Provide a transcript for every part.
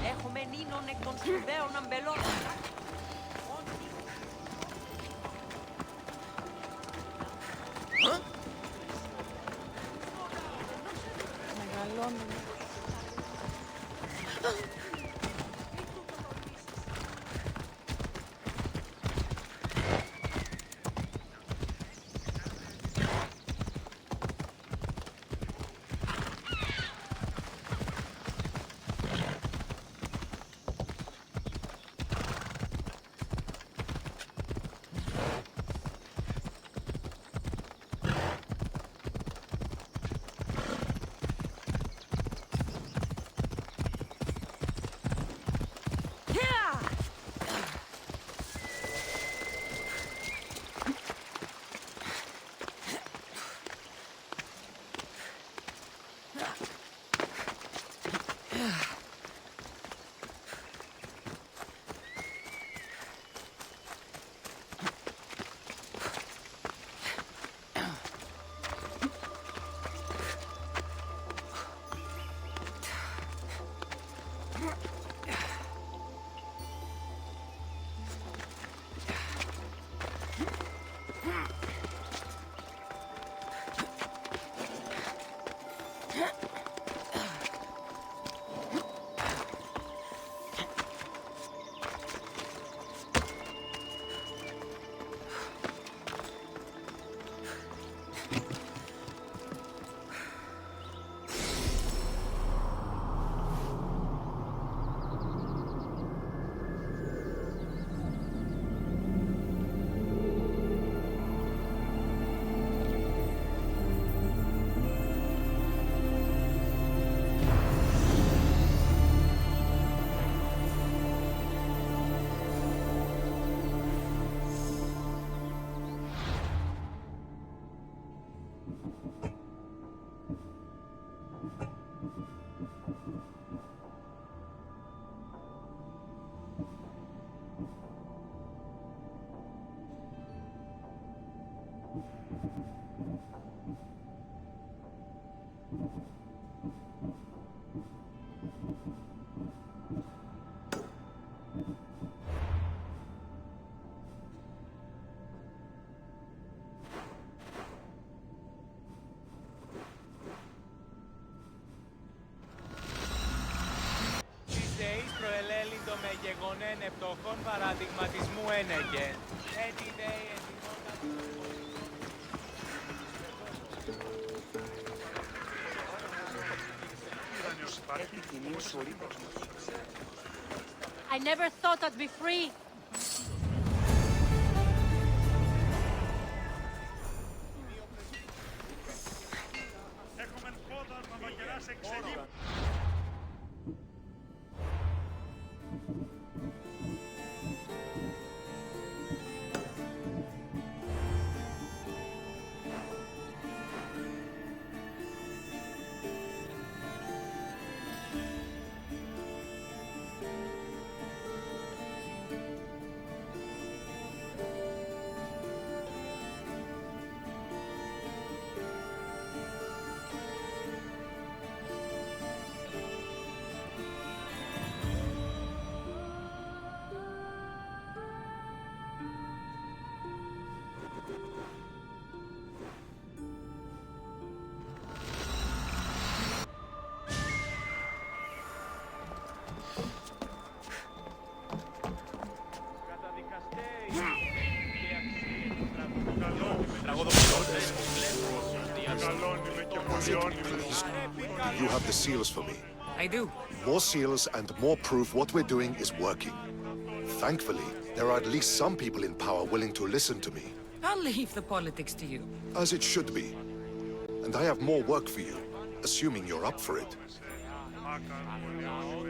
Έχουμε νίνον εκ των σπουδαίων αμπελών. Μεγαλώνουν. γεγονέν επτόχων παραδειγματισμού ένεγεν. I never thought I'd be free. You have the seals for me. I do. More seals and more proof what we're doing is working. Thankfully, there are at least some people in power willing to listen to me. I'll leave the politics to you. As it should be. And I have more work for you, assuming you're up for it.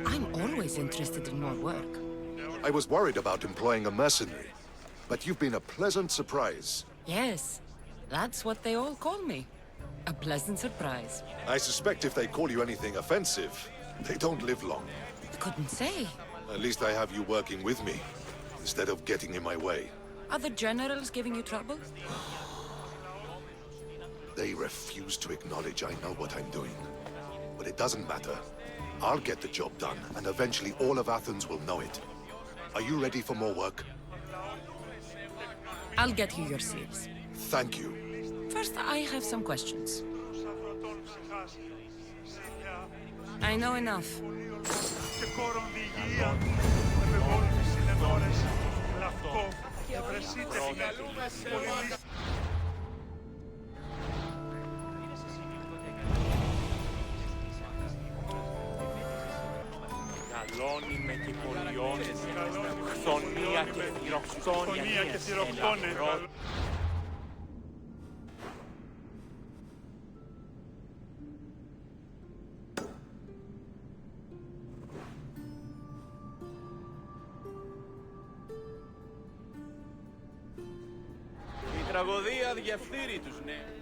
I'm always interested in more work. I was worried about employing a mercenary, but you've been a pleasant surprise. Yes, that's what they all call me. A pleasant surprise. I suspect if they call you anything offensive, they don't live long. Couldn't say. At least I have you working with me, instead of getting in my way. Are the generals giving you trouble? They refuse to acknowledge I know what I'm doing. But it doesn't matter. I'll get the job done, and eventually all of Athens will know it. Are you ready for more work? I'll get you your seals. Thank you. First, I have some questions. I know enough. Καλώνει και πολιώνει, χθονία και θηροκτόνια και ελαφρό. Η τραγωδία διαφθείρει τους νέους.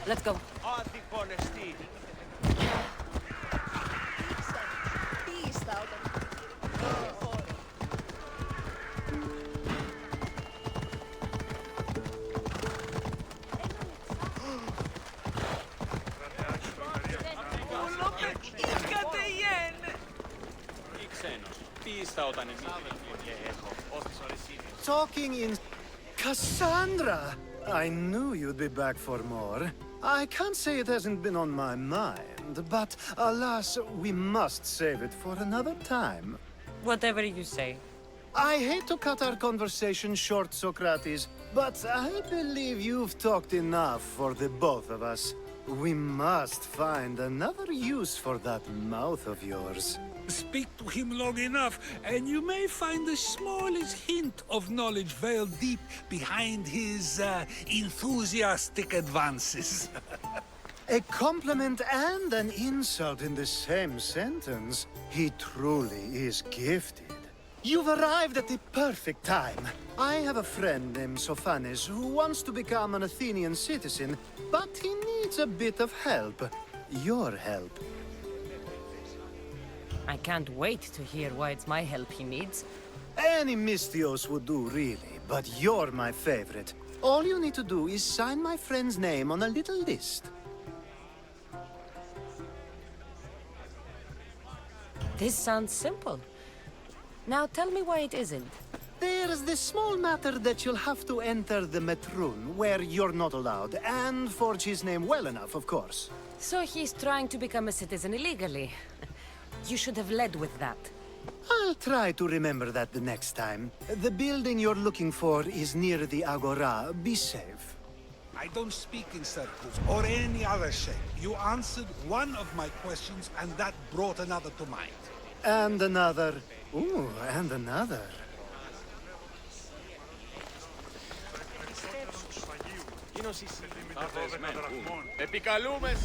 Let's go. Talking in... Cassandra! I knew you'd be back for more. I can't say it hasn't been on my mind, but alas, we must save it for another time. Whatever you say. I hate to cut our conversation short, Socrates, but I believe you've talked enough for the both of us. We must find another use for that mouth of yours. Speak to him long enough, and you may find the smallest hint of knowledge veiled deep behind his enthusiastic advances. A compliment and an insult in the same sentence. He truly is gifted. You've arrived at the perfect time. I have a friend named Sophanes who wants to become an Athenian citizen, but he needs a bit of help. Your help. I can't wait to hear why it's my help he needs. Any Mystios would do, really, but you're my favorite. All you need to do is sign my friend's name on a little list. This sounds simple. Now tell me why it isn't. There's the small matter that you'll have to enter the Metroon, where you're not allowed, and forge his name well enough, of course. So he's trying to become a citizen illegally. You should have led with that. I'll try to remember that the next time. The building you're looking for is near the Agora. Be safe. I don't speak in circles or any other shape. You answered one of my questions, and that brought another to mind. And another. Ooh, and another. Επικαλούμε.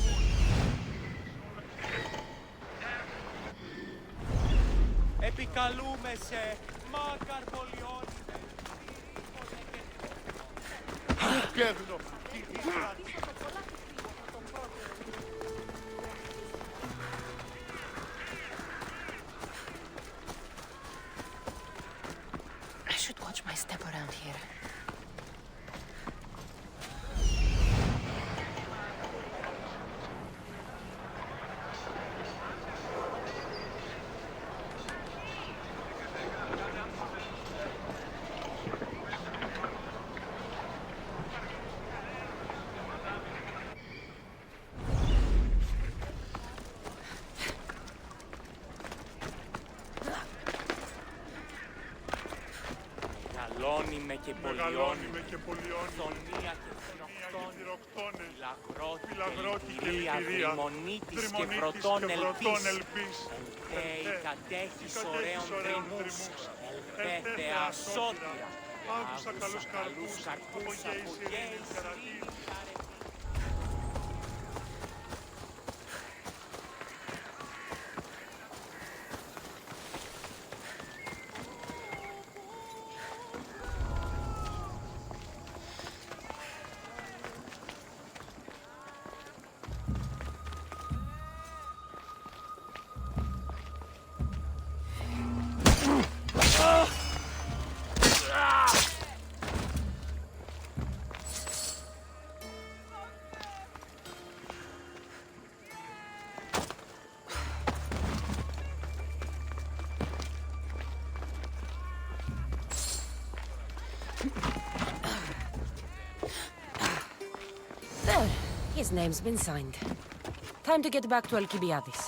Επικαλούμε σε μάκαρ πολιών. Κέβνο. I should watch my step around here. Μεγαλώνει και πολιώνει, Θονία και θηροκτώνε, Λαγρότη και λυπηρία, Τριμονίτης και πρωτών ελπίς, Ελθέη κατέχεις ωραίων δρυμούς, Ελθέθεα ασώτια, Άγουσα καλούς καρπούς, απογέης ειρήνης καρατή. There. His name's been signed. Time to get back to Alcibiades.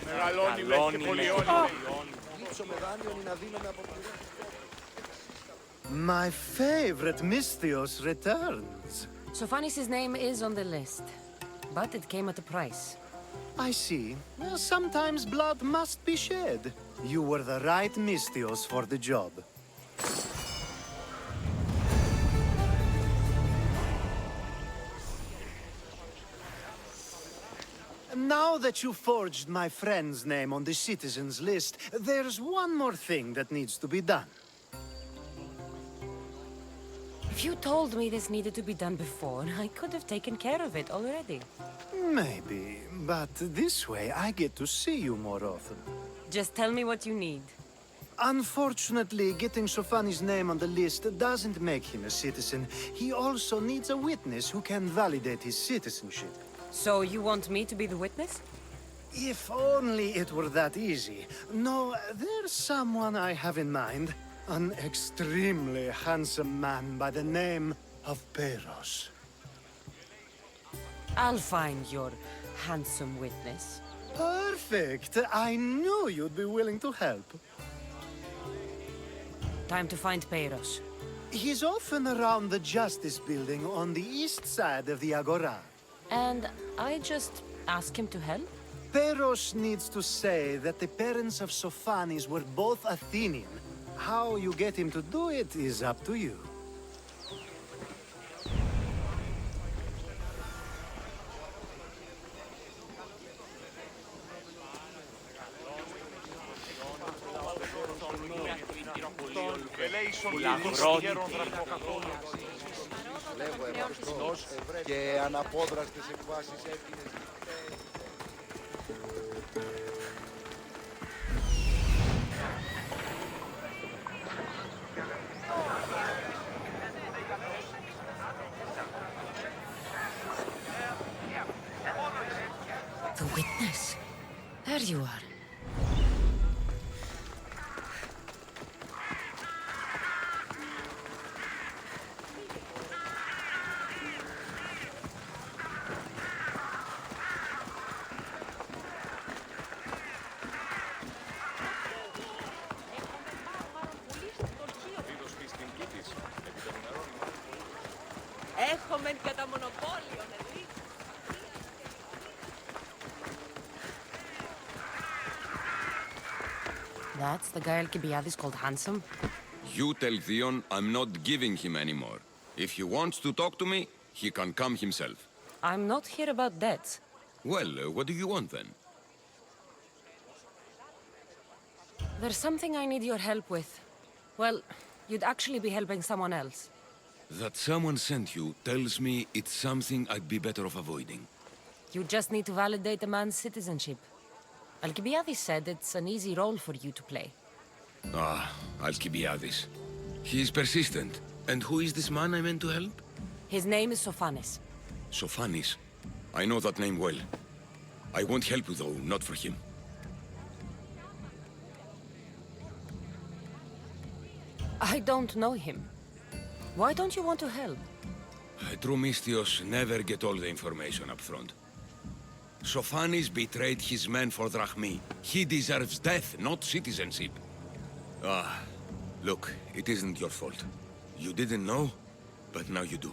Μεγαλώνει και πολιώνει. My favorite Mystios returns. Sophanis' name is on the list, but it came at a price. I see. Sometimes blood must be shed. You were the right Mystios for the job. Now that you forged my friend's name on the citizens list, there's one more thing that needs to be done. If you told me this needed to be done before, I could have taken care of it already. Maybe, but this way I get to see you more often. Just tell me what you need. Unfortunately, getting Sophanis' name on the list doesn't make him a citizen. He also needs a witness who can validate his citizenship. So you want me to be the witness? If only it were that easy. No, there's someone I have in mind. An extremely handsome man by the name of Peiros. I'll find your handsome witness. Perfect! I knew you'd be willing to help. Time to find Peiros. He's often around the Justice Building on the east side of the Agora. And I just ask him to help? Peiros needs to say that the parents of Sophanis were both Athenian. How you get him to do it is up to you. Και αναπόδραστες εκβάσεις εύκολες. you are. Έχουμε κατά μονοπόλιο, δηλαδή. That's the guy Alcibiades called handsome? You tell Theon I'm not giving him anymore. If he wants to talk to me, he can come himself. I'm not here about debts. Well, what do you want then? There's something I need your help with. Well, you'd actually be helping someone else. That someone sent you tells me it's something I'd be better off avoiding. You just need to validate a man's citizenship. Alcibiades said it's an easy role for you to play. Ah, Alcibiades. He's persistent. And who is this man I meant to help? His name is Sophanes. Sophanis. I know that name well. I want help though, not for him. I don't know him. Why don't you want to help? True mystios never get all the information up front. Sophanis betrayed his men for drachmi. He deserves death, not citizenship. Ah, look, it isn't your fault. You didn't know, but now you do.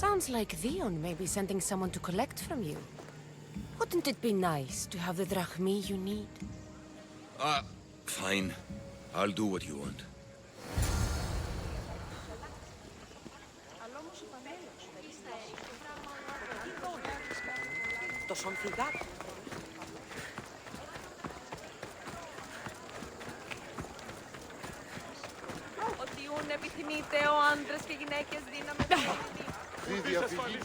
Sounds like Theon may be sending someone to collect from you. Wouldn't it be nice to have the drachmi you need? Fine. I'll do what you want. Το σονθιγάτο. Ότι ούν επιθυμείτε ο άντρες και γυναίκες δύναμη. Τι διαφυγή.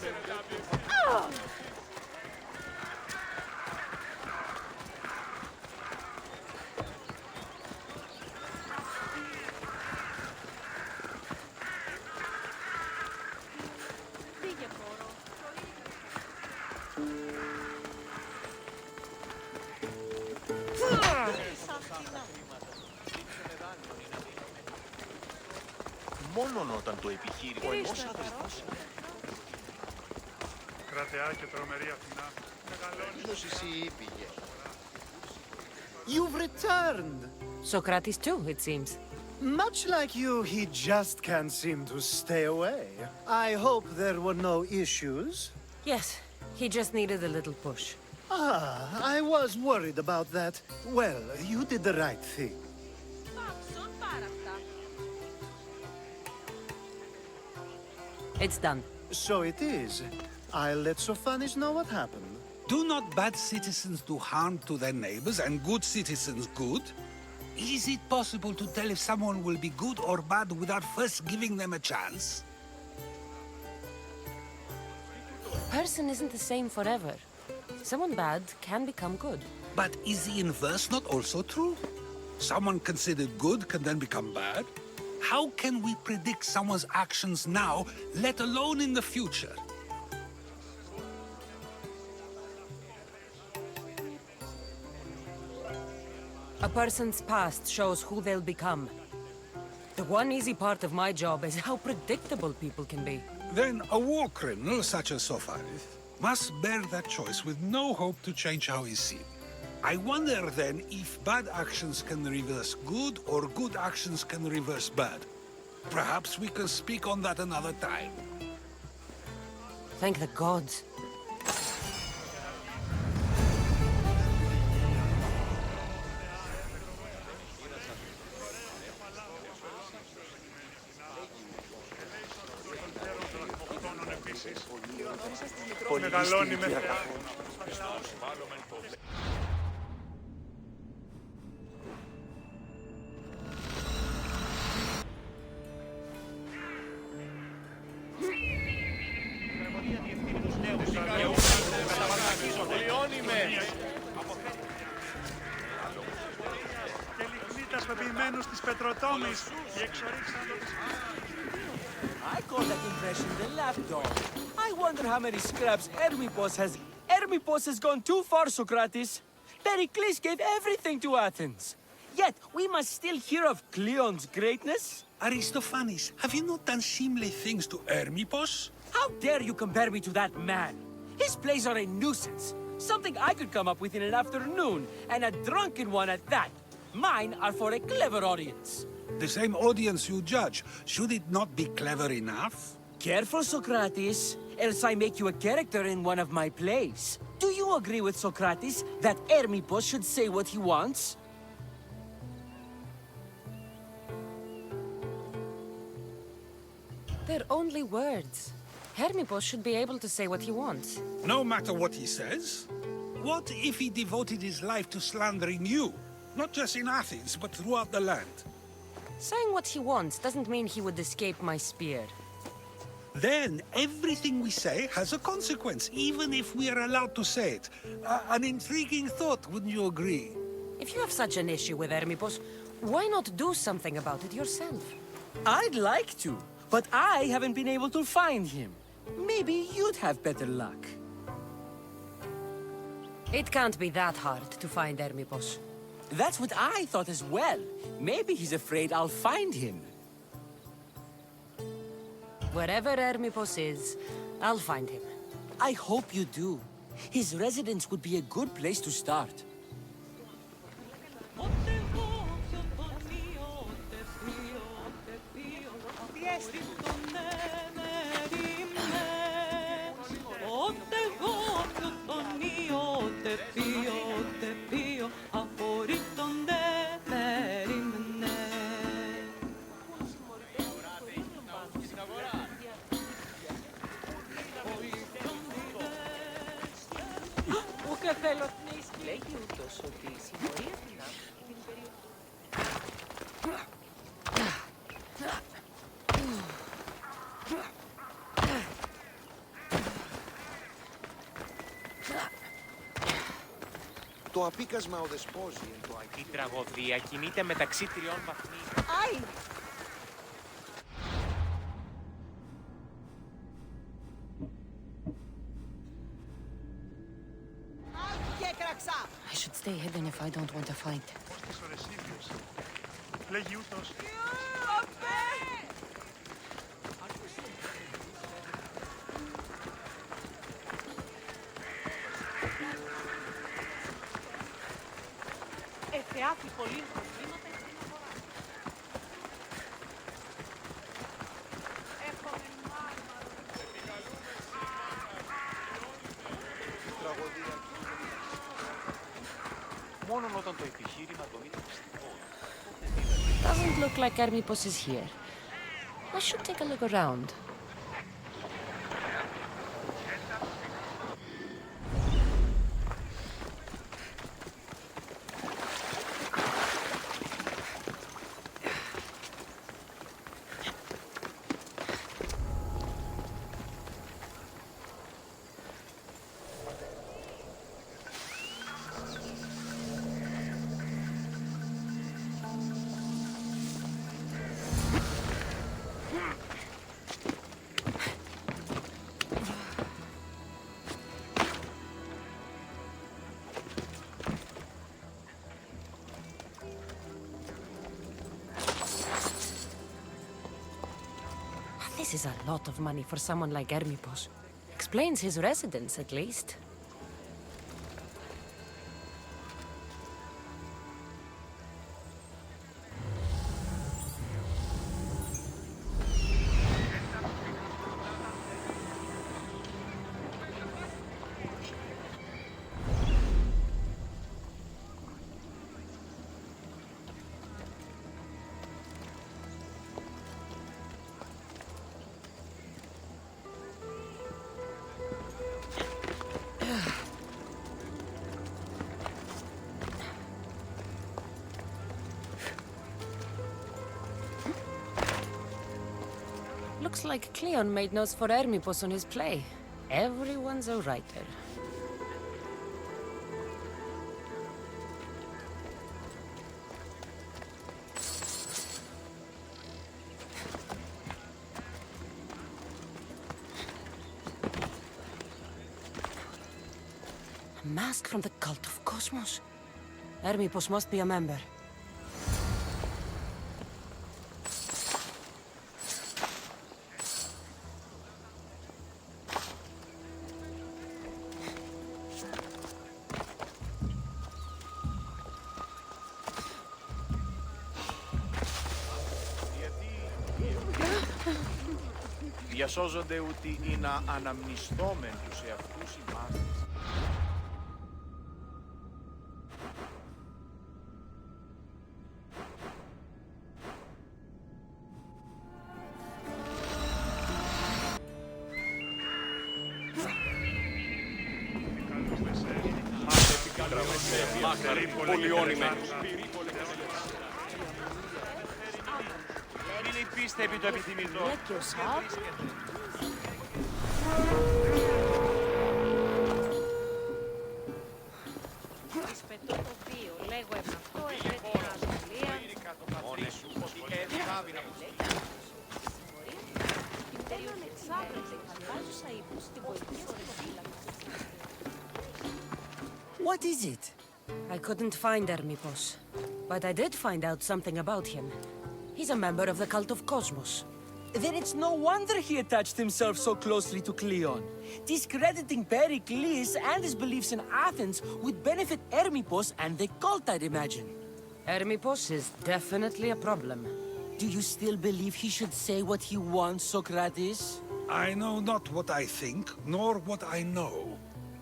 Πήγε μωρό. Μόνον όταν το επιχείρημα. Ο ενός αδελφός. Κρατεά και τρομερή Αθηνά. Ήλιος εσύ πήγε. You've returned! Socrates too, it seems. Much like you, he just can't seem to stay away. I hope there were no issues. Yes, he just needed a little push. Ah, I was worried about that. Well, you did the right thing. Πάψον πάρα αυτά. It's done. So it is. I'll let Sophanis know what happened. Do not bad citizens do harm to their neighbors and good citizens good? Is it possible to tell if someone will be good or bad without first giving them a chance? Person isn't the same forever. Someone bad can become good. But is the inverse not also true? Someone considered good can then become bad? How can we predict someone's actions now, let alone in the future? A person's past shows who they'll become. The one easy part of my job is how predictable people can be. Then a war criminal such as Sophanis must bear that choice with no hope to change how he's seen. I wonder then if bad actions can reverse good or good actions can reverse bad. Perhaps we can speak on that another time. Thank the gods. Μεγαλώνει με θεά. Και λιχνίτας πεποιημένους της Πετροτόμης. Οι εξορίξαν το I got that impression the left dog. I wonder how many scraps Hermippos has... Hermippos has gone too far, Socrates. Pericles gave everything to Athens. Yet, we must still hear of Cleon's greatness. Aristophanes, have you not done seemly things to Hermippos? How dare you compare me to that man? His plays are a nuisance. Something I could come up with in an afternoon, and a drunken one at that. Mine are for a clever audience. The same audience you judge. Should it not be clever enough? Careful, Socrates, else I make you a character in one of my plays. Do you agree with Socrates that Hermippos should say what he wants? They're only words. Hermippos should be able to say what he wants. No matter what he says? What if he devoted his life to slandering you? Not just in Athens, but throughout the land. Saying what he wants doesn't mean he would escape my spear. Then everything we say has a consequence, even if we are allowed to say it. An intriguing thought, wouldn't you agree? If you have such an issue with Hermippos, why not do something about it yourself? I'd like to, but I haven't been able to find him. Maybe you'd have better luck. It can't be that hard to find Hermippos. That's what I thought as well. Maybe he's afraid I'll find him. Wherever Hermippos is, I'll find him. I hope you do. His residence would be a good place to start. Το απίκασμα οδεσπόζει εν το Η τραγωδία κινείται μεταξύ τριών βαθμίων. Άι! I should stay hidden if I don't want to fight. Ώστις ο Ρεσίδιος. Λέγει ούτως. Θεάθη πολύ προβλήματα στην αγορά. Έχουμε μάρμαρο. τραγωδία. Μόνον όταν το επιχείρημα το είναι μυστικό. Doesn't look like Hermippos is here. I should take a look around. This is a lot of money for someone like Hermippos. Explains his residence, at least. Looks like Cleon made notes for Hermippos on his play. Everyone's a writer. mask from the cult of Cosmos. Hermipos must be a member. Διασώζονται ότι είναι αναμνηστόμεν τους εαυτούς οι μάθες. Μάχαρη, πολυώνυμεν. Μην υπήστευει το επιθυμητό. Εισπετώ το βίο, λέγω αυτό, επέτεινα ασφαλεία. Μόνες σου, ότι έβγαβει να μου Την περιοχή της Άβρας, φαντάζουσα ύπους στην πολιτική αστυνομία. What is it? I couldn't find Hermipos, but I did find out something about him. He's a member of the cult of Cosmos. Then it's no wonder he attached himself so closely to Cleon. Discrediting Pericles and his beliefs in Athens would benefit Hermipos and the cult, I'd imagine. Hermipos is definitely a problem. Do you still believe he should say what he wants, Socrates? I know not what I think, nor what I know.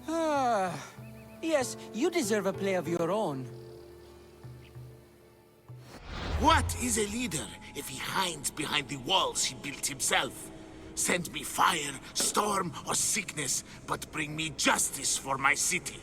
Ah, yes, you deserve a play of your own. What is a leader if he hides behind the walls he built himself? Send me fire, storm, or sickness, but bring me justice for my city.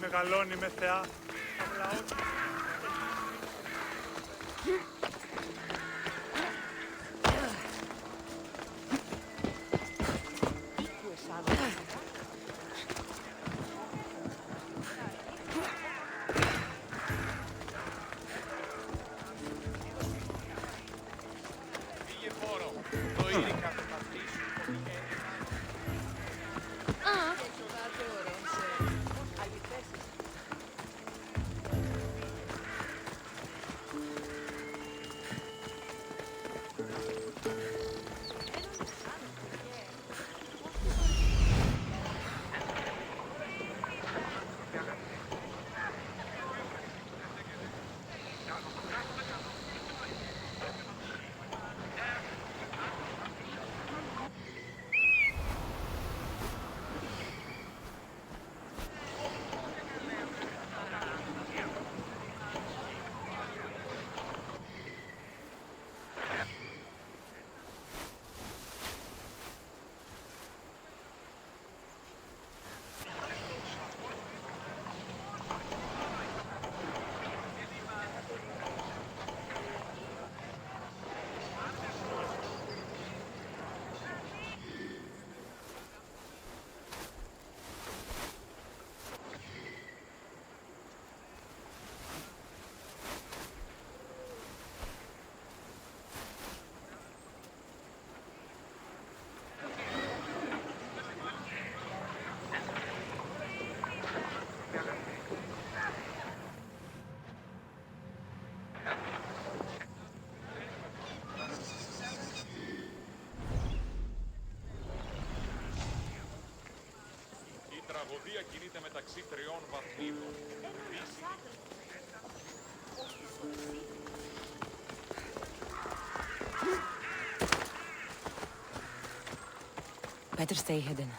Μεγαλώνει με θεά. Απλά όχι. Πήγε φόρο. Το ήρυκα το πατρίσου. τραγωδία κινείται μεταξύ τριών βαθμίδων. Better stay hidden.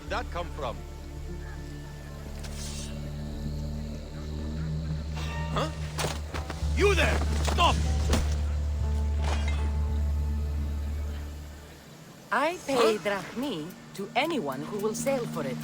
did that come from? Huh? You there! Stop! I pay drachmi to anyone who will sail for it.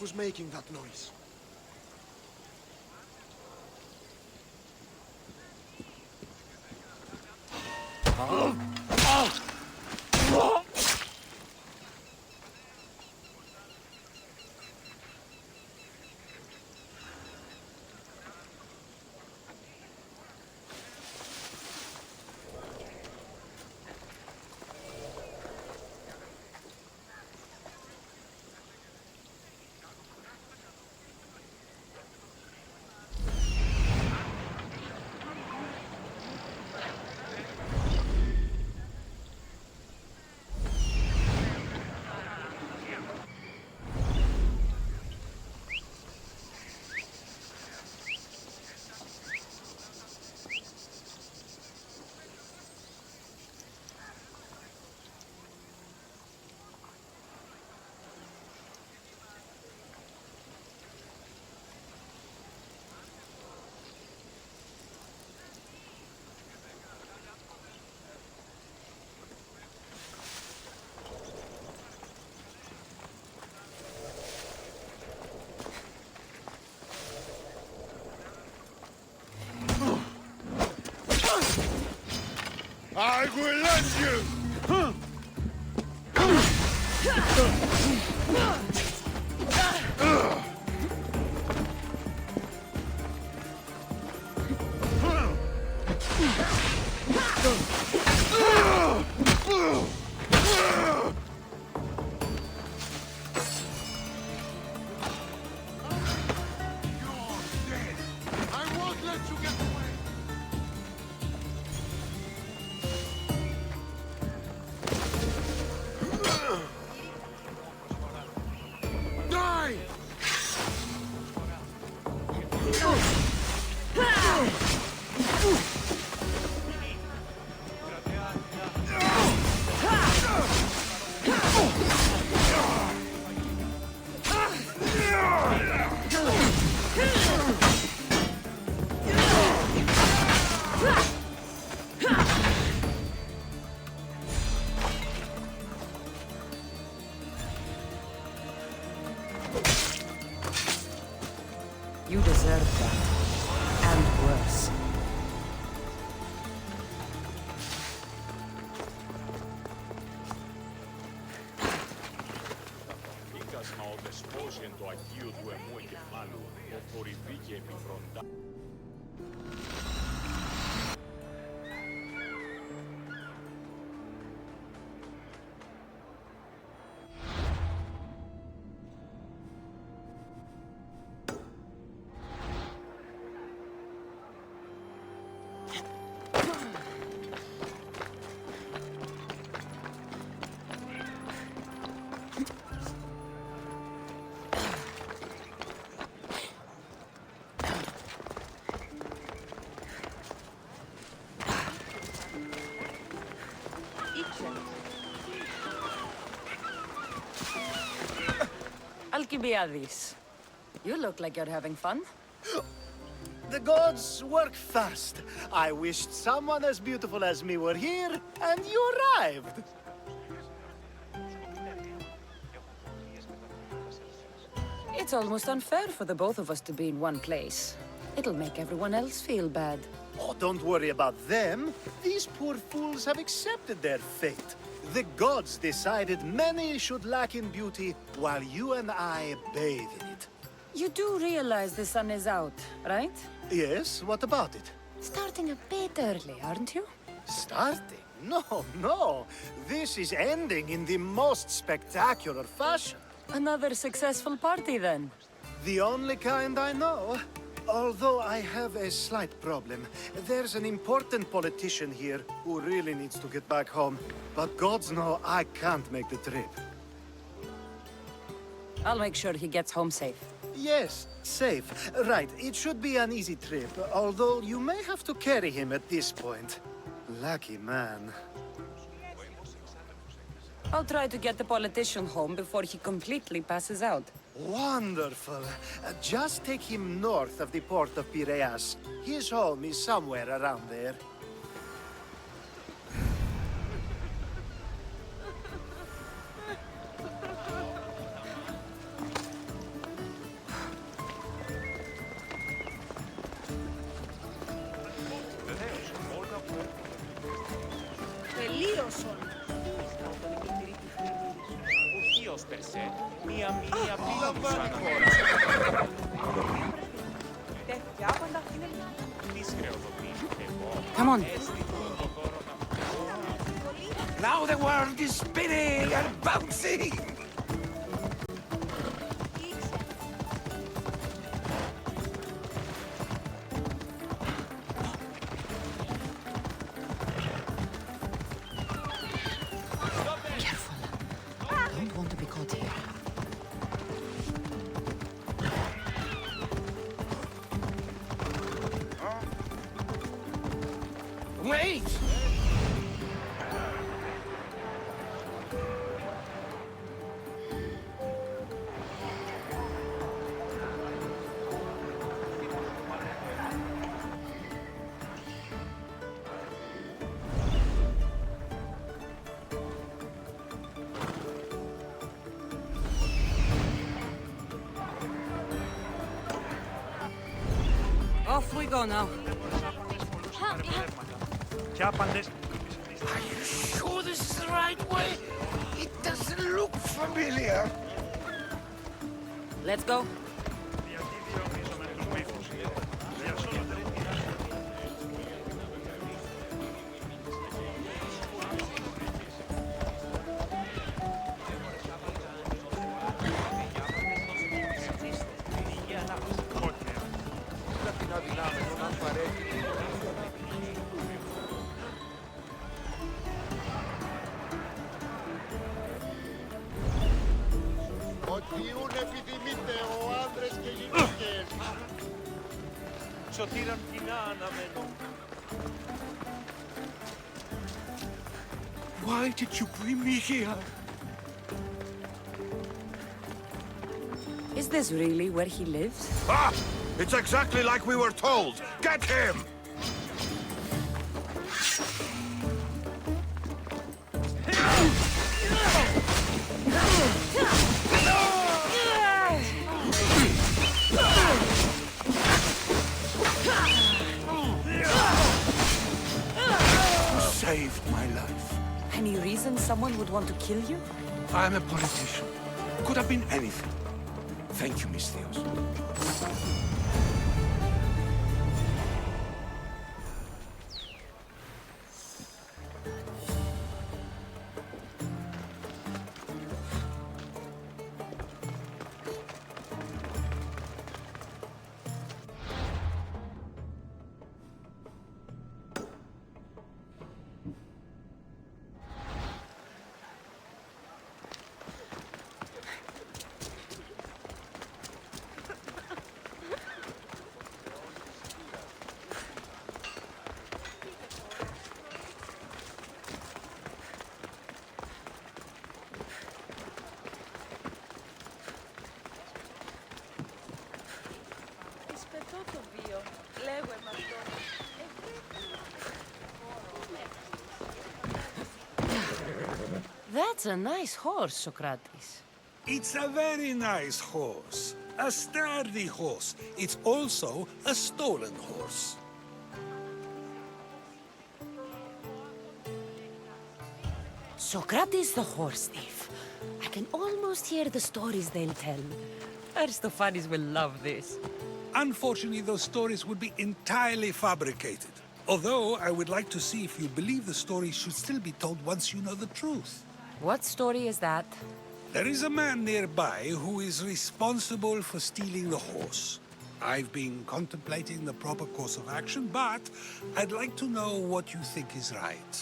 Who's making that noise? I will end you! You deserve that. And worse. Alcibiades. You look like you're having fun. The gods work fast. I wished someone as beautiful as me were here, and you arrived. It's almost unfair for the both of us to be in one place. It'll make everyone else feel bad. Oh, don't worry about them. These poor fools have accepted their fate. The gods decided many should lack in beauty, while you and I bathe in it. You do realize the sun is out, right? Yes, what about it? Starting a bit early, aren't you? Starting? No. This is ending in the most spectacular fashion. Another successful party, then. The only kind I know. Although I have a slight problem. There's an important politician here who really needs to get back home. But gods know I can't make the trip. I'll make sure he gets home safe. Yes, safe. Right, it should be an easy trip, although you may have to carry him at this point. Lucky man. I'll try to get the politician home before he completely passes out. Wonderful. Just take him north of the port of Piraeus. His home is somewhere around there. Τελείωσον. Ουσίως περσέ, μία πήλαβαν χώρα. Τέτοια πάντα είναι Τις χρεοδοτήσω εγώ. Come on. Now the world is spinning and bouncing! Careful. Don't want to be caught here. Wait! Off we go now. Ποια απαντές? Are you sure this is the right way? It doesn't look familiar. Let's go. Οτιούν επιθυμείτε ο άνδρες και γυναίκες. Σωτήραν κοινά αναμένω. Why did you bring me here? Is this really where he lives? Ah! It's exactly like we were told! Get him! someone would want to kill you? I'm a politician. Could have been anything. Thank you, Misthios. Εισπετώ το βίο. Λέγω με αυτό. That's a nice horse, Socrates. It's a very nice horse. A sturdy horse. It's also a stolen horse. Socrates the horse thief. I can almost hear the stories they'll tell. Aristophanes will love this. Unfortunately, those stories would be entirely fabricated. Although, I would like to see if you believe the stories should still be told once you know the truth. What story is that? There is a man nearby who is responsible for stealing the horse. I've been contemplating the proper course of action, but I'd like to know what you think is right.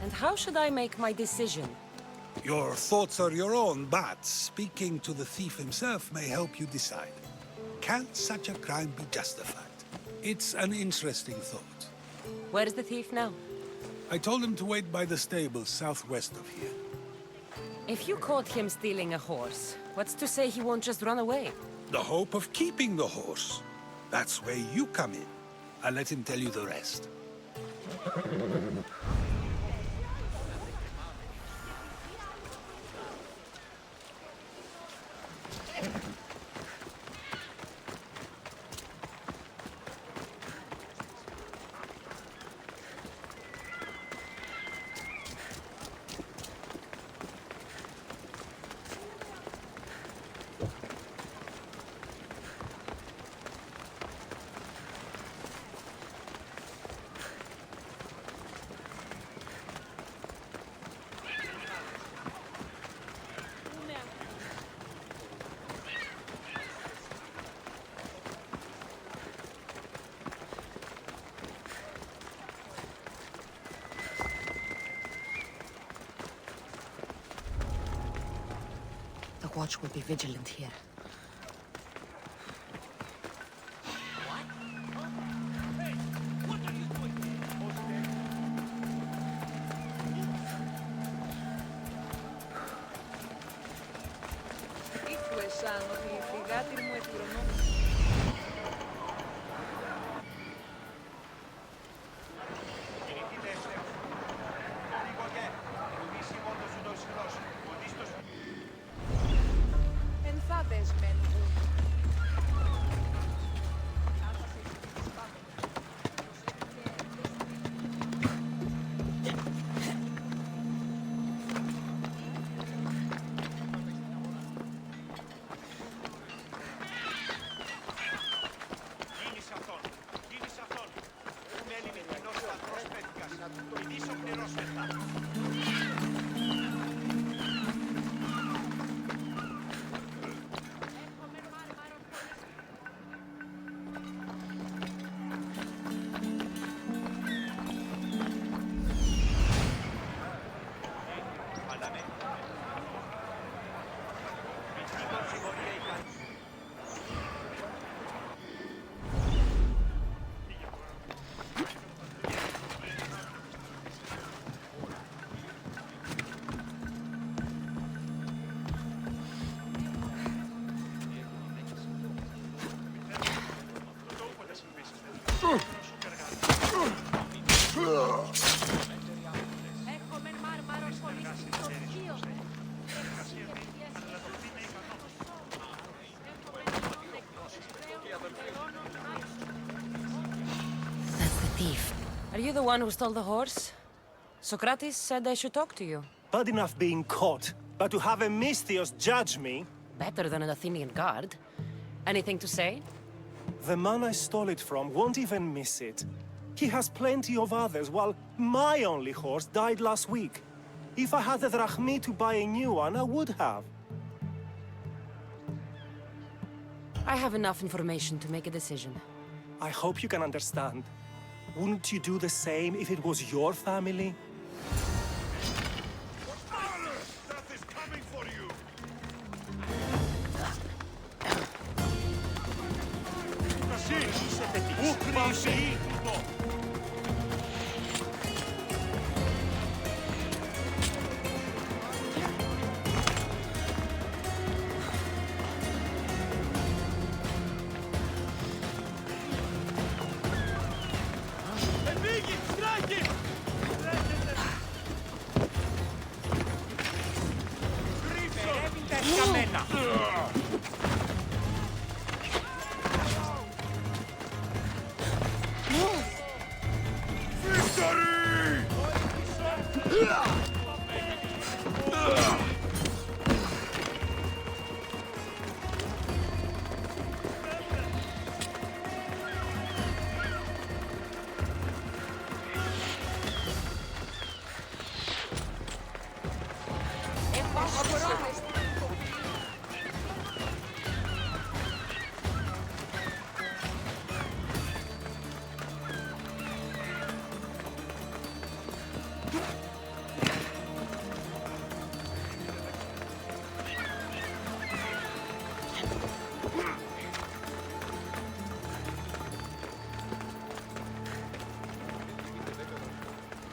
And how should I make my decision? Your thoughts are your own, but speaking to the thief himself may help you decide. Can such a crime be justified? It's an interesting thought. Where is the thief now? I told him to wait by the stables southwest of here. If you caught him stealing a horse, what's to say he won't just run away? The hope of keeping the horse. That's where you come in. I'll let him tell you the rest. The watch will be vigilant here. Are you the one who stole the horse? Socrates said I should talk to you. Bad enough being caught, but to have a Misthios judge me? Better than an Athenian guard. Anything to say? The man I stole it from won't even miss it. He has plenty of others, while my only horse died last week. If I had the drachmi to buy a new one, I would have. I have enough information to make a decision. I hope you can understand. Wouldn't you do the same if it was your family? Death is coming for you!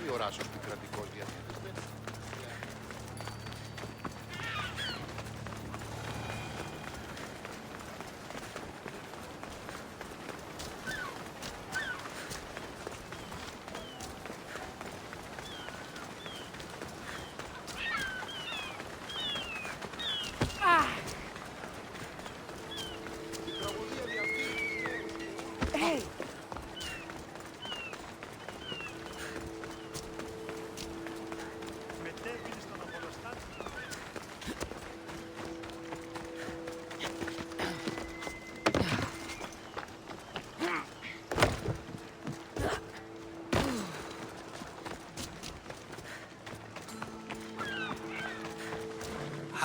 Τι οράσος επικρατικός διαθέτης.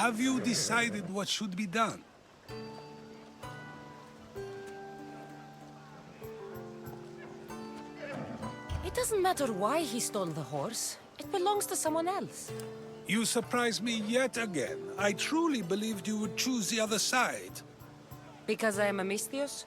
Have you decided what should be done? It doesn't matter why he stole the horse. It belongs to someone else. You surprise me yet again. I truly believed you would choose the other side. Because I am a Misthios?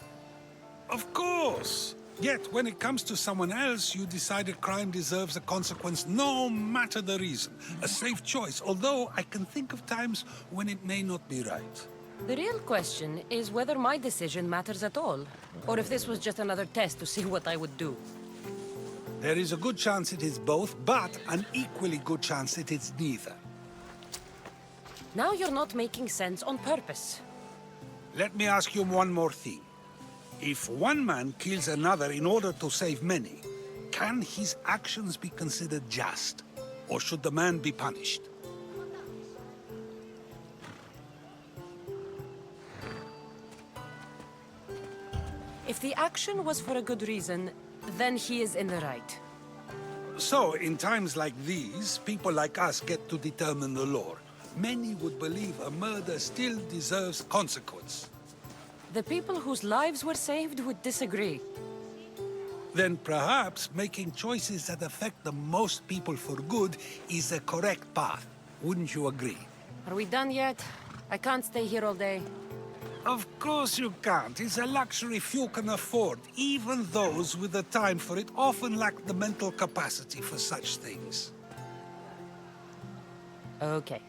Of course! Yet, when it comes to someone else, you decide a crime deserves a consequence no matter the reason. A safe choice, although I can think of times when it may not be right. The real question is whether my decision matters at all, or if this was just another test to see what I would do. There is a good chance it is both, but an equally good chance it is neither. Now you're not making sense on purpose. Let me ask you one more thing. If one man kills another in order to save many, can his actions be considered just? Or should the man be punished? If the action was for a good reason, then he is in the right. So, in times like these, people like us get to determine the law. Many would believe a murder still deserves consequence. The people whose lives were saved would disagree. Then perhaps making choices that affect the most people for good is a correct path. Wouldn't you agree? Are we done yet? I can't stay here all day. Of course you can't. It's a luxury few can afford. Even those with the time for it often lack the mental capacity for such things. Okay.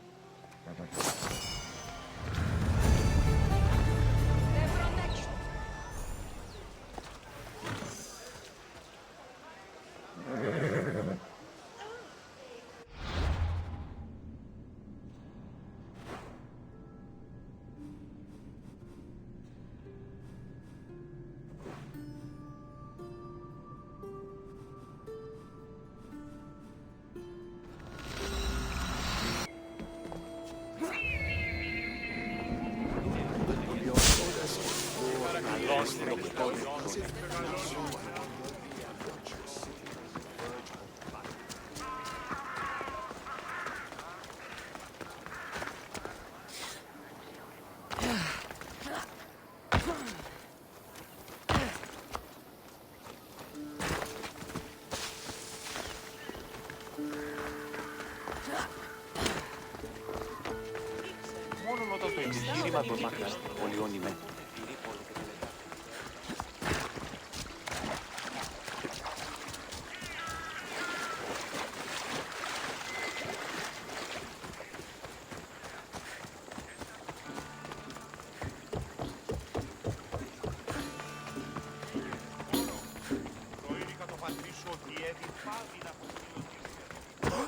Επιχείρημα των μακράς, πολιώνυμε.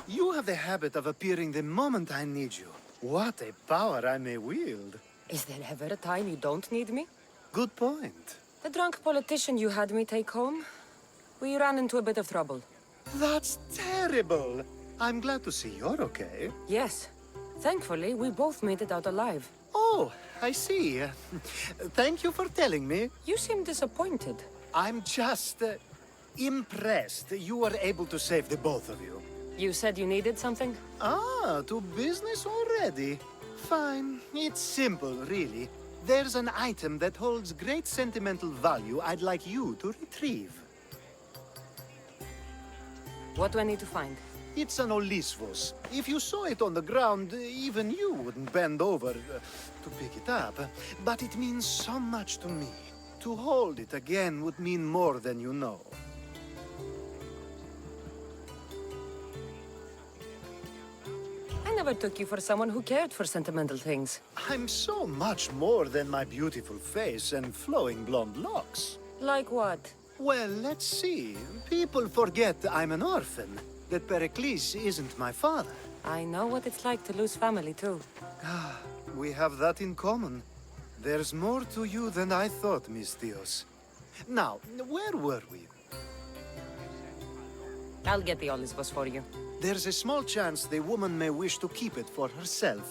You have the habit of appearing the moment I need you. What a power I may wield. Is there ever a time you don't need me? Good point. The drunk politician you had me take home? We ran into a bit of trouble. That's terrible. I'm glad to see you're okay. Yes. Thankfully, we both made it out alive. Oh, I see. Thank you for telling me. You seem disappointed. I'm just impressed you were able to save the both of you. You said you needed something? Ah, to business already. Fine. It's simple, really. There's an item that holds great sentimental value I'd like you to retrieve. What do I need to find? It's an Olisvos. If you saw it on the ground, even you wouldn't bend over to pick it up. But it means so much to me. To hold it again would mean more than you know. I never took you for someone who cared for sentimental things. I'm so much more than my beautiful face and flowing blonde locks. Like what? Well, let's see. People forget I'm an orphan, that Pericles isn't my father. I know what it's like to lose family, too. We have that in common. There's more to you than I thought, Miss Theos. Now, where were we? I'll get the Olisvos for you. There's a small chance the woman may wish to keep it for herself,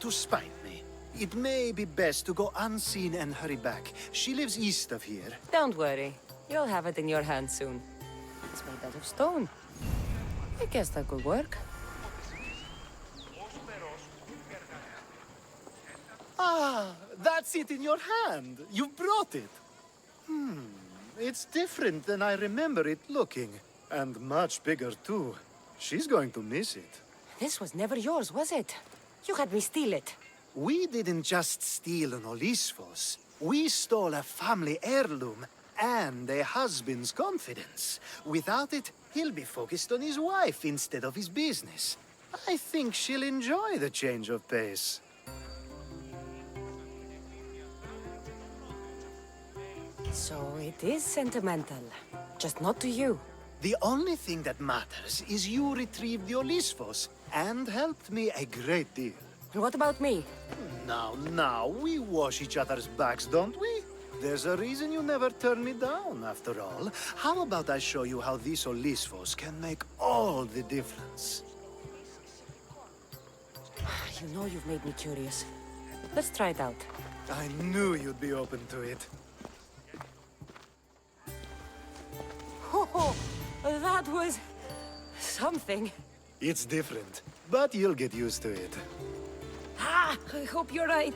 to spite me. It may be best to go unseen and hurry back. She lives east of here. Don't worry. You'll have it in your hand soon. It's made out of stone. I guess that could work. Ah, that's it in your hand. You brought it. It's different than I remember it looking. And much bigger, too. She's going to miss it. This was never yours, was it? You had me steal it. We didn't just steal an Olisvos. We stole a family heirloom and a husband's confidence. Without it, he'll be focused on his wife instead of his business. I think she'll enjoy the change of pace. So it is sentimental. Just not to you. The only thing that matters is you retrieved the Olisvos and helped me a great deal. And what about me? Now, we wash each other's backs, don't we? There's a reason you never turn me down, after all. How about I show you how these Olisvos can make all the difference? You know you've made me curious. Let's try it out. I knew you'd be open to it. Oh, that was... something. It's different, but you'll get used to it. I hope you're right.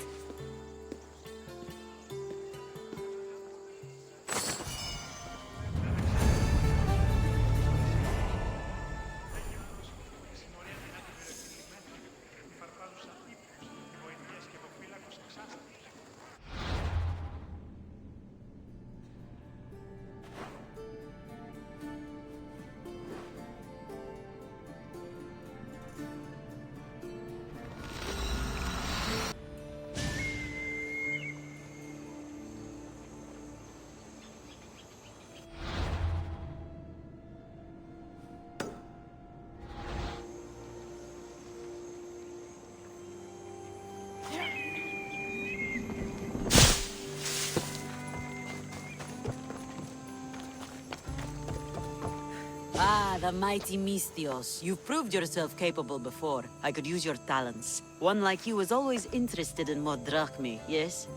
Ah, the mighty Misthios. You've proved yourself capable before. I could use your talents. One like you is always interested in more drachmi, yes?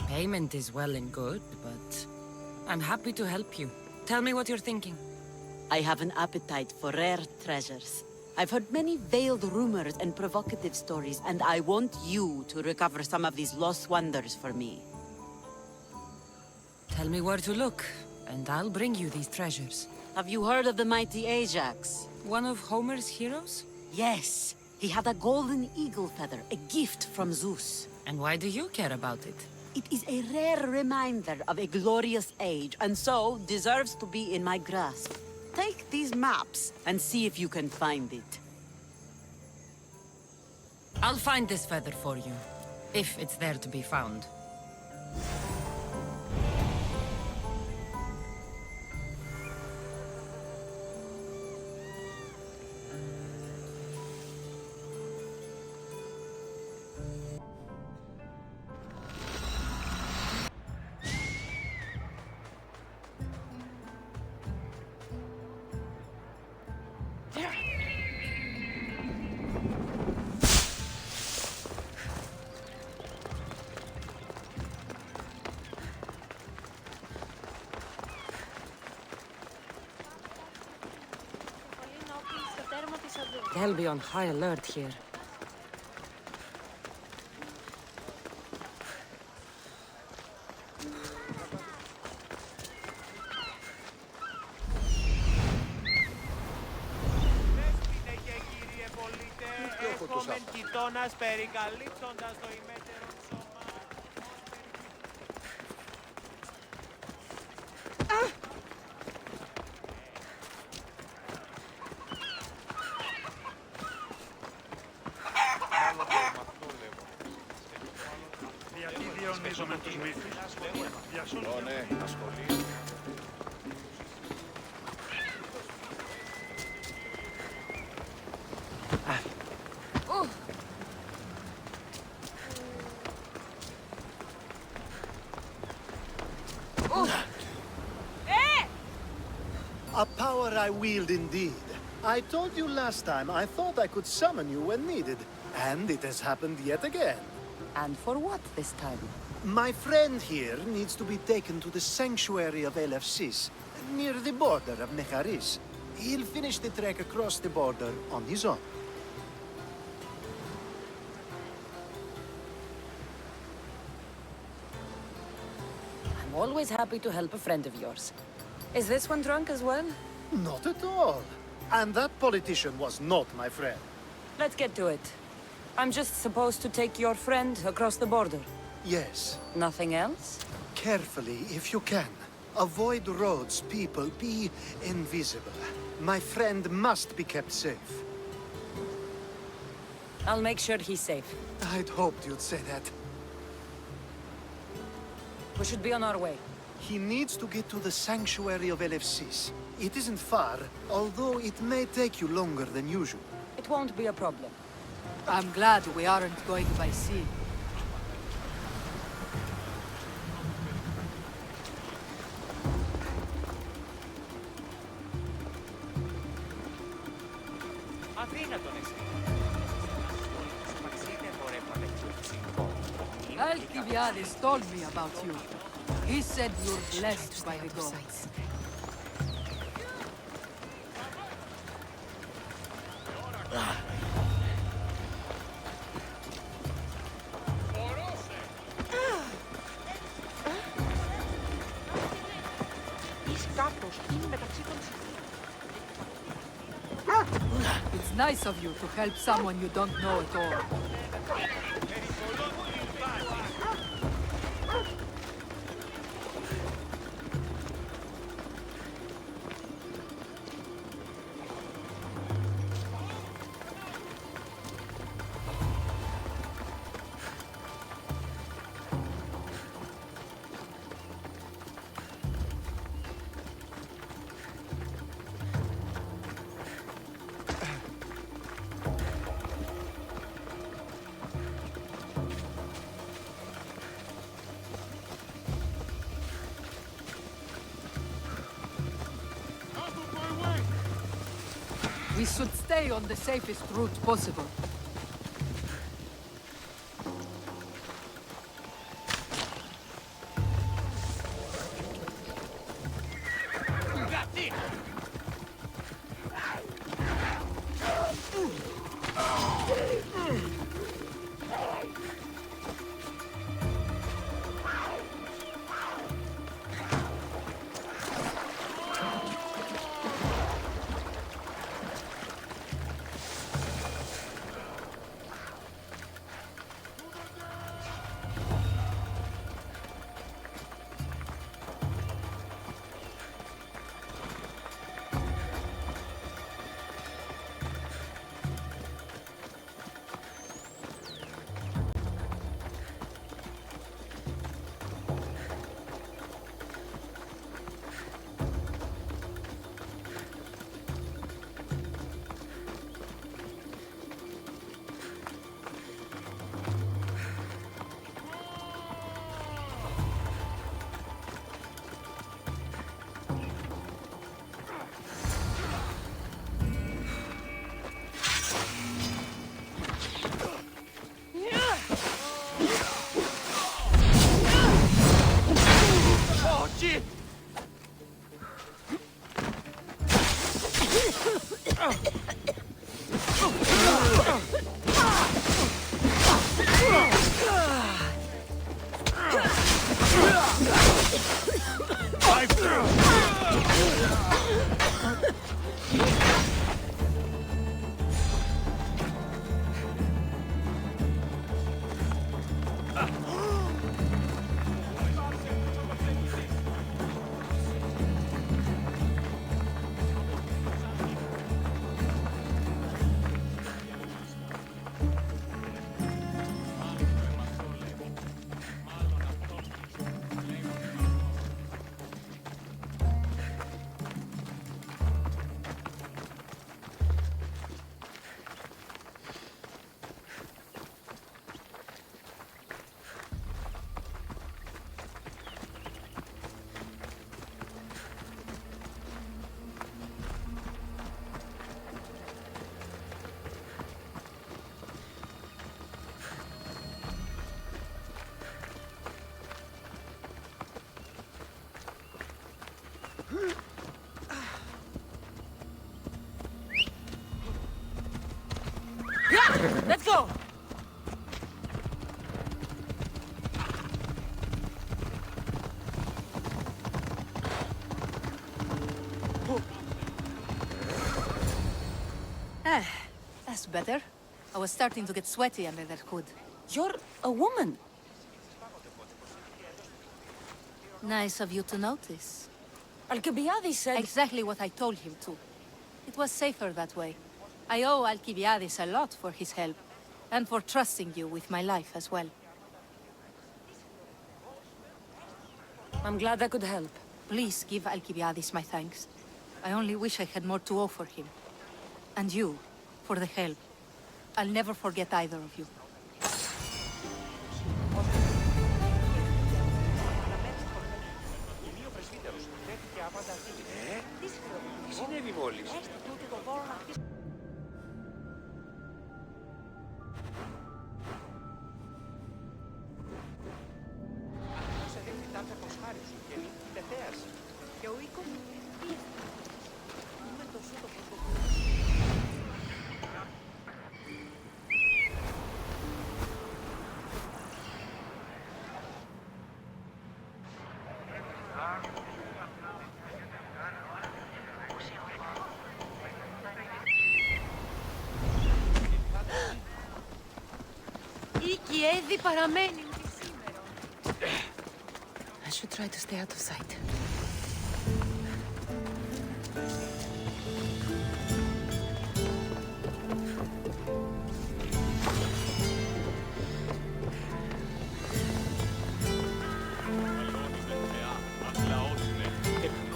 Payment is well and good, but I'm happy to help you. Tell me what you're thinking. I have an appetite for rare treasures. I've heard many veiled rumors and provocative stories, and I want you to recover some of these lost wonders for me. Tell me where to look, and I'll bring you these treasures. Have you heard of the mighty Ajax? One of Homer's heroes? Yes, he had a golden eagle feather, a gift from Zeus. And why do you care about it? It is a rare reminder of a glorious age, and so deserves to be in my grasp. Take these maps and see if you can find it. I'll find this feather for you, if it's there to be found. They'll be on high alert here. Έχομεν κοιτώνας περικαλύψοντας το ημέτερο σώμα. Διατίδιονίζομαι τους μύθους. Ναι, ασχολεί. A power I wield indeed. I told you last time I thought I could summon you when needed, and it has happened yet again. And for what this time? My friend here needs to be taken to the sanctuary of Elefsis, near the border of Mecharis. He'll finish the trek across the border on his own. I'm always happy to help a friend of yours. Is this one drunk as well? Not at all. And that politician was not my friend. Let's get to it. I'm just supposed to take your friend across the border. Yes. Nothing else? Carefully, if you can. Avoid roads, people. Be invisible. My friend must be kept safe. I'll make sure he's safe. I'd hoped you'd say that. We should be on our way. He needs to get to the sanctuary of Elefsis. It isn't far, although it may take you longer than usual. It won't be a problem. I'm glad we aren't going by sea. Alcibiades told me about you. He said you're blessed by the gods. It's nice of you to help someone you don't know at all. We should stay on the safest route possible. Let's go! That's better. I was starting to get sweaty under that hood. You're a woman. Nice of you to notice. Alcibiades said... Exactly what I told him to. It was safer that way. I owe Alcibiades a lot for his help, and for trusting you with my life as well. I'm glad I could help. Please give Alcibiades my thanks. I only wish I had more to offer him. And you, for the help. I'll never forget either of you. Τι συνέβη μόλις? Ήδη παραμένει ούτε σήμερα. I should try to stay out of sight.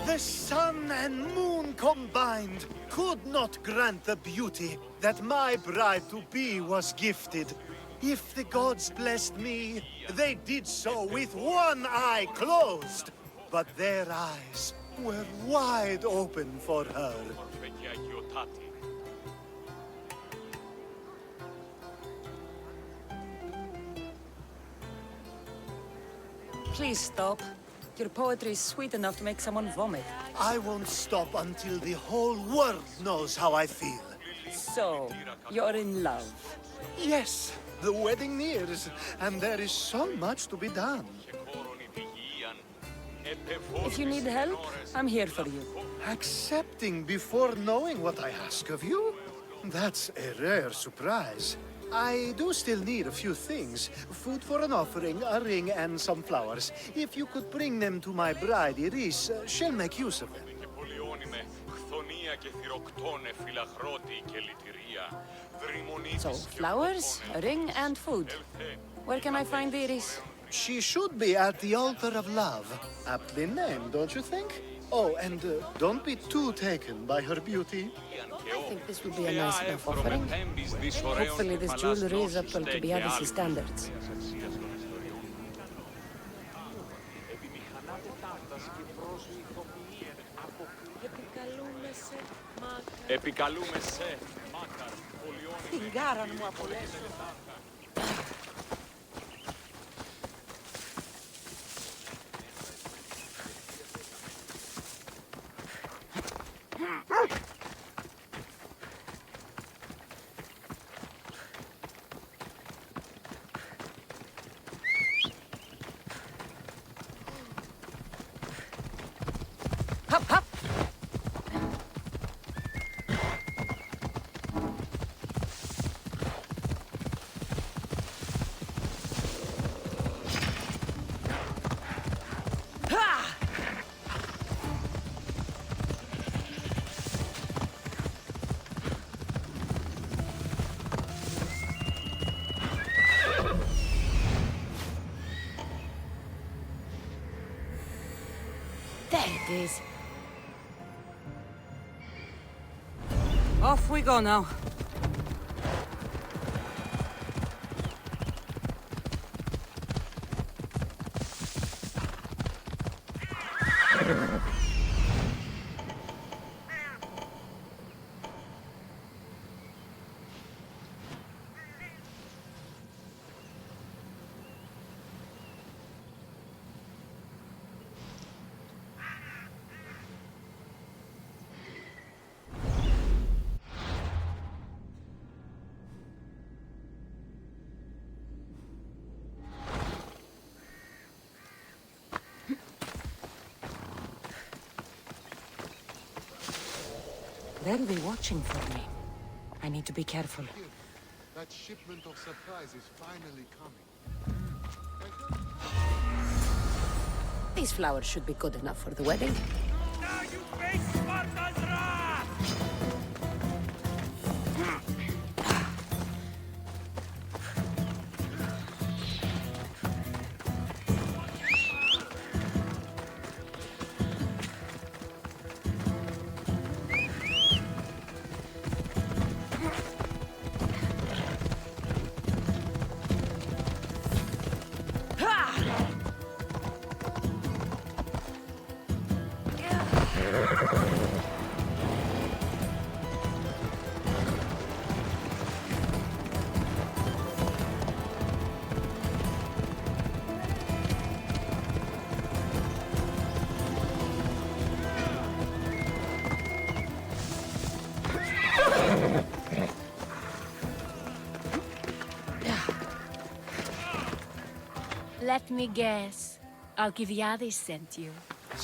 The sun and moon combined could not grant the beauty that my bride-to-be was gifted. If the gods blessed me, they did so with one eye closed. But their eyes were wide open for her. Please stop. Your poetry is sweet enough to make someone vomit. I won't stop until the whole world knows how I feel. So, you're in love? Yes, the wedding nears, and there is so much to be done. If you need help, I'm here for you. Accepting before knowing what I ask of you? That's a rare surprise. I do still need a few things. Food for an offering, a ring, and some flowers. If you could bring them to my bride, Iris, she'll make use of them. So, flowers, a ring, and food. Where can I find Iris? She should be at the altar of love. Aptly named, don't you think? Oh, and don't be too taken by her beauty. I think this would be a nice enough offering. Hopefully this jewelry is up to Alcibiades' standards. Επικαλούμε σε, Μάκαρ, Την γάρα μου απολέσει. is. Off we go now. They'll be watching for me. I need to be careful. That shipment of supplies is finally coming. These flowers should be good enough for the wedding. Now you face Sparta's wrath! Let me guess. Alcibiades sent you.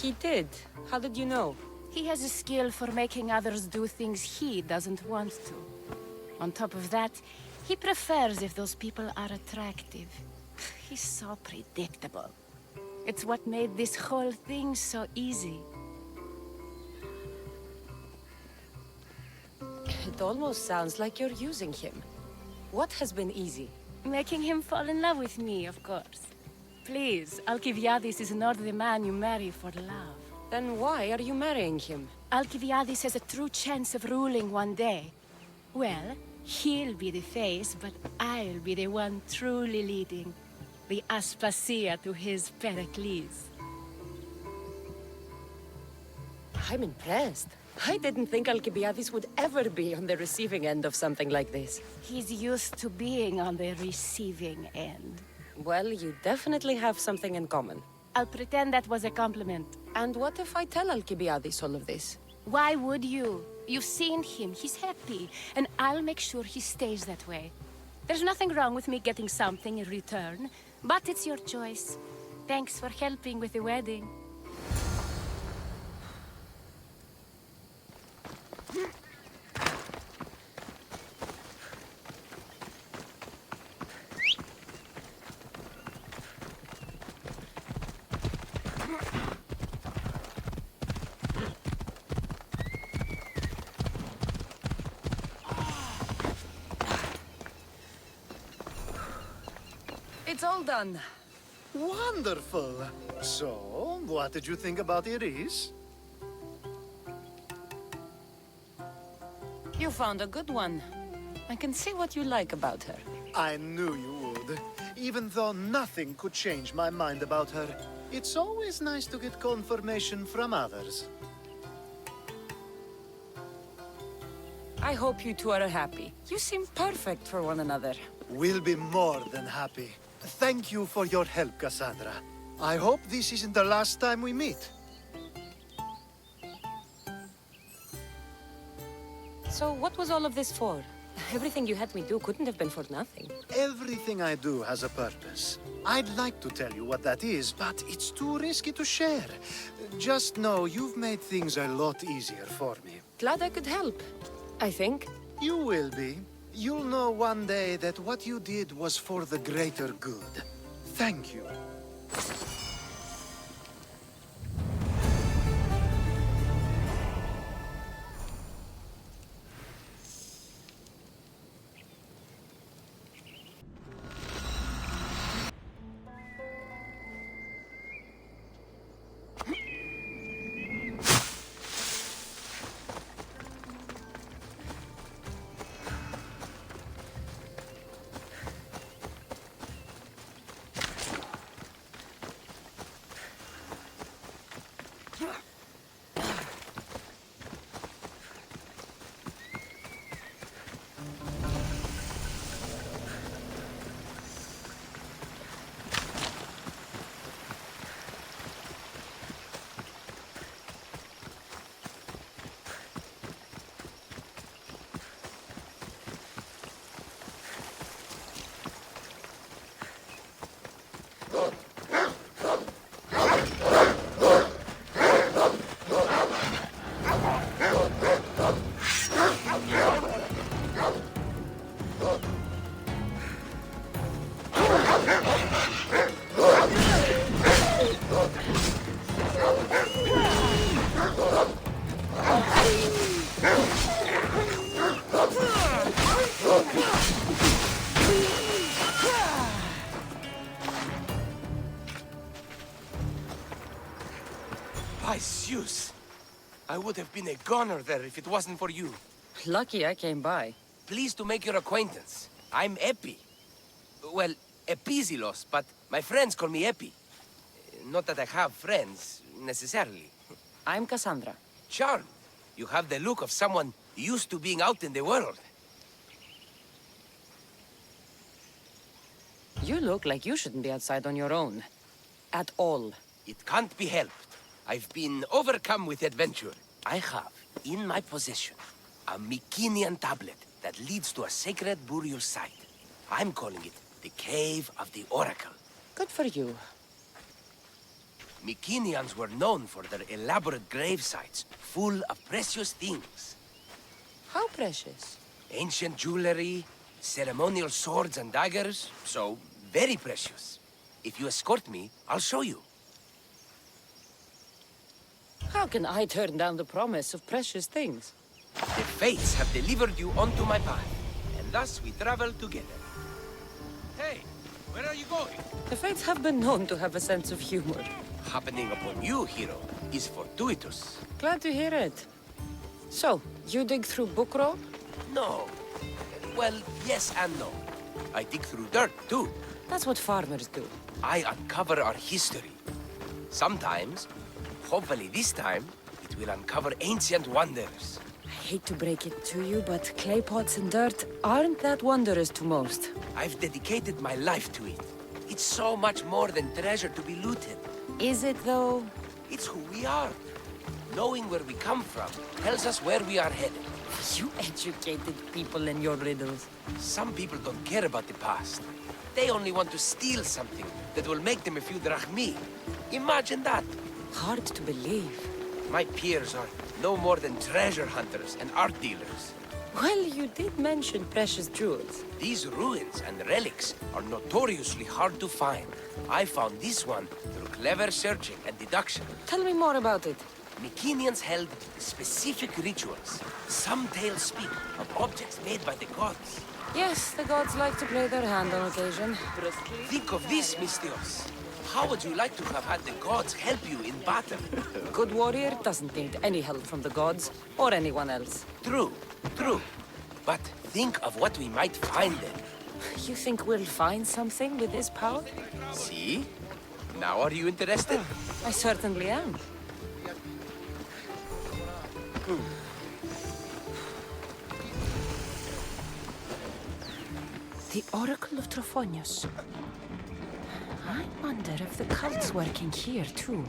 He did. How did you know? He has a skill for making others do things he doesn't want to. On top of that, he prefers if those people are attractive. He's so predictable. It's what made this whole thing so easy. It almost sounds like you're using him. What has been easy? Making him fall in love with me, of course. Please, Alcibiades is not the man you marry for love. Then why are you marrying him? Alcibiades has a true chance of ruling one day. Well, he'll be the face, but I'll be the one truly leading. The Aspasia to his Pericles. I'm impressed. I didn't think Alcibiades would ever be on the receiving end of something like this. He's used to being on the receiving end. Well, you definitely have something in common. I'll pretend that was a compliment. And what if I tell Alcibiades all of this? Why would you? You've seen him, he's happy, and I'll make sure he stays that way. There's nothing wrong with me getting something in return, but it's your choice. Thanks for helping with the wedding. It's all done. Wonderful. So, what did you think about Iris? You found a good one. I can see what you like about her. I knew you would. Even though nothing could change my mind about her, it's always nice to get confirmation from others. I hope you two are happy. You seem perfect for one another. We'll be more than happy. Thank you for your help, Cassandra. I hope this isn't the last time we meet. So what was all of this for? Everything you had me do couldn't have been for nothing. Everything I do has a purpose. I'd like to tell you what that is, but it's too risky to share. Just know you've made things a lot easier for me. Glad I could help, I think. You will be. You'll know one day that what you did was for the greater good. Thank you. By Zeus! I would have been a goner there if it wasn't for you. Lucky I came by. Pleased to make your acquaintance. I'm Epi. Well, Epizilos, but my friends call me Epi. Not that I have friends, necessarily. I'm Cassandra. Charmed. You have the look of someone used to being out in the world. You look like you shouldn't be outside on your own. At all. It can't be helped. I've been overcome with adventure. I have, in my possession, a Mycenaean tablet that leads to a sacred burial site. I'm calling it the Cave of the Oracle. Good for you. Mycenaeans were known for their elaborate grave sites, full of precious things. How precious? Ancient jewelry, ceremonial swords and daggers, so very precious. If you escort me, I'll show you. How can I turn down the promise of precious things? The fates have delivered you onto my path, and thus we travel together. Hey, where are you going? The fates have been known to have a sense of humor. Happening upon you, hero, is fortuitous. Glad to hear it. So, you dig through book roll? No. Well, yes and no. I dig through dirt, too. That's what farmers do. I uncover our history. Sometimes, hopefully this time, it will uncover ancient wonders. I hate to break it to you, but clay pots and dirt aren't that wondrous to most. I've dedicated my life to it. It's so much more than treasure to be looted. Is it, though? It's who we are. Knowing where we come from tells us where we are headed. You educated people and your riddles. Some people don't care about the past. They only want to steal something that will make them a few drachmi. Imagine that. Hard to believe. My peers are no more than treasure hunters and art dealers. Well, you did mention precious jewels. These ruins and relics are notoriously hard to find. I found this one through clever searching and deduction. Tell me more about it. Mycenaeans held specific rituals. Some tales speak of objects made by the gods. Yes, the gods like to play their hand on occasion. Think of this, Mystios. How would you like to have had the gods help you in battle? A good warrior doesn't need any help from the gods, or anyone else. True, true. But think of what we might find then. You think we'll find something with this power? See? Now are you interested? I certainly am. The Oracle of Trophonius. I wonder if the cult's working here, too.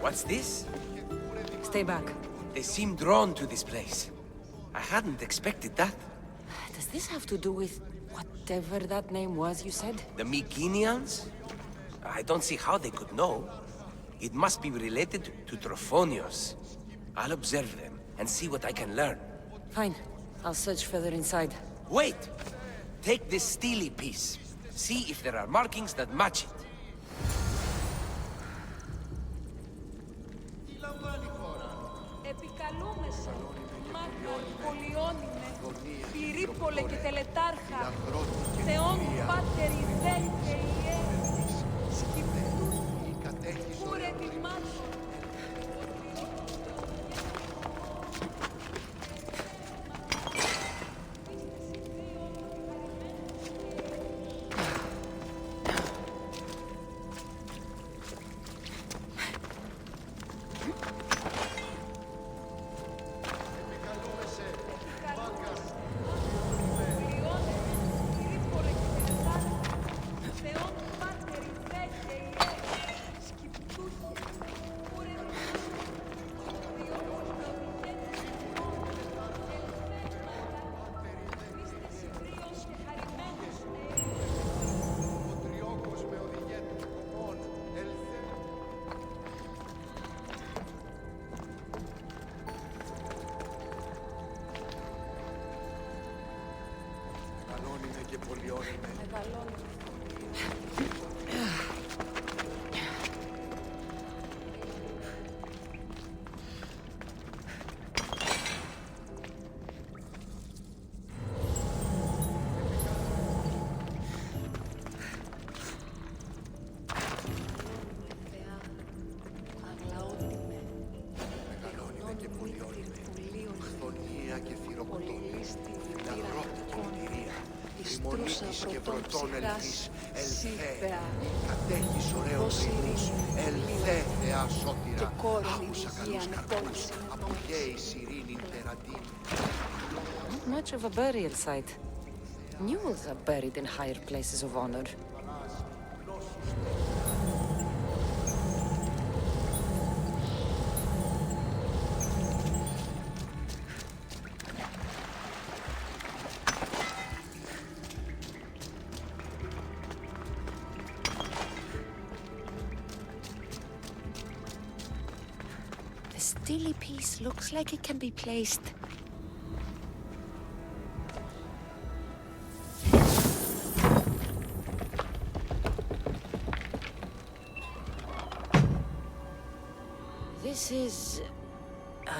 What's this? Stay back. They seem drawn to this place. I hadn't expected that. Does this have to do with whatever that name was you said? The Mycenaeans? I don't see how they could know. It must be related to Trophonius. I'll observe them and see what I can learn. Fine. I'll search further inside. Wait! Take this steely piece. See if there are markings that match it. Επικαλούμεσαι, μάγνα πολιόνιμε, πληρύπολε και τελετάρχα, Θεόν Πάτερ Ιδέ και Ιέ, σκυπτούς, κούρε τη μάσου. Άρχης και πρωτόν ελθής, ελθέ, Θεά, κατέχεις ωραίους ρυθμούς, ελθέ Θεά σώτηρα, άκουσα καλούς καρπούς, απογέης ειρήνην τεραντήν. Not much of a burial site. Mules are buried in higher places of honor. The steely piece looks like it can be placed. This is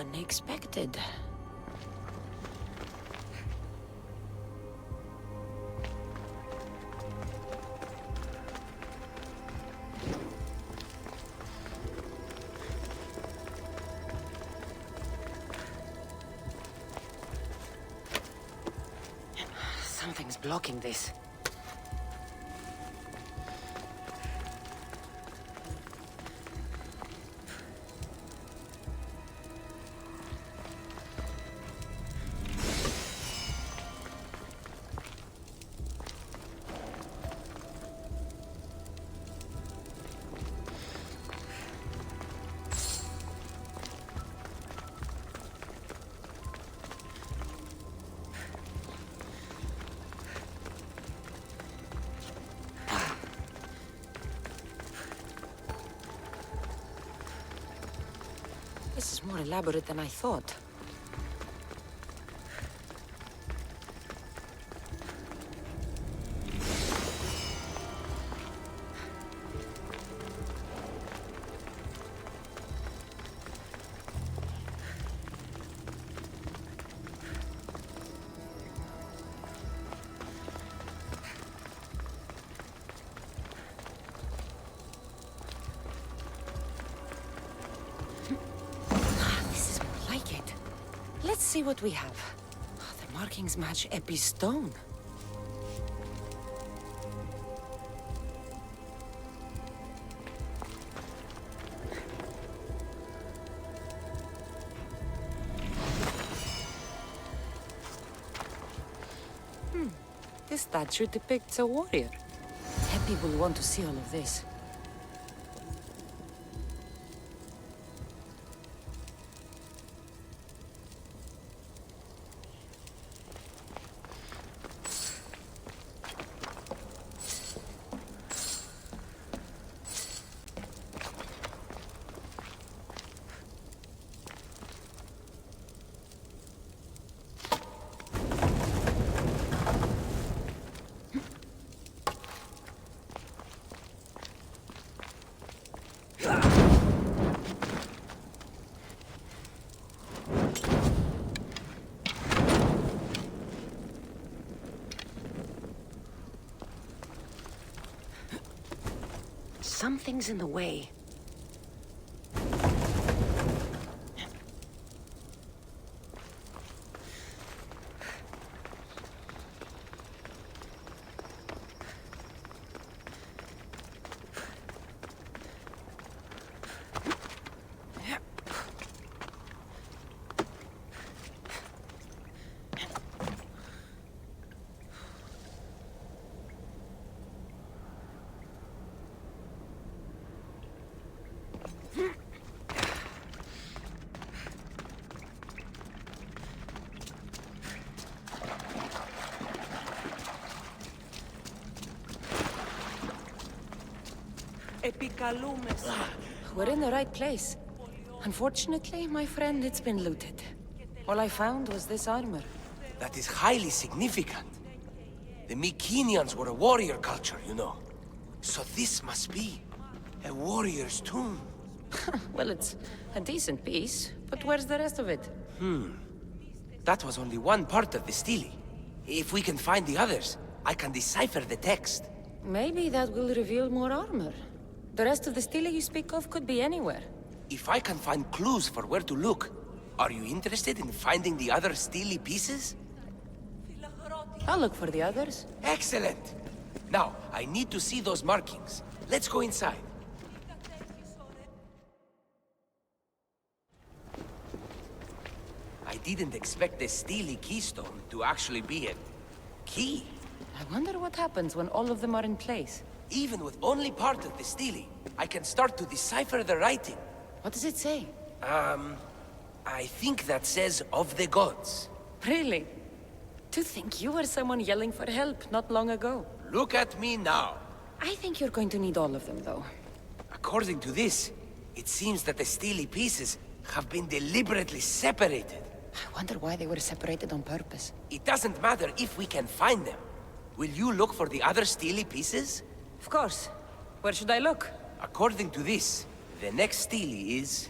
unexpected. Something's blocking this. This is more elaborate than I thought. Let's see what we have. The markings match Epi's stone. This statue depicts a warrior. Epi will want to see all of this. Something's in the way. We're in the right place. Unfortunately, my friend, it's been looted. All I found was this armor. That is highly significant. The Mycenaeans were a warrior culture, you know. So this must be a warrior's tomb. Well, it's a decent piece, but where's the rest of it? That was only one part of the stele. If we can find the others, I can decipher the text. Maybe that will reveal more armor. The rest of the stele you speak of could be anywhere. If I can find clues for where to look, are you interested in finding the other stele pieces? I'll look for the others. Excellent! Now, I need to see those markings. Let's go inside. I didn't expect the steely keystone to actually be a key. I wonder what happens when all of them are in place. Even with only part of the steely, I can start to decipher the writing. What does it say? I think that says of the gods. Really? To think you were someone yelling for help not long ago. Look at me now. I think you're going to need all of them, though. According to this, it seems that the steely pieces have been deliberately separated. I wonder why they were separated on purpose. It doesn't matter if we can find them. Will you look for the other steely pieces? Of course. Where should I look? According to this, the next steely is...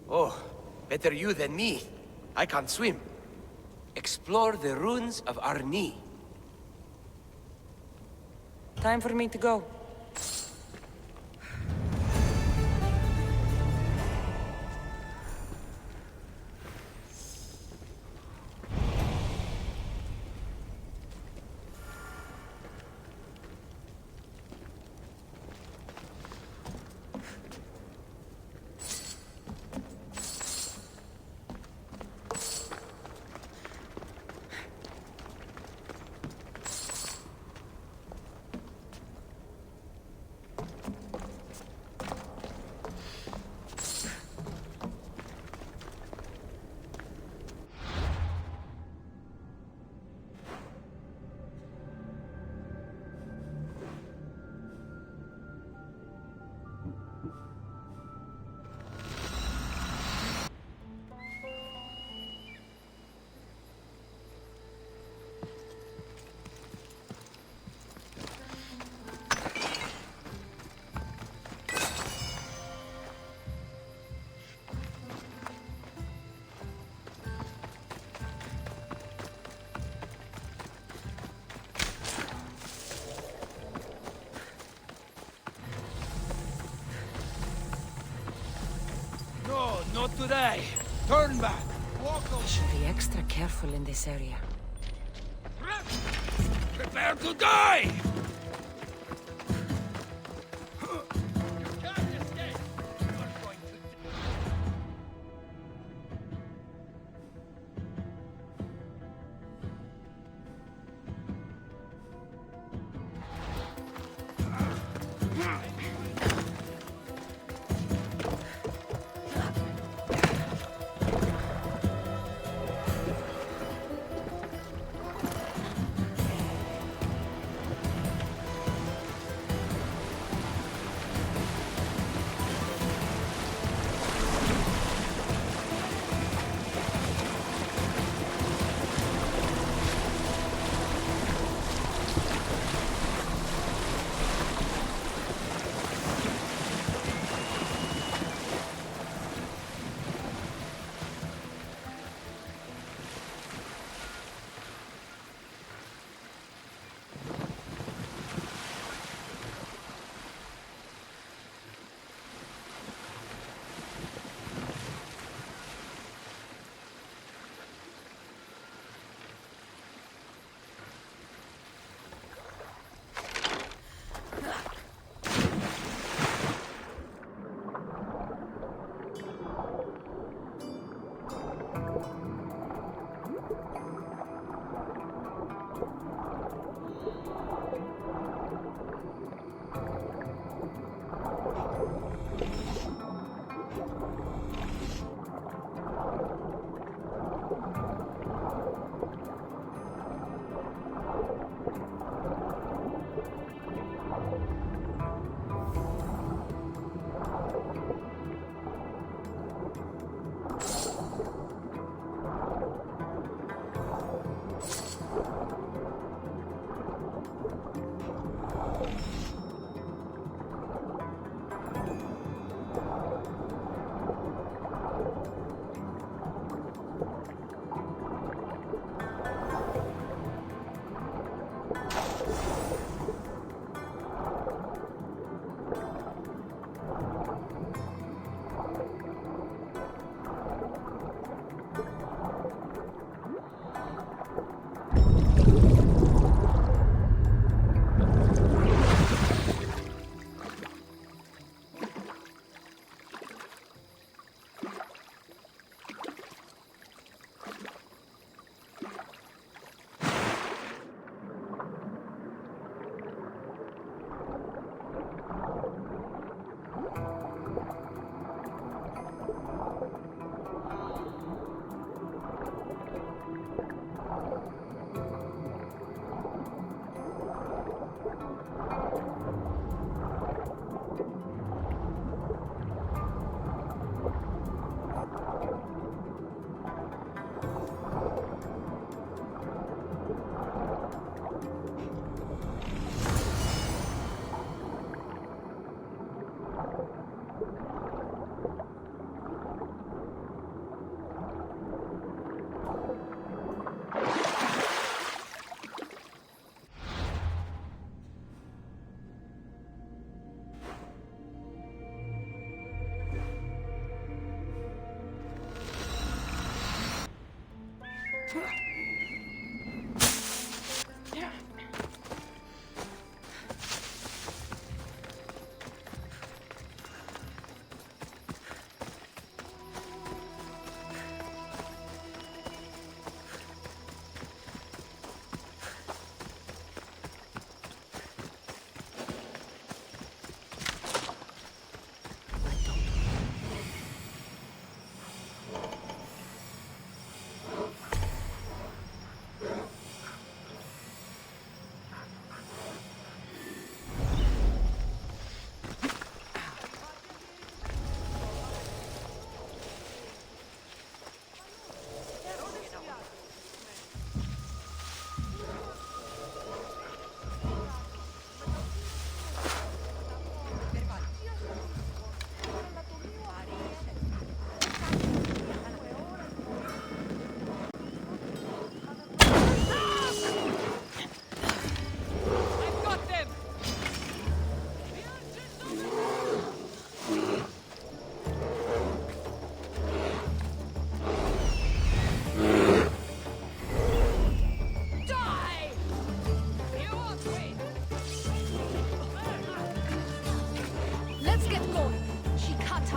Oh, better you than me. I can't swim. Explore the ruins of Arni. Time for me to go. No, not today. Turn back. Walk I should be extra careful in this area. Prepare to die!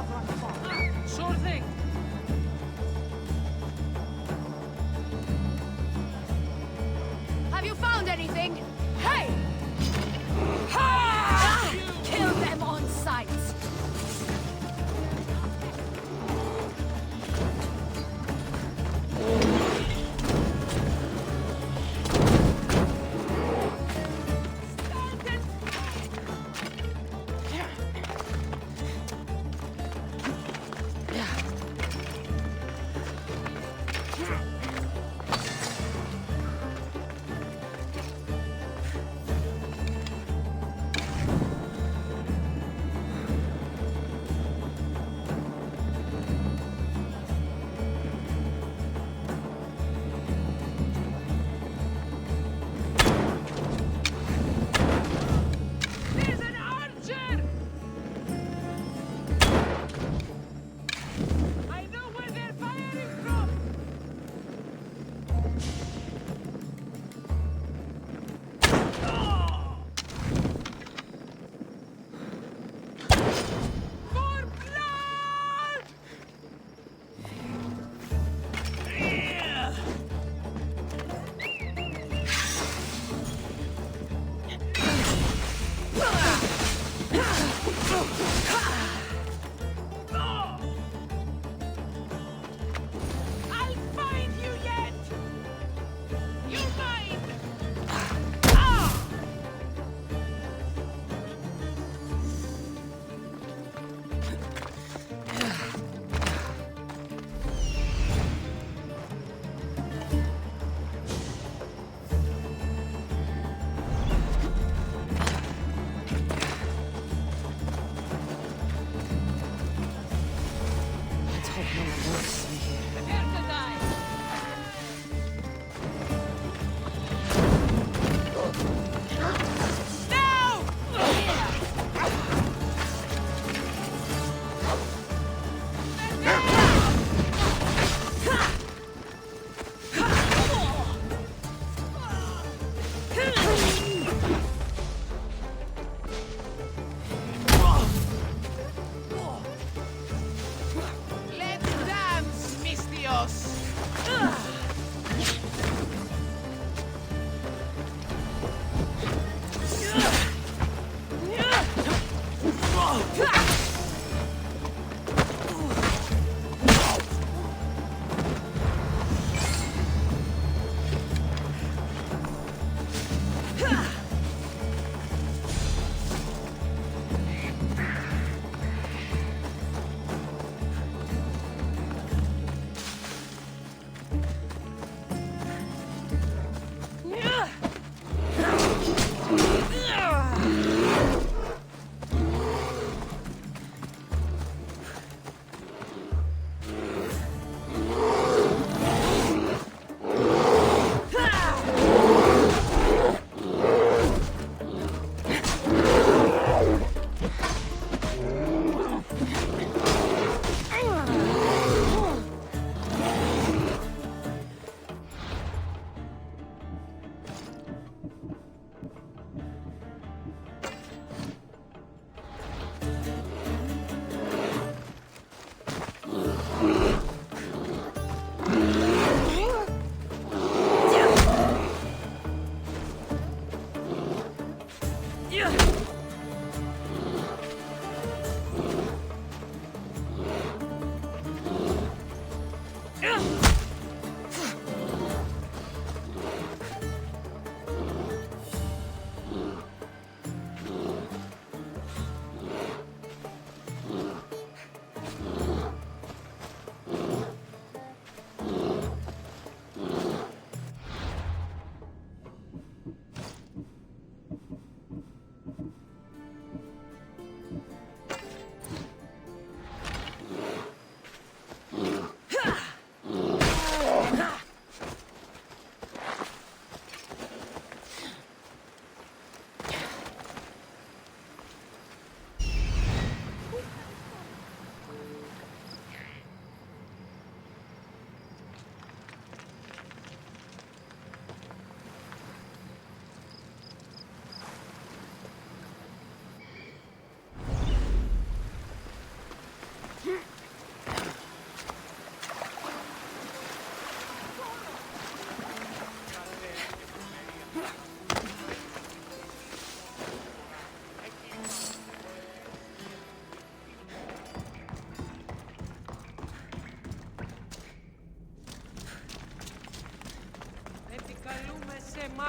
Sure thing. Have you found anything? Hey! Ha! Kill them on sight!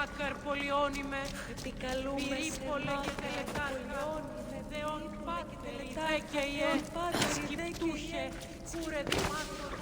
Μάκαρ πολιώνυμε, πυρίπολε και τελετάρκα, δεόν πάτερη δέκαιε, σκυπτούχε, κούρε δημάτων,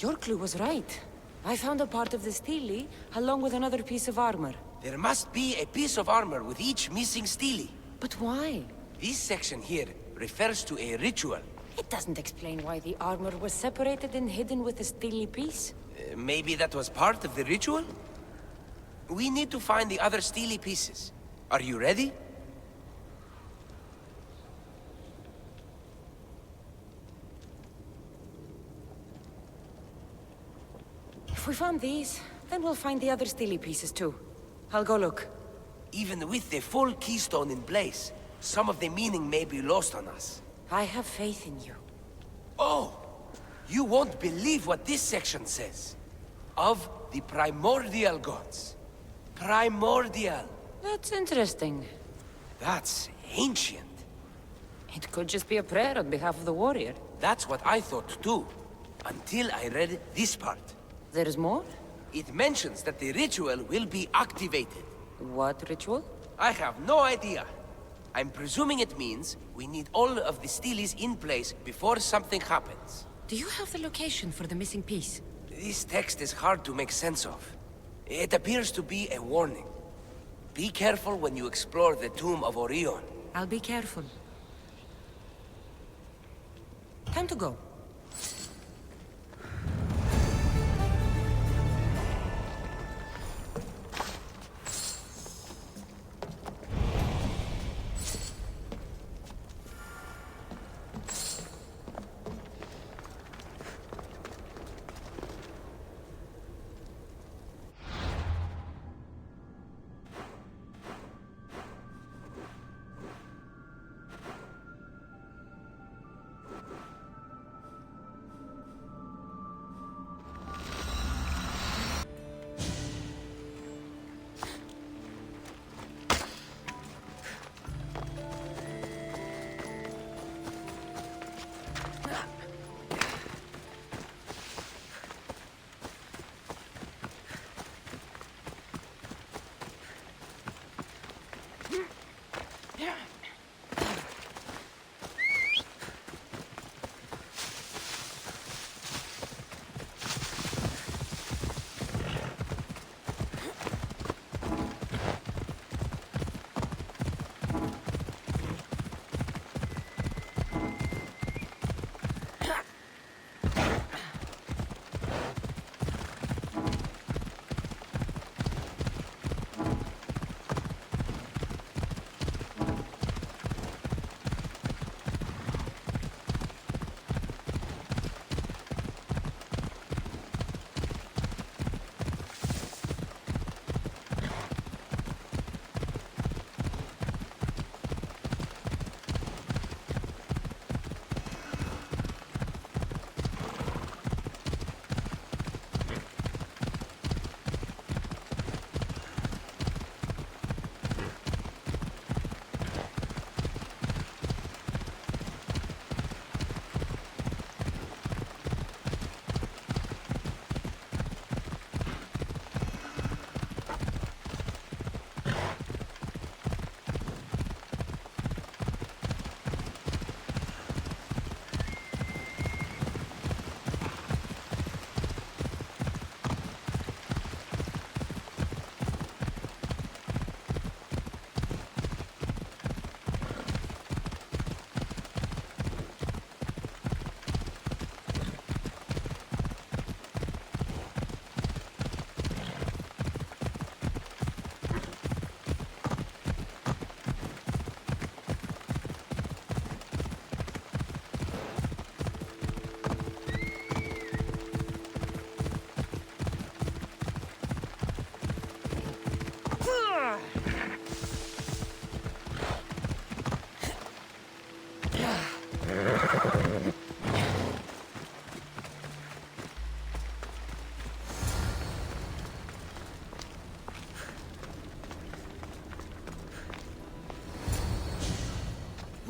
Your clue was right. I found a part of the stele, along with another piece of armor. There must be a piece of armor with each missing stele. But why? This section here refers to a ritual. It doesn't explain why the armor was separated and hidden with the stele piece. Maybe that was part of the ritual? We need to find the other stele pieces. Are you ready? If we found these, then we'll find the other stele pieces too. I'll go look. Even with the full keystone in place, some of the meaning may be lost on us. I have faith in you. Oh! You won't believe what this section says. Of the primordial gods. Primordial. That's interesting. That's ancient. It could just be a prayer on behalf of the warrior. That's what I thought too. Until I read this part. There's more? It mentions that the ritual will be activated. What ritual? I have no idea. I'm presuming it means we need all of the steles in place before something happens. Do you have the location for the missing piece? This text is hard to make sense of. It appears to be a warning. Be careful when you explore the tomb of Orion. I'll be careful. Time to go.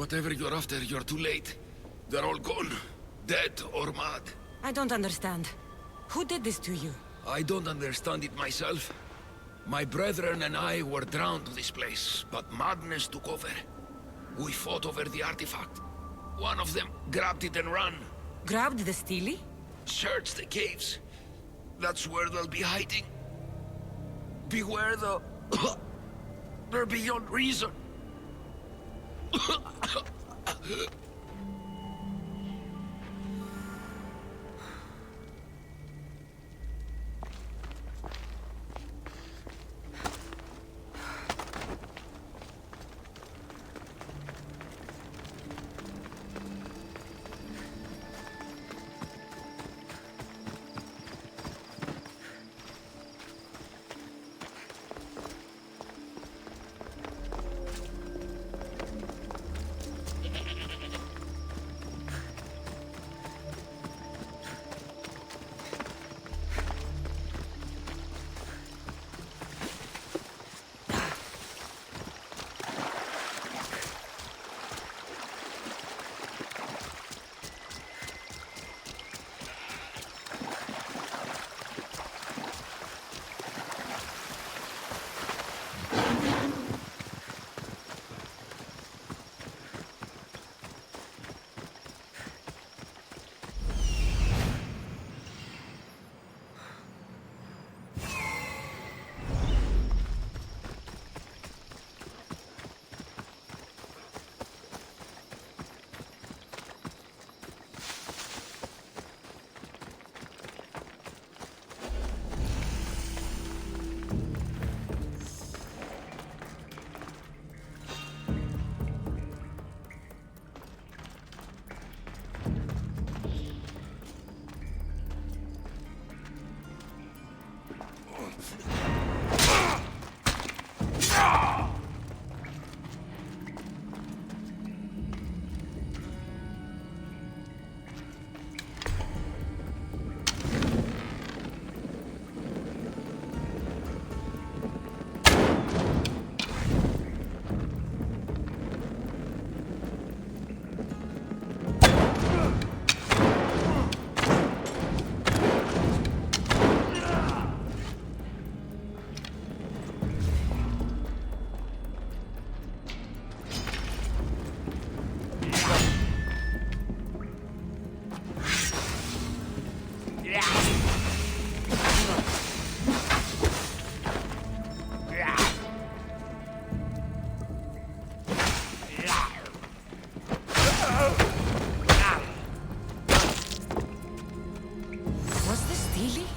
Whatever you're after, you're too late. They're all gone. Dead or mad. I don't understand. Who did this to you? I don't understand it myself. My brethren and I were drawn to this place, but madness took over. We fought over the artifact. One of them grabbed it and ran. Grabbed the Steely? Search the caves. That's where they'll be hiding. Beware the... They're beyond reason.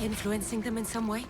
Influencing them in some way?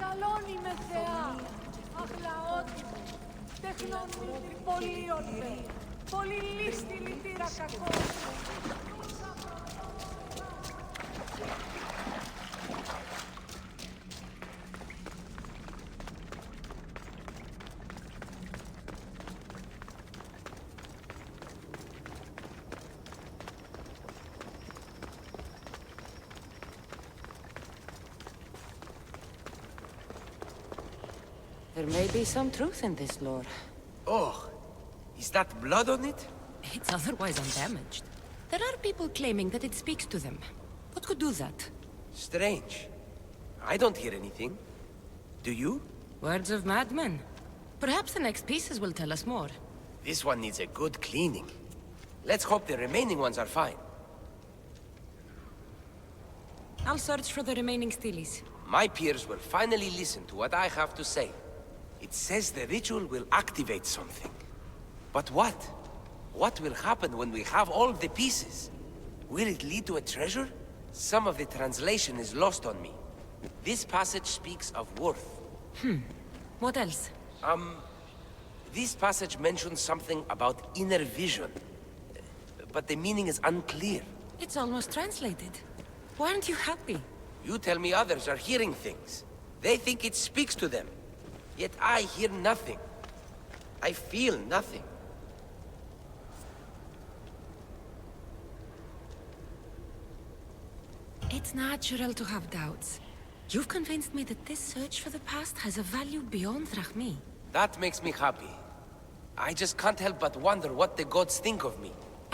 μεγαλώνει με θεά. Αχλαότιμο, τεχνομήτη πολύολπε, πολύ λίστη λυτήρα κακό. There may be some truth in this lore. Oh, is that blood on it? It's otherwise undamaged. There are people claiming that it speaks to them. What could do that? Strange. I don't hear anything. Do you? Words of madmen. Perhaps the next pieces will tell us more. This one needs a good cleaning. Let's hope the remaining ones are fine. I'll search for the remaining steelies. My peers will finally listen to what I have to say. It says the ritual will activate something. But what? What will happen when we have all the pieces? Will it lead to a treasure? Some of the translation is lost on me. This passage speaks of worth. What else? This passage mentions something about inner vision. But the meaning is unclear. It's almost translated. Why aren't you happy? You tell me others are hearing things. They think it speaks to them. Yet I hear nothing. I feel nothing. It's natural to have doubts. You've convinced me that this search for the past has a value beyond Drachmi. That makes me happy. I just can't help but wonder what the gods think of me.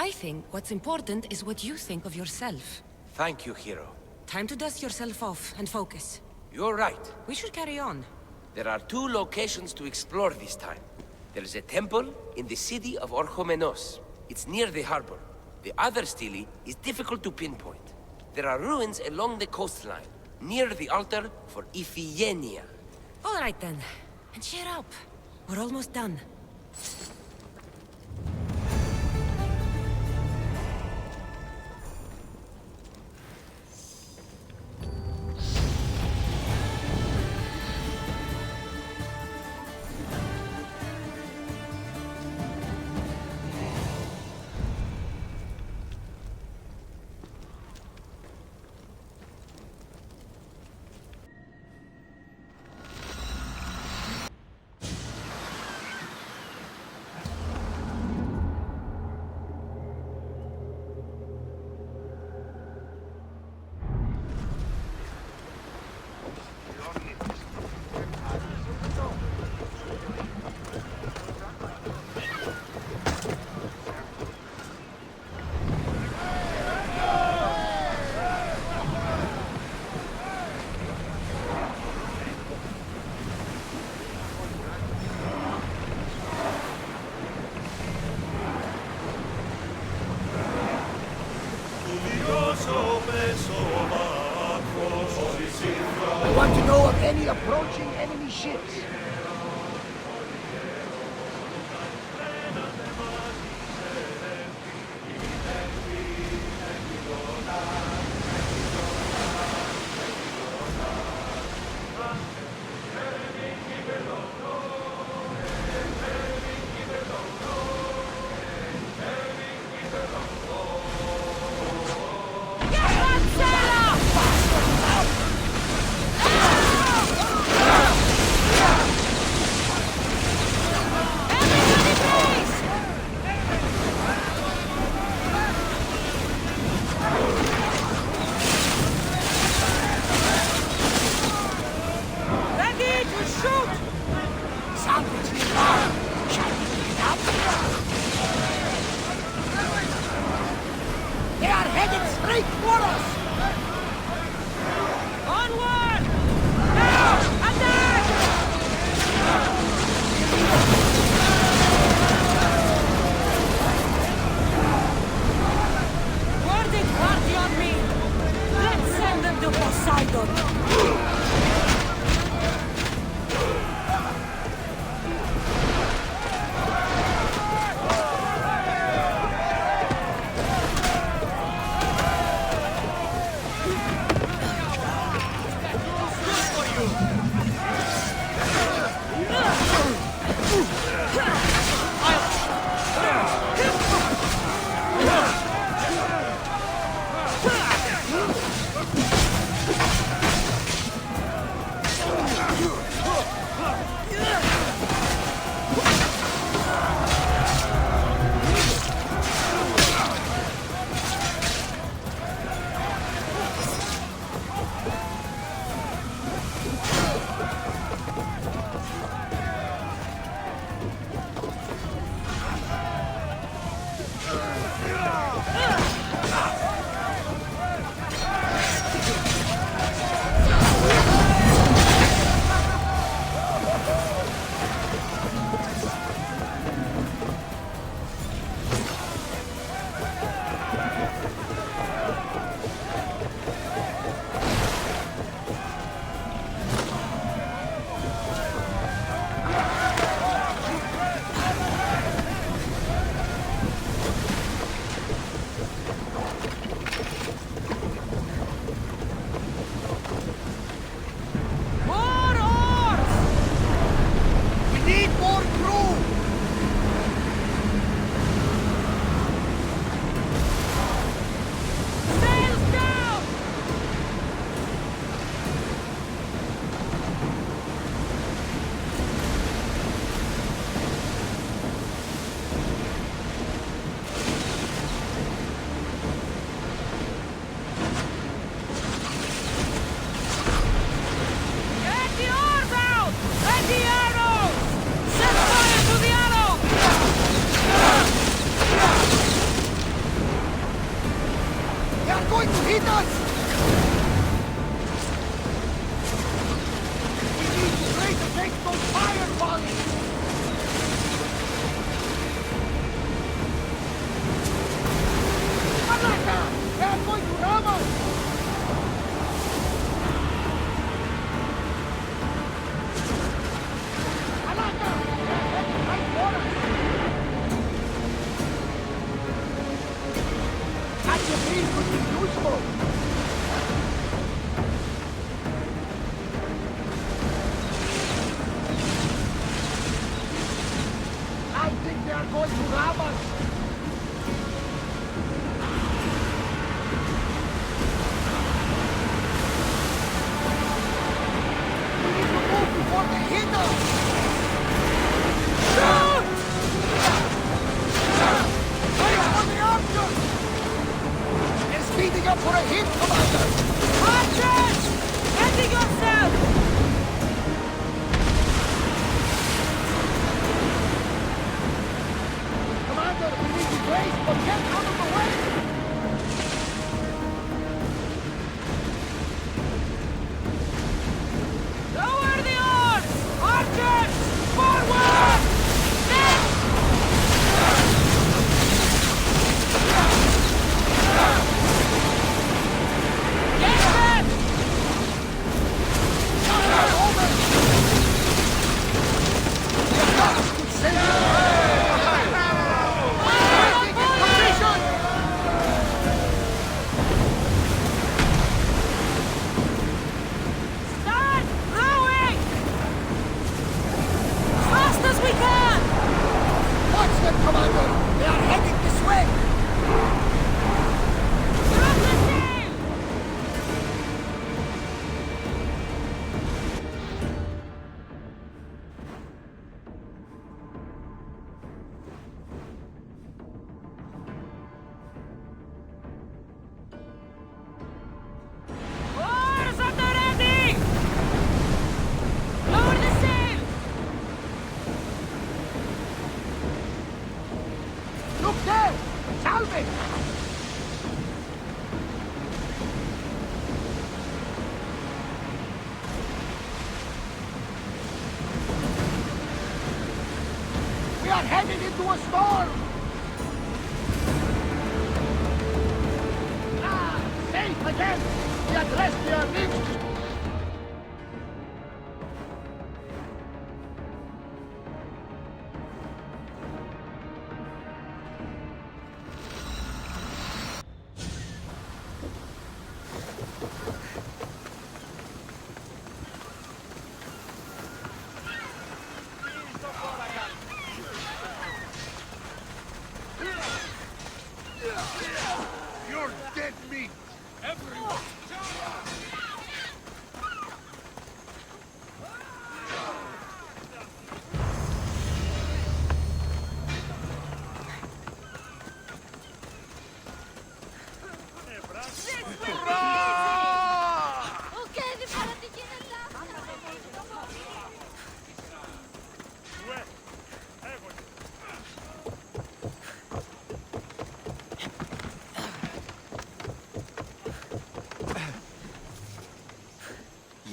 I think what's important is what you think of yourself. Thank you, hero. Time to dust yourself off and focus. You're right. We should carry on. There are 2 locations to explore this time. There is a temple in the city of Orchomenos. It's near the harbor. The other stele is difficult to pinpoint. There are ruins along the coastline, near the altar for Iphigenia. All right then. And cheer up. We're almost done. I want to know of any approaching enemy ships.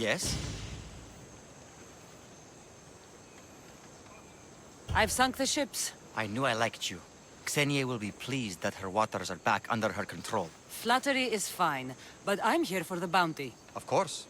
Yes? I've sunk the ships. I knew I liked you. Xenia will be pleased that her waters are back under her control. Flattery is fine, but I'm here for the bounty. Of course.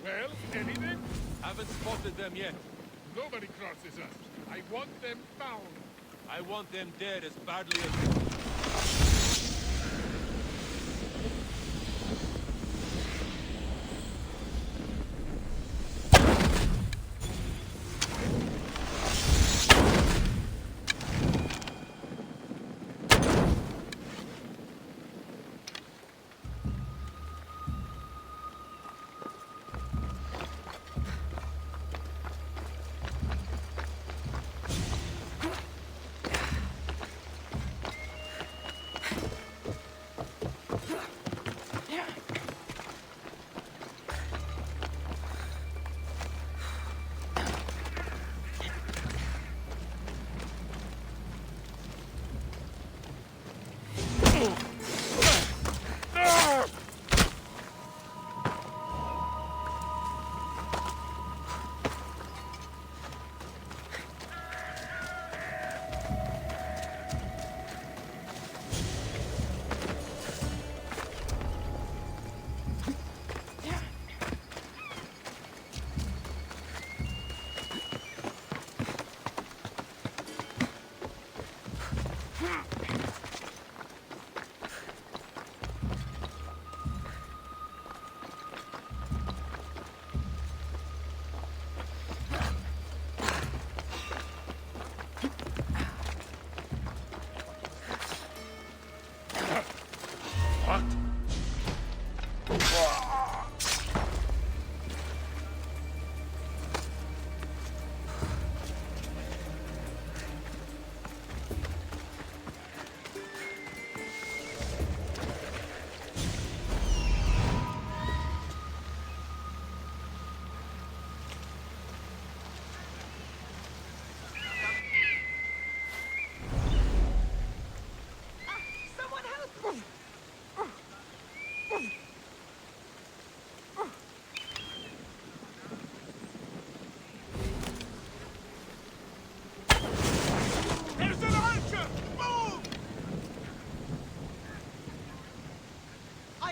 Well, anything? Haven't spotted them yet. Nobody crosses us. I want them found. I want them dead as badly as...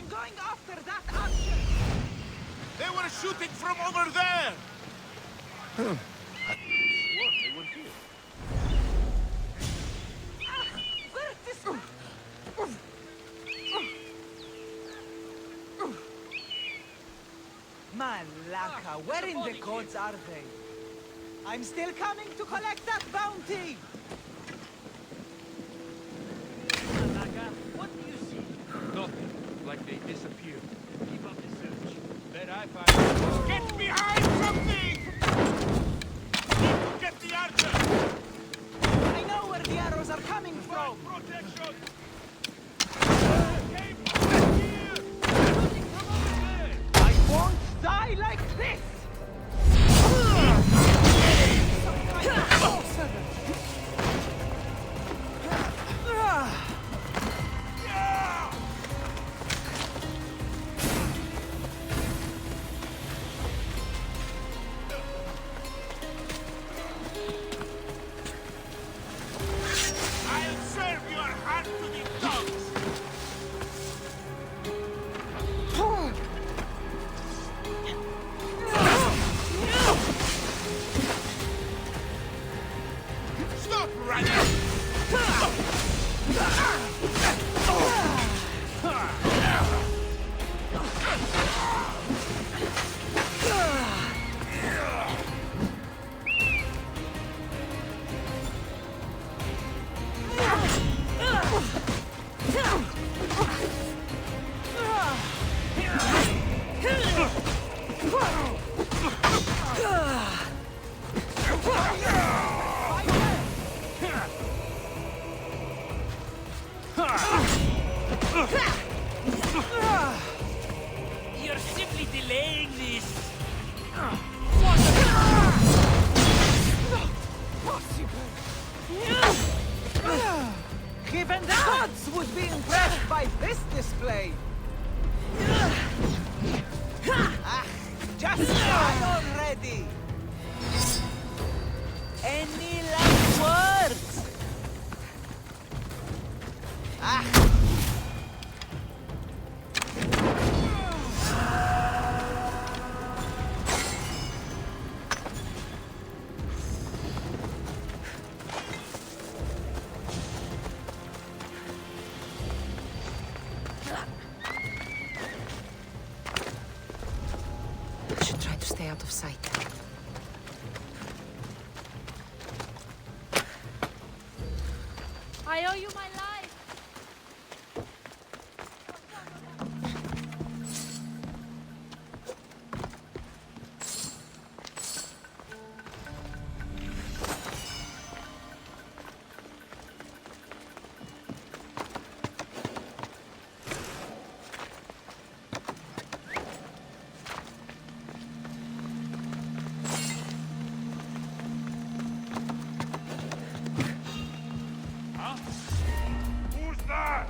Going after that archer! They were shooting from over there! They were here. Malaka, where in the gods are they? I'm still coming to collect that bounty! Malaka, what do you see? Nothing. Like they disappeared. Keep up the search. Bet I find... Get behind something! Need to get the archer! I know where the arrows are coming from! Protection! I won't die like this! I'll serve your hand to the You're simply delaying this. Even the gods would be impressed by this display. Ah, just die already. Any last words? Ah. I should try to stay out of sight. I owe you my life. Who's that?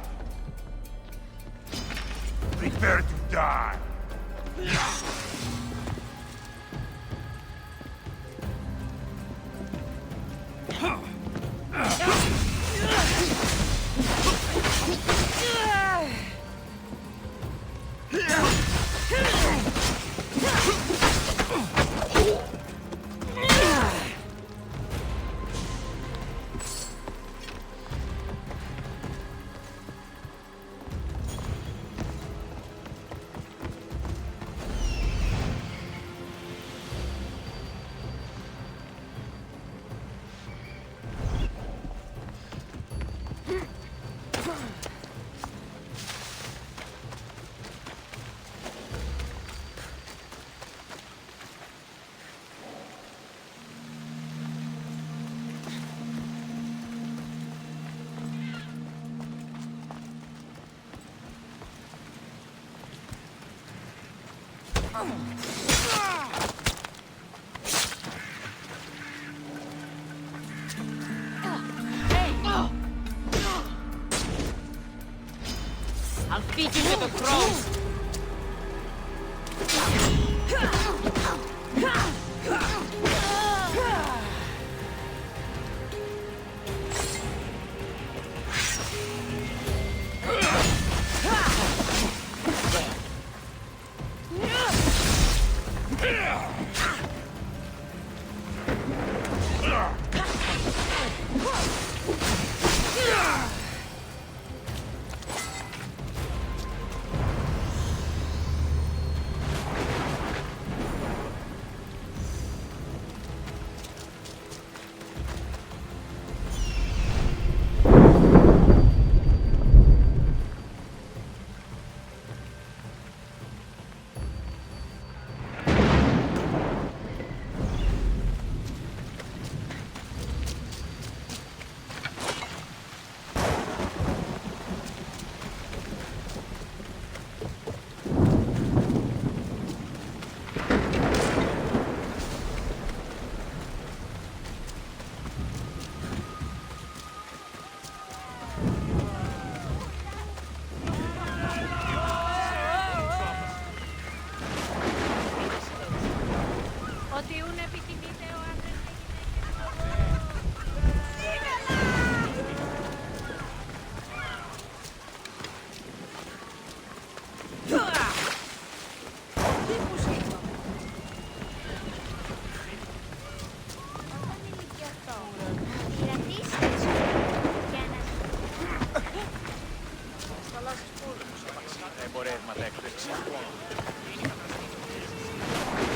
Prepare to die. I'll feed you to the crows.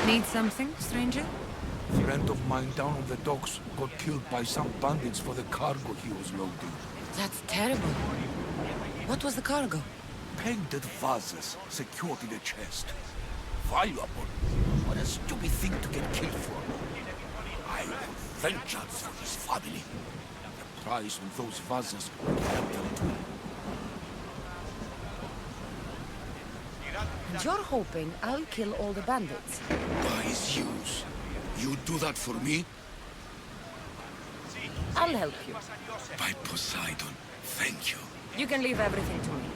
Need something, stranger? Friend of mine down on the docks got killed by some bandits for the cargo he was loading. That's terrible. What was the cargo? Painted vases secured in a chest. Valuable. What a stupid thing to get killed for. I want vengeance for his family. The price on those vases would help them too. And you're hoping I'll kill all the bandits. By Zeus. You do that for me? I'll help you. By Poseidon, thank you. You can leave everything to me.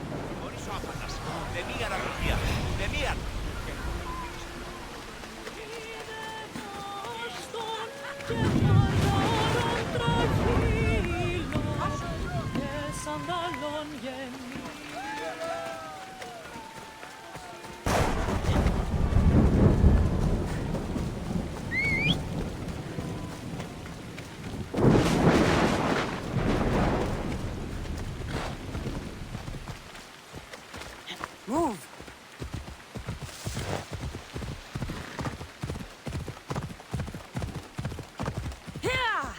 Move! Here!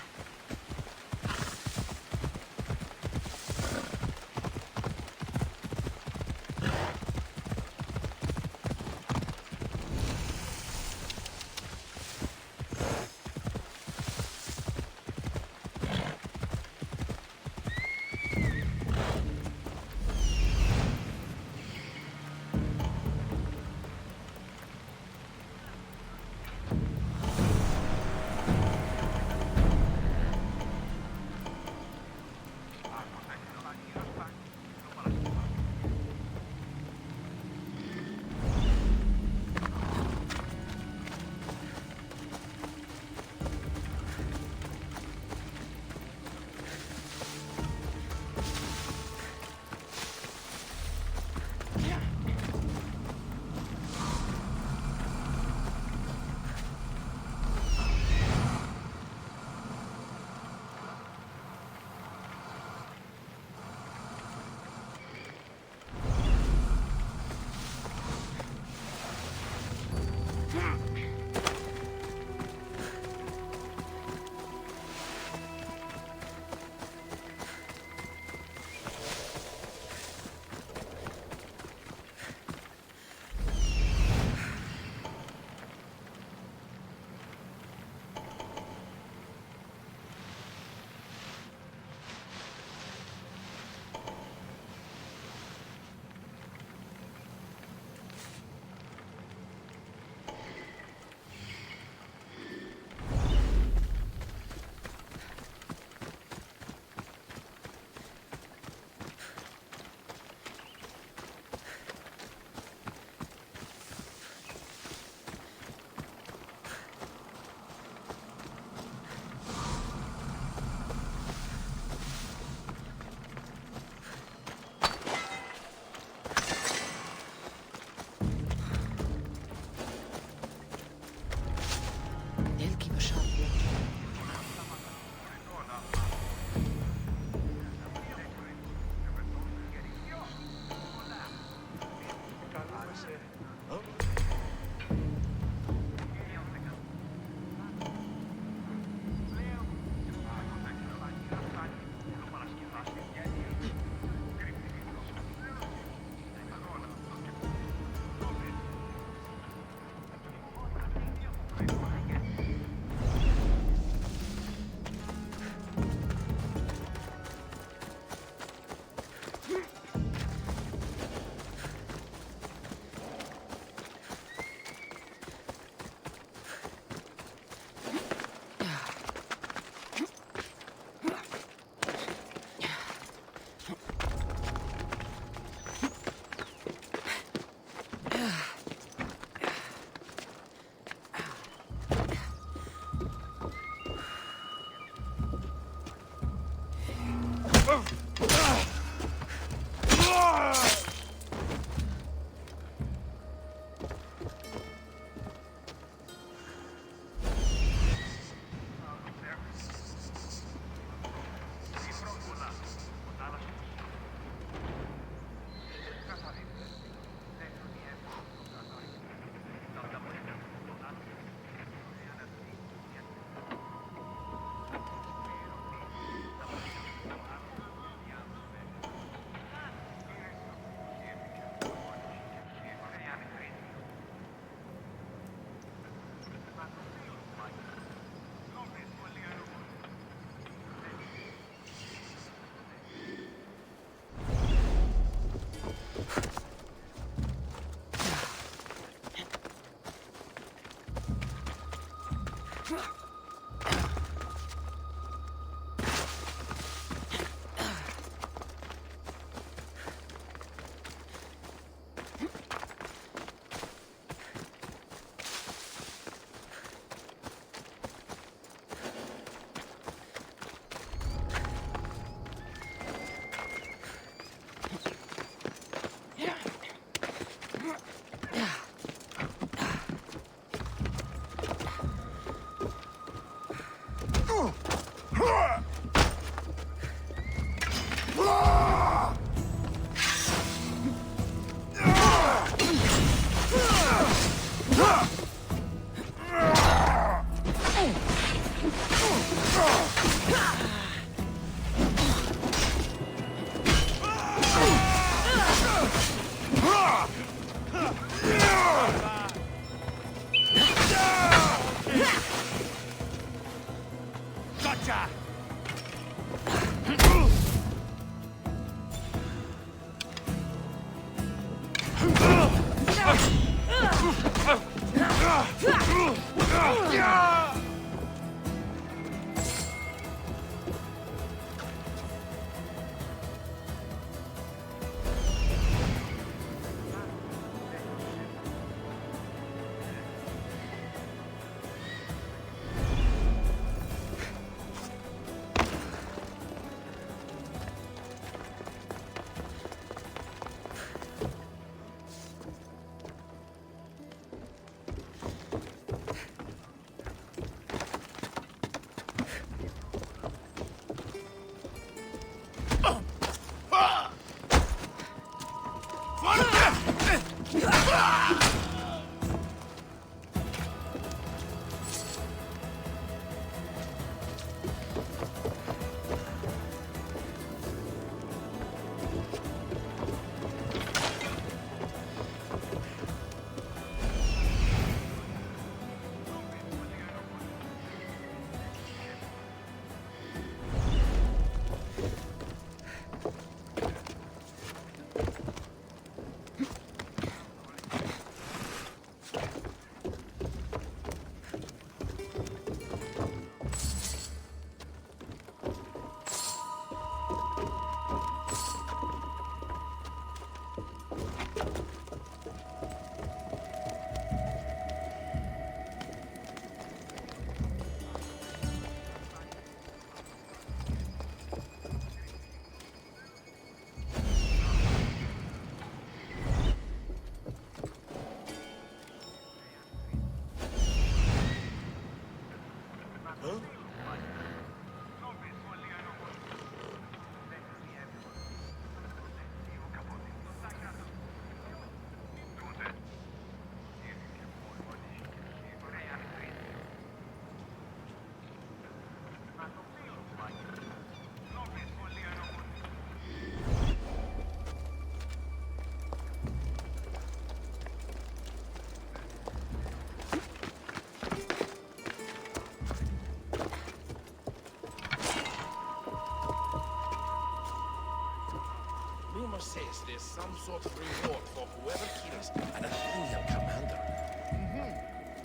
Rumor says there's some sort of reward for whoever kills an Athenian commander.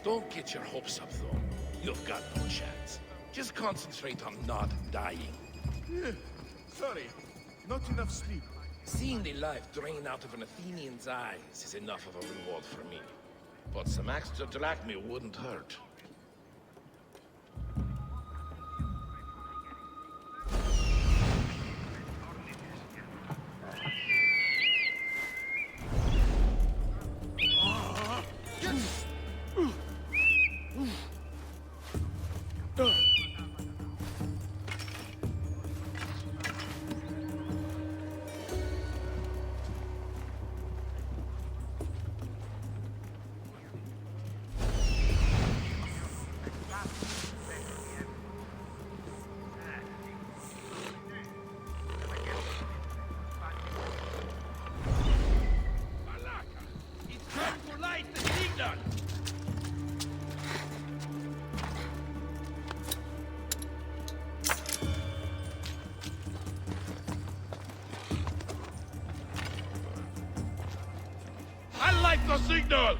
Don't get your hopes up, though. You've got no chance. Just concentrate on not dying. Yeah, sorry. Not enough sleep. Seeing the life drain out of an Athenian's eyes is enough of a reward for me. But some extra drachmae wouldn't hurt. The signal!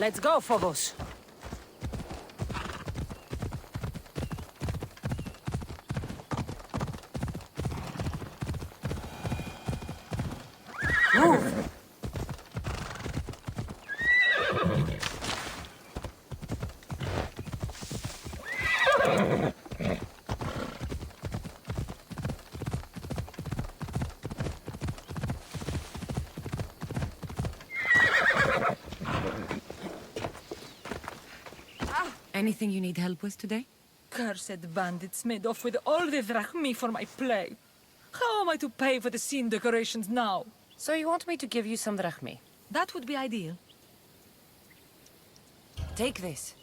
Let's go, Phobos. Move! Anything you need help with today? Cursed bandits made off with all the drachmi for my play. How am I to pay for the scene decorations now? So you want me to give you some drachmi? That would be ideal. Take this.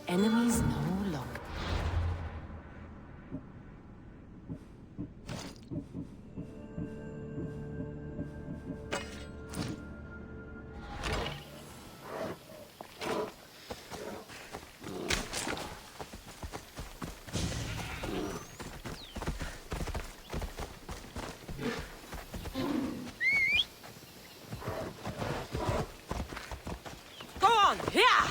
Enemies no longer. Go on! Yeah!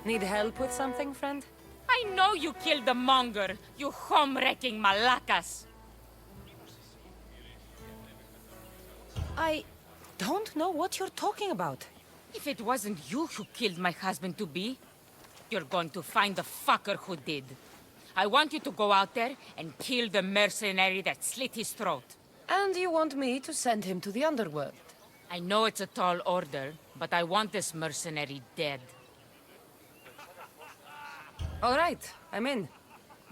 Need help with something, friend? I know you killed the monger, you home-wrecking malacas. I don't know what you're talking about. If it wasn't you who killed my husband-to-be, you're going to find the fucker who did. I want you to go out there and kill the mercenary that slit his throat. And you want me to send him to the underworld? I know it's a tall order, but I want this mercenary dead. All right, I'm in.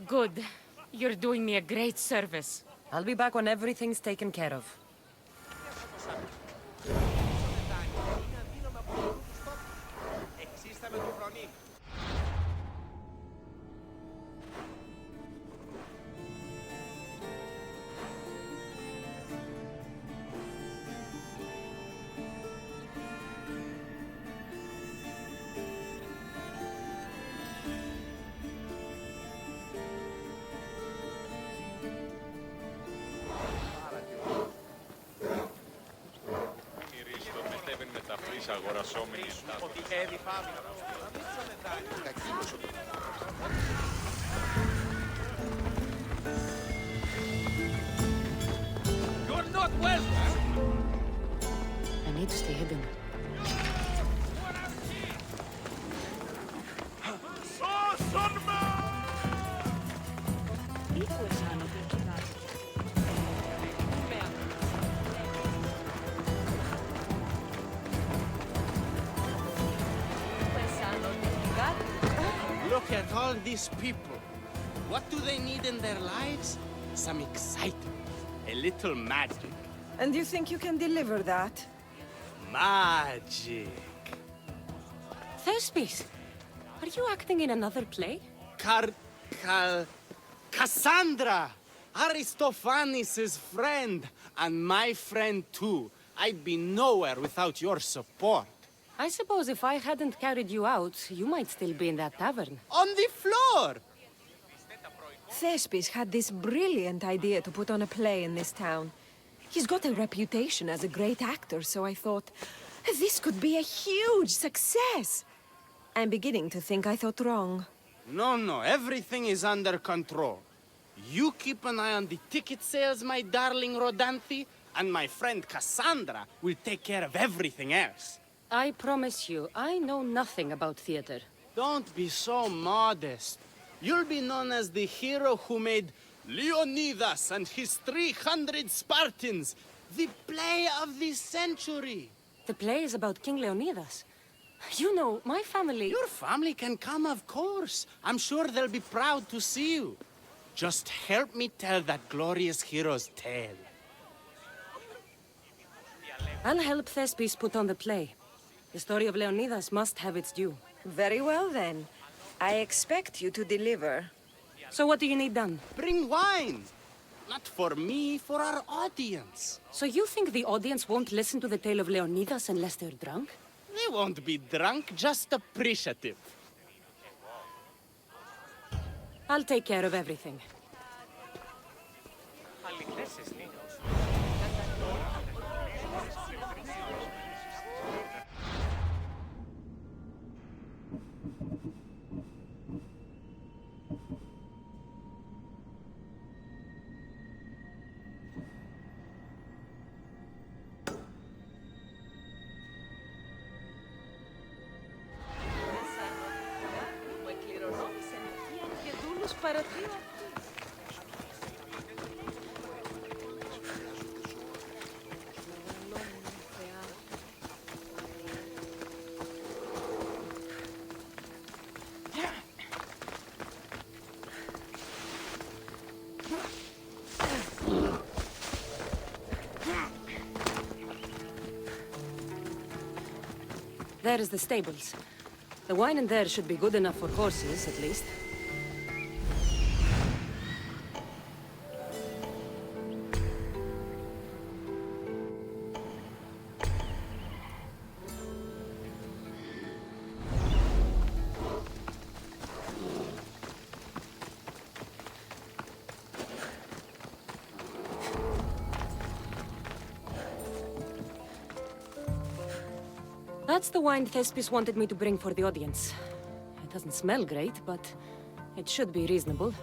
Good. You're doing me a great service. I'll be back when everything's taken care of. της αγορασόμενης τάχτης. You're not welcome! I need to stay hidden. Look at all these people. What do they need in their lives? Some excitement. A little magic. And you think you can deliver that? Magic. Thespis, are you acting in another play? Cassandra! Aristophanes' friend, and my friend too. I'd be nowhere without your support. I suppose if I hadn't carried you out, you might still be in that tavern. On the floor! Thespis had this brilliant idea to put on a play in this town. He's got a reputation as a great actor, so I thought, this could be a huge success. I'm beginning to think I thought wrong. No, everything is under control. You keep an eye on the ticket sales, my darling Rodanthe, and my friend Cassandra will take care of everything else. I promise you, I know nothing about theater. Don't be so modest. You'll be known as the hero who made Leonidas and his 300 Spartans, the play of the century. The play is about King Leonidas. You know, my family... Your family can come, of course. I'm sure they'll be proud to see you. Just help me tell that glorious hero's tale. I'll help Thespis put on the play. The story of Leonidas must have its due. Very well, then. I expect you to deliver. So what do you need done? Bring wine. Not for me, for our audience. So you think the audience won't listen to the tale of Leonidas unless they're drunk? They won't be drunk, just appreciative. I'll take care of everything. There is the stables. The wine in there should be good enough for horses, at least. That's the wine Thespis wanted me to bring for the audience. It doesn't smell great, but it should be reasonable.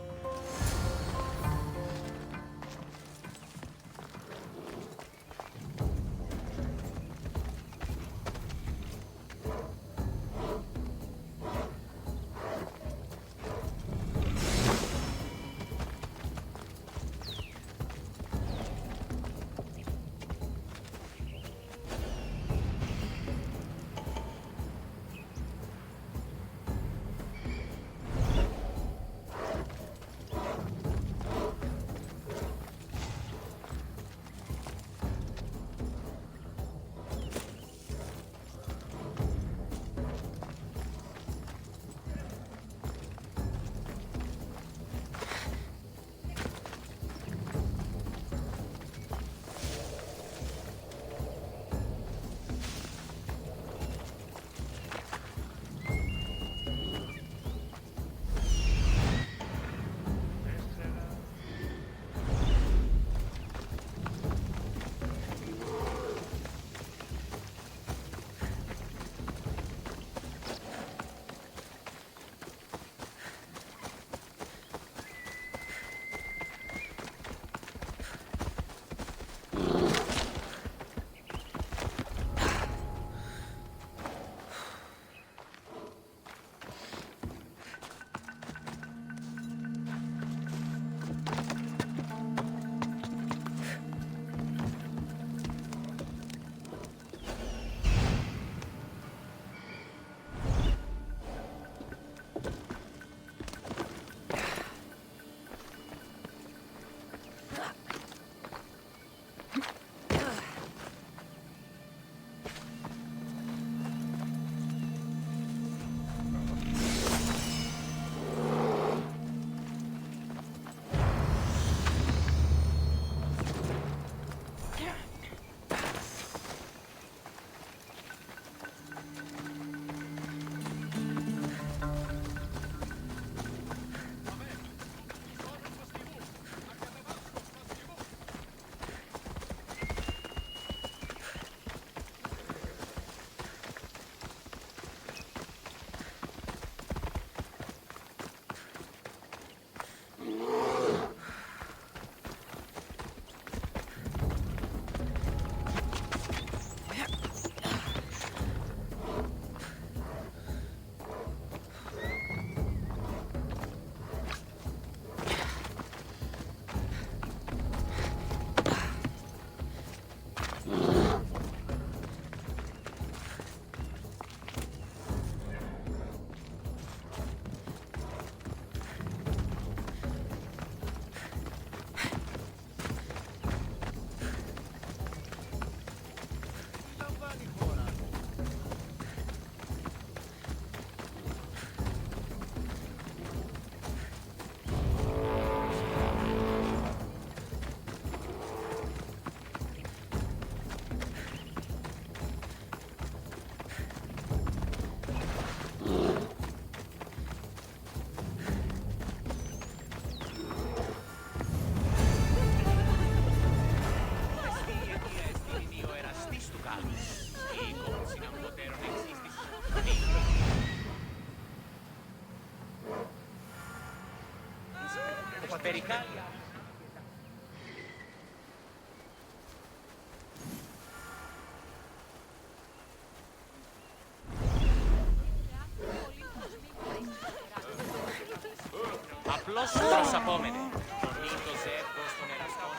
Απλώς προς απόμενε. Το νύχτο ζεύγος των εραστών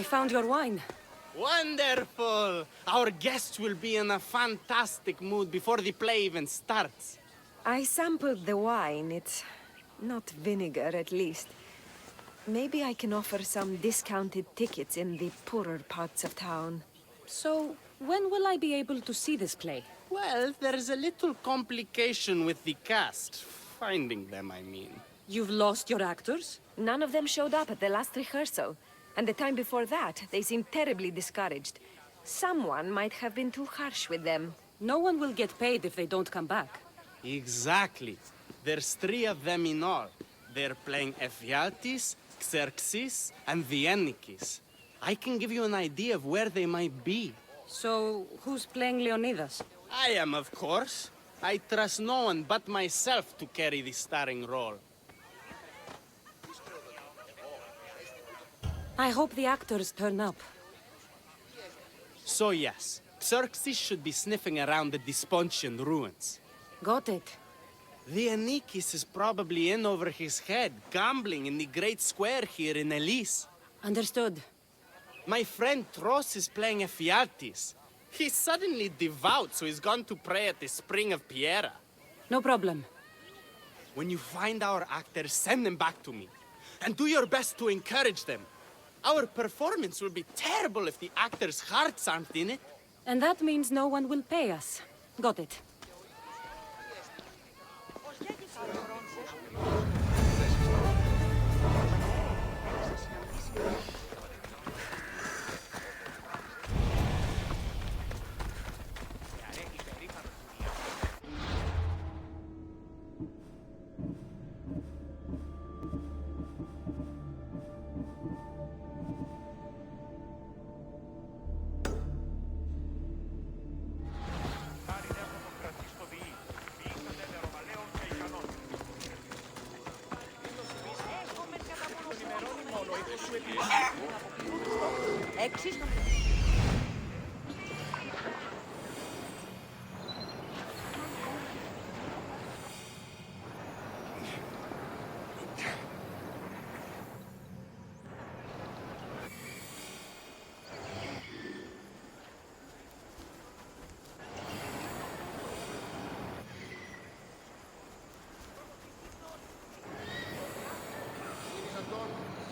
I found your wine. Wonderful! Our guests will be in a fantastic mood before the play even starts. I sampled the wine. It's not vinegar, at least. Maybe I can offer some discounted tickets in the poorer parts of town. So, when will I be able to see this play? Well, there's a little complication with the cast. Finding them, I mean. You've lost your actors? None of them showed up at the last rehearsal. And the time before that, they seemed terribly discouraged. Someone might have been too harsh with them. No one will get paid if they don't come back. Exactly. There's 3 of them in all. They're playing Ephialtes, Xerxes, and the Ennikis. I can give you an idea of where they might be. So, who's playing Leonidas? I am, of course. I trust no one but myself to carry the starring role. I hope the actors turn up. So yes, Xerxes should be sniffing around the Despontian ruins. Got it. The Ennikis is probably in over his head, gambling in the great square here in Elise. Understood. My friend Tros is playing Ephialtes. He's suddenly devout, so he's gone to pray at the spring of Piera. No problem. When you find our actors, send them back to me. And do your best to encourage them. Our performance will be terrible if the actors' hearts aren't in it. And that means no one will pay us. Got it.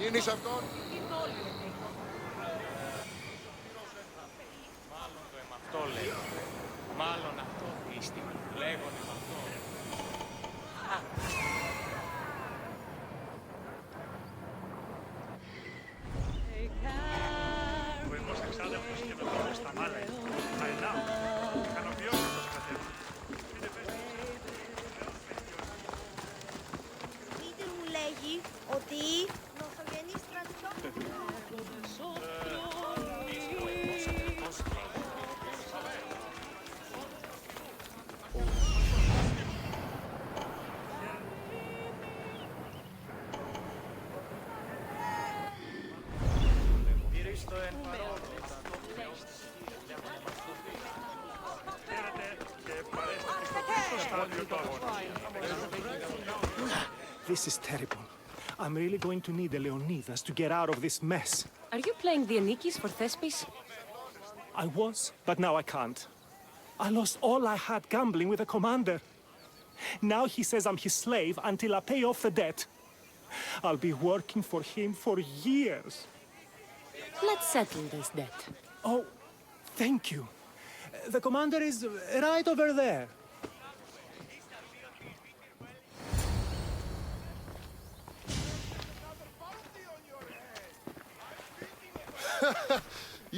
Γίνεις αυτόν. Μάλλον το εμαυτό λέω. Μάλλον αυτό πίστημα. Λέγον εμαυτό. Ο εγώ εξάδελφος και με στα μάλα. Αενάω. Ικανοποιώς το κατέβει. Είτε μου λέγει ότι νοσογενής στρατιώτης. This is terrible. I'm really going to need a Leonidas to get out of this mess. Are you playing the Ennikis for Thespis? I was, but now I can't. I lost all I had gambling with the commander. Now he says I'm his slave until I pay off the debt. I'll be working for him for years. Let's settle this debt. Oh, thank you. The commander is right over there.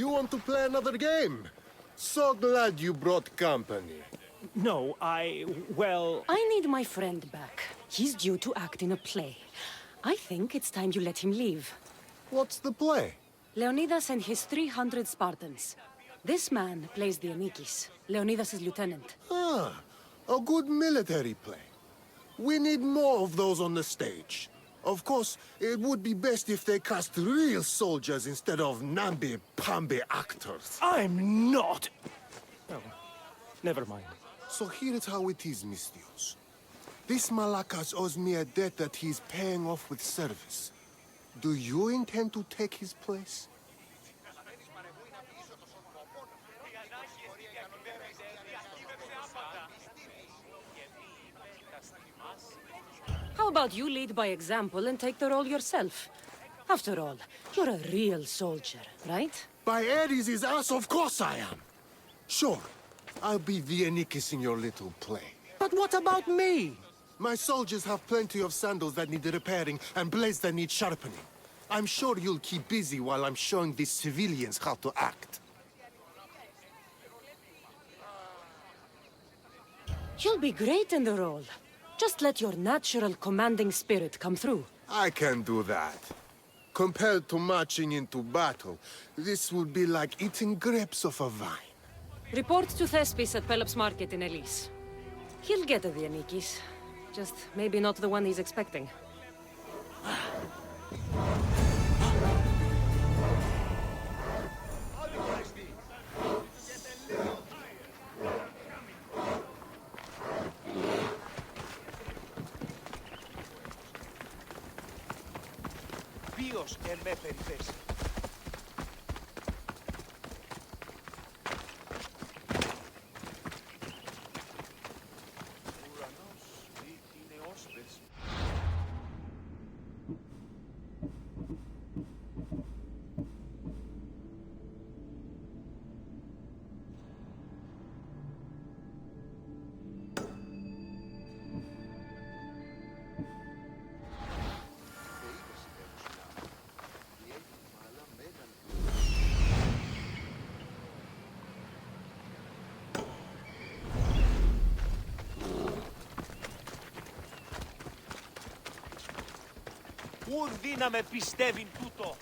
You want to play another game? So glad you brought company. No, well... I need my friend back. He's due to act in a play. I think it's time you let him leave. What's the play? Leonidas and his 300 Spartans. This man plays the Anikis, Leonidas' lieutenant. Ah, a good military play. We need more of those on the stage. Of course, it would be best if they cast real soldiers instead of namby-pamby actors. I'm not! Oh, never mind. So here is how it is, Mistios. This Malakas owes me a debt that he's paying off with service. Do you intend to take his place? How about you lead by example and take the role yourself? After all, you're a real soldier, right? By Ares' ass, of course I am. Sure, I'll be the Anikis in your little play. But what about me? My soldiers have plenty of sandals that need repairing and blades that need sharpening. I'm sure you'll keep busy while I'm showing these civilians how to act. You'll be great in the role. Just let your natural commanding spirit come through. I can do that. Compared to marching into battle, this would be like eating grapes off a vine. Report to Thespis at Pelops Market in Elise. He'll get the Anikis. Just maybe not the one he's expecting. Ποιος εν με περιθέσει. Ουρανός δείχνει νεόσπες. Ουν δύναμε πιστεύειν τούτο.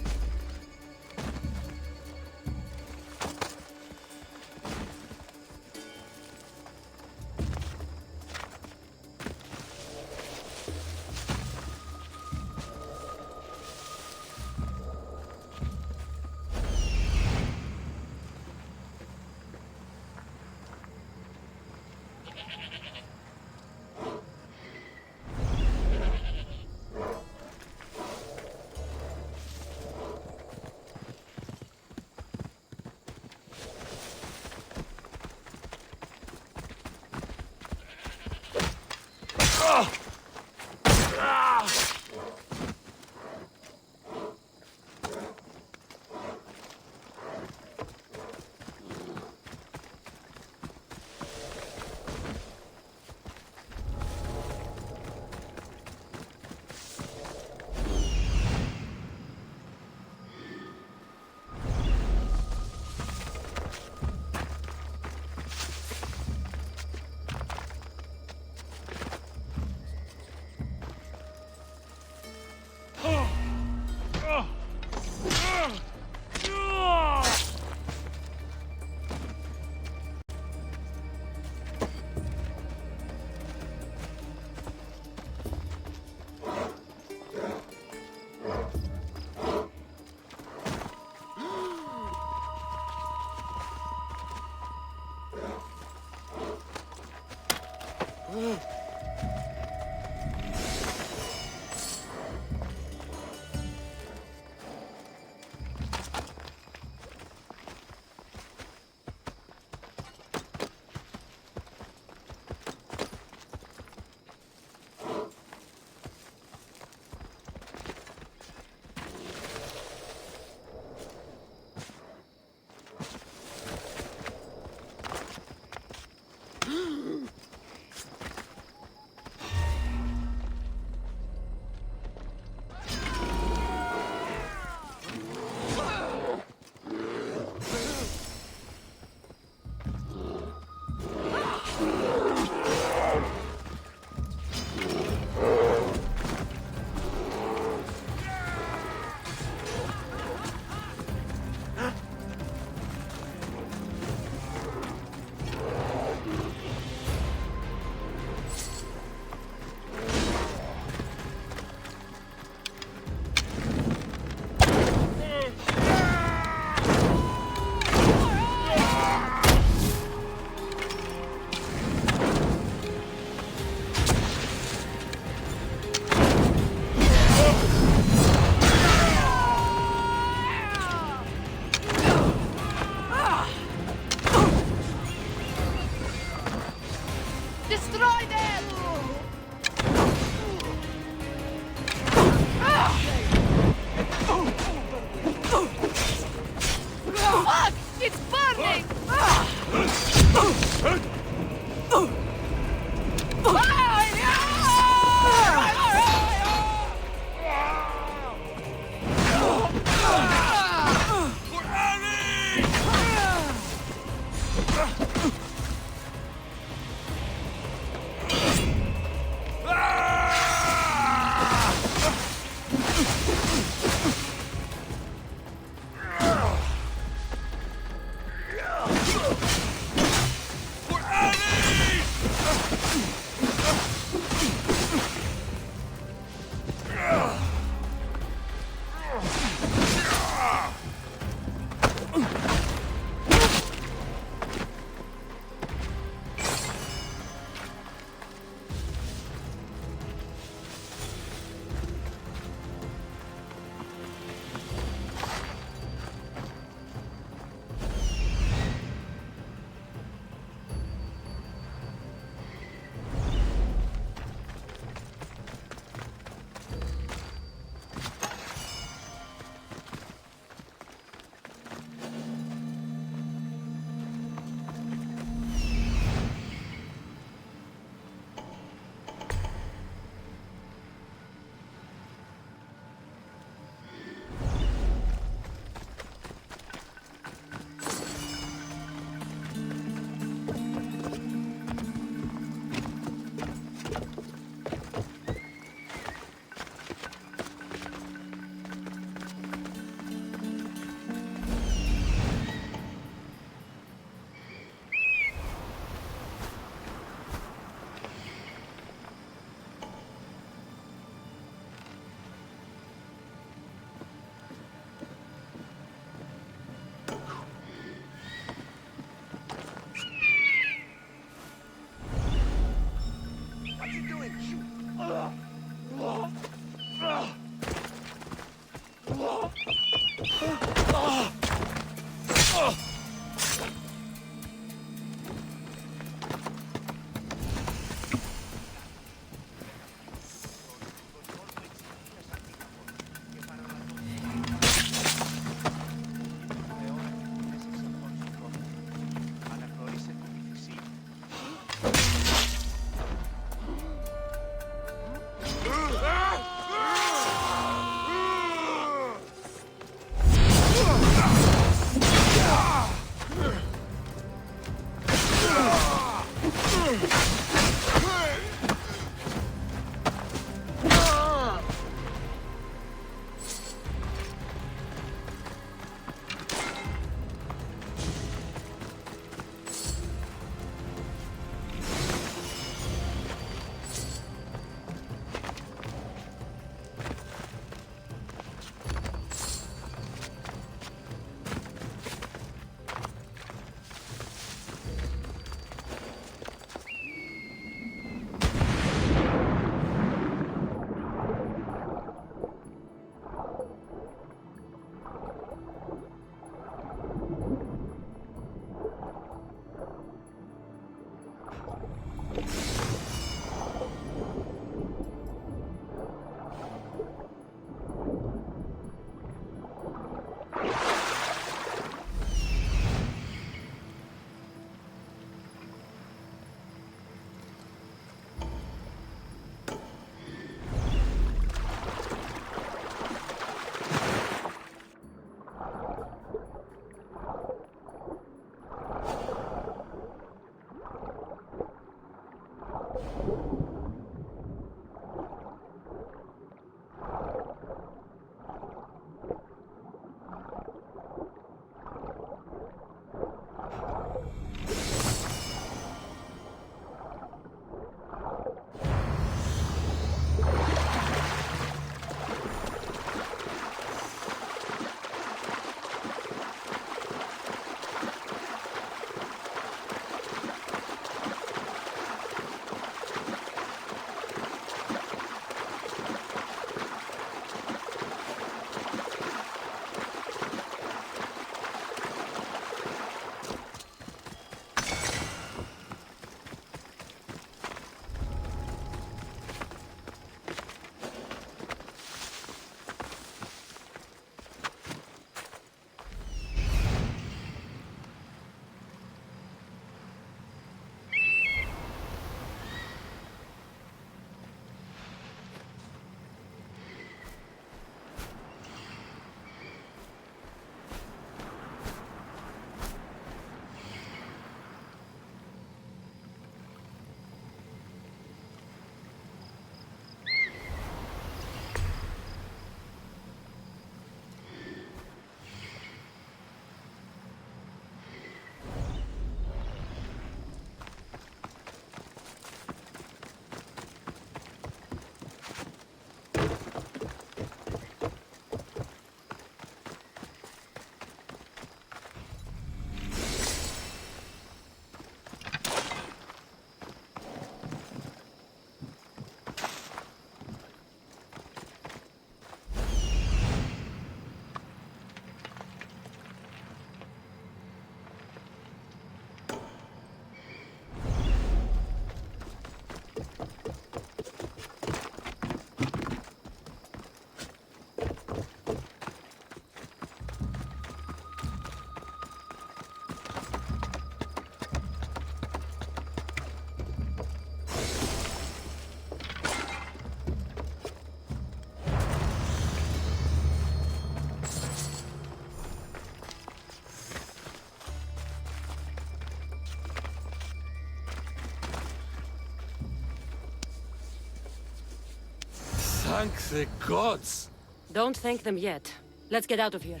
Thank the gods! Don't thank them yet. Let's get out of here.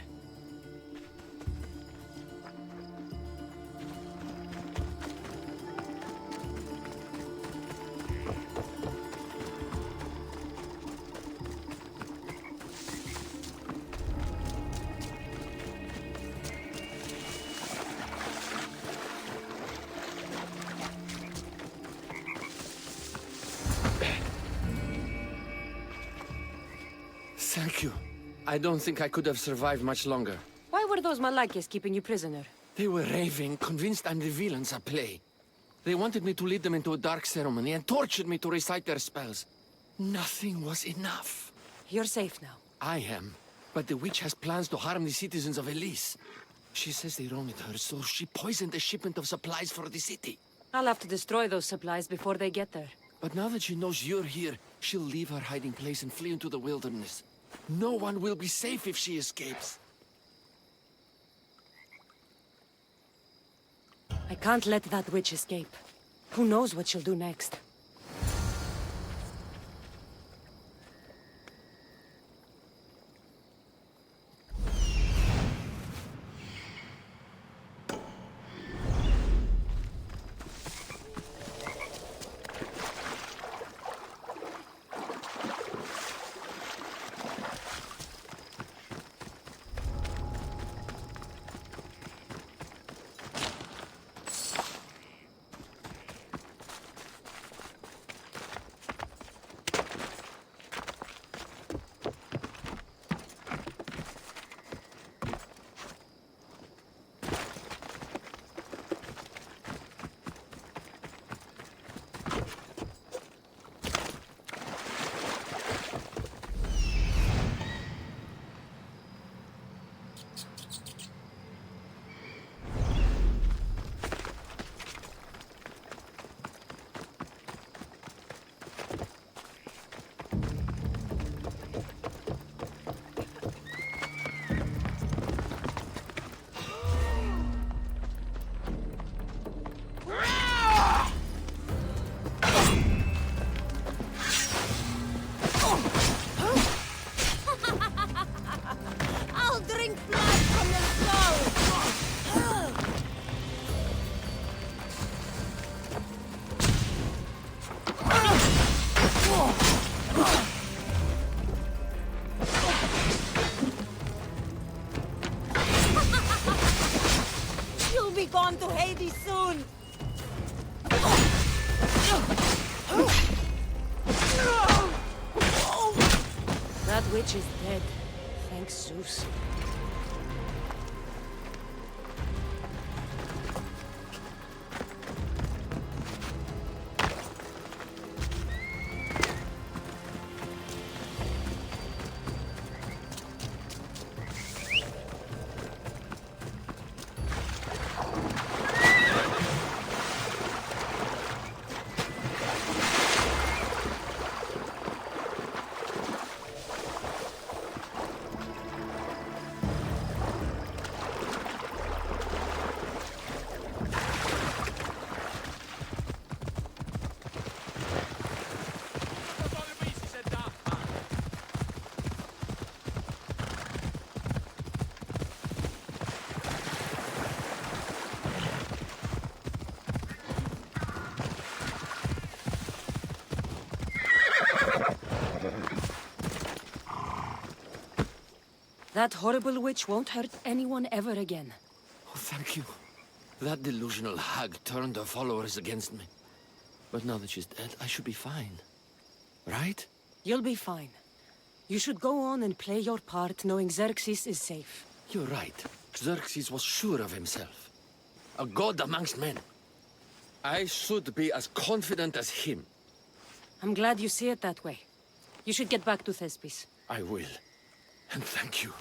Thank you. I don't think I could have survived much longer. Why were those Malakis keeping you prisoner? They were raving, convinced I'm the villains at play. They wanted me to lead them into a dark ceremony and tortured me to recite their spells. Nothing was enough. You're safe now. I am, but the witch has plans to harm the citizens of Elise. She says they wronged her, so she poisoned the shipment of supplies for the city. I'll have to destroy those supplies before they get there. But now that she knows you're here, she'll leave her hiding place and flee into the wilderness. No one will be safe if she escapes. I can't let that witch escape. Who knows what she'll do next? Gone to Hades soon! That witch is dead. Thanks, Zeus. That horrible witch won't hurt anyone ever again. Oh, thank you. That delusional hag turned her followers against me. But now that she's dead, I should be fine. Right? You'll be fine. You should go on and play your part knowing Xerxes is safe. You're right. Xerxes was sure of himself. A god amongst men. I should be as confident as him. I'm glad you see it that way. You should get back to Thespis. I will. And thank you.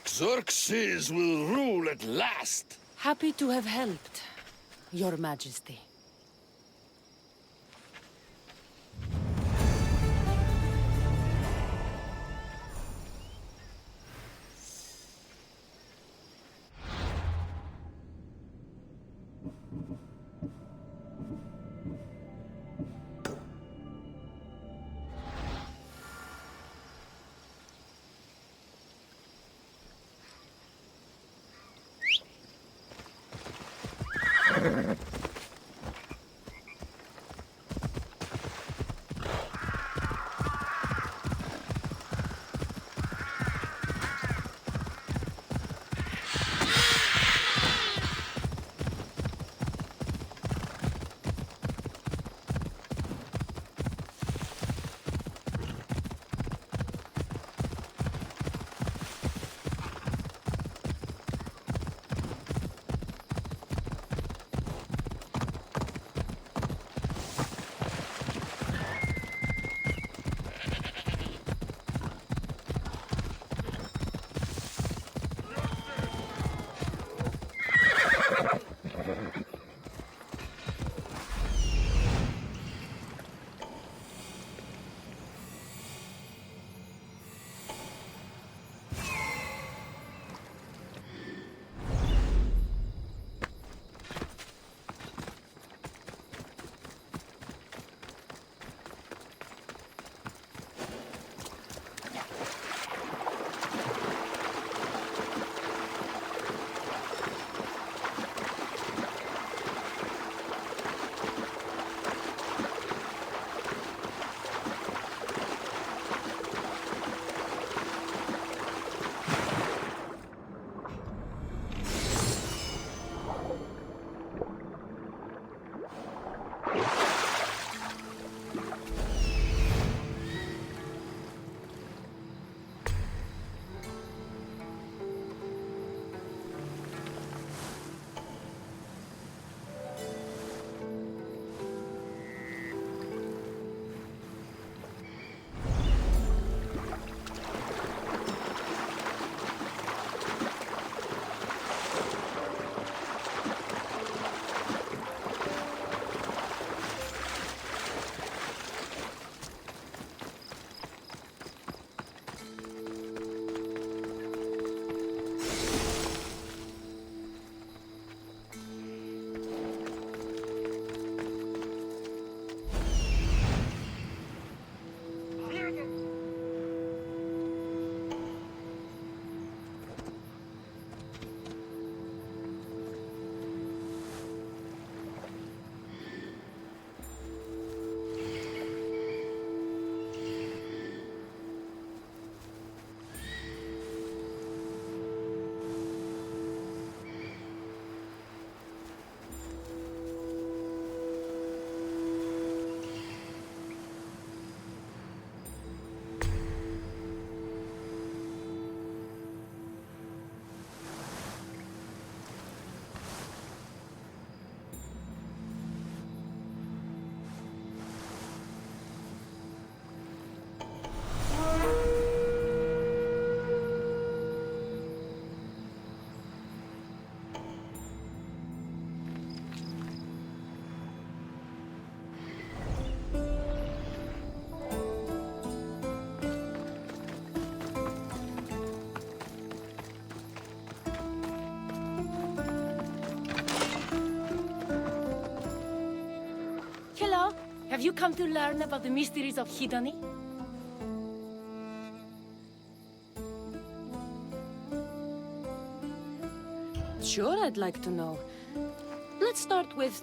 Xerxes will rule at last! Happy to have helped, Your Majesty. Have you come to learn about the mysteries of Hedony? Sure, I'd like to know. Let's start with...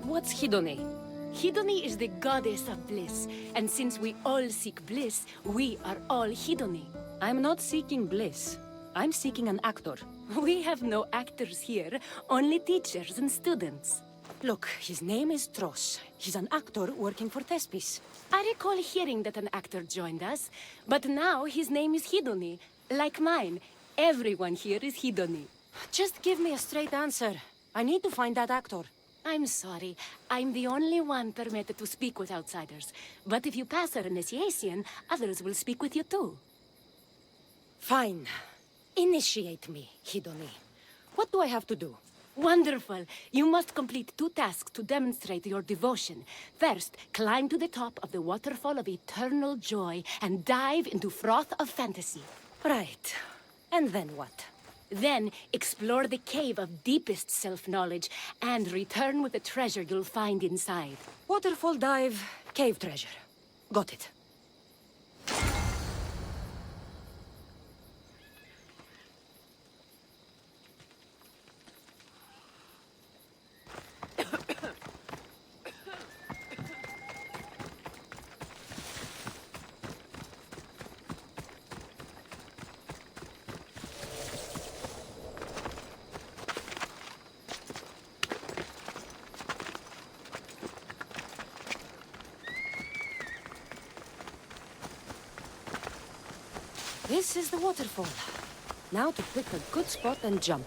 what's Hedony? Hedony is the goddess of bliss, and since we all seek bliss, we are all Hedony. I'm not seeking bliss. I'm seeking an actor. We have no actors here, only teachers and students. Look, his name is Tros. He's an actor working for Thespis. I recall hearing that an actor joined us, but now his name is Hedony. Like mine, everyone here is Hedony. Just give me a straight answer. I need to find that actor. I'm sorry. I'm the only one permitted to speak with outsiders. But if you pass our initiation, others will speak with you too. Fine. Initiate me, Hedony. What do I have to do? Wonderful. You must complete 2 tasks to demonstrate your devotion. First, climb to the top of the waterfall of eternal joy and dive into froth of fantasy. Right. And then what? Then, explore the cave of deepest self-knowledge and return with the treasure you'll find inside. Waterfall dive, cave treasure. Got it. This is the waterfall. Now to pick a good spot and jump.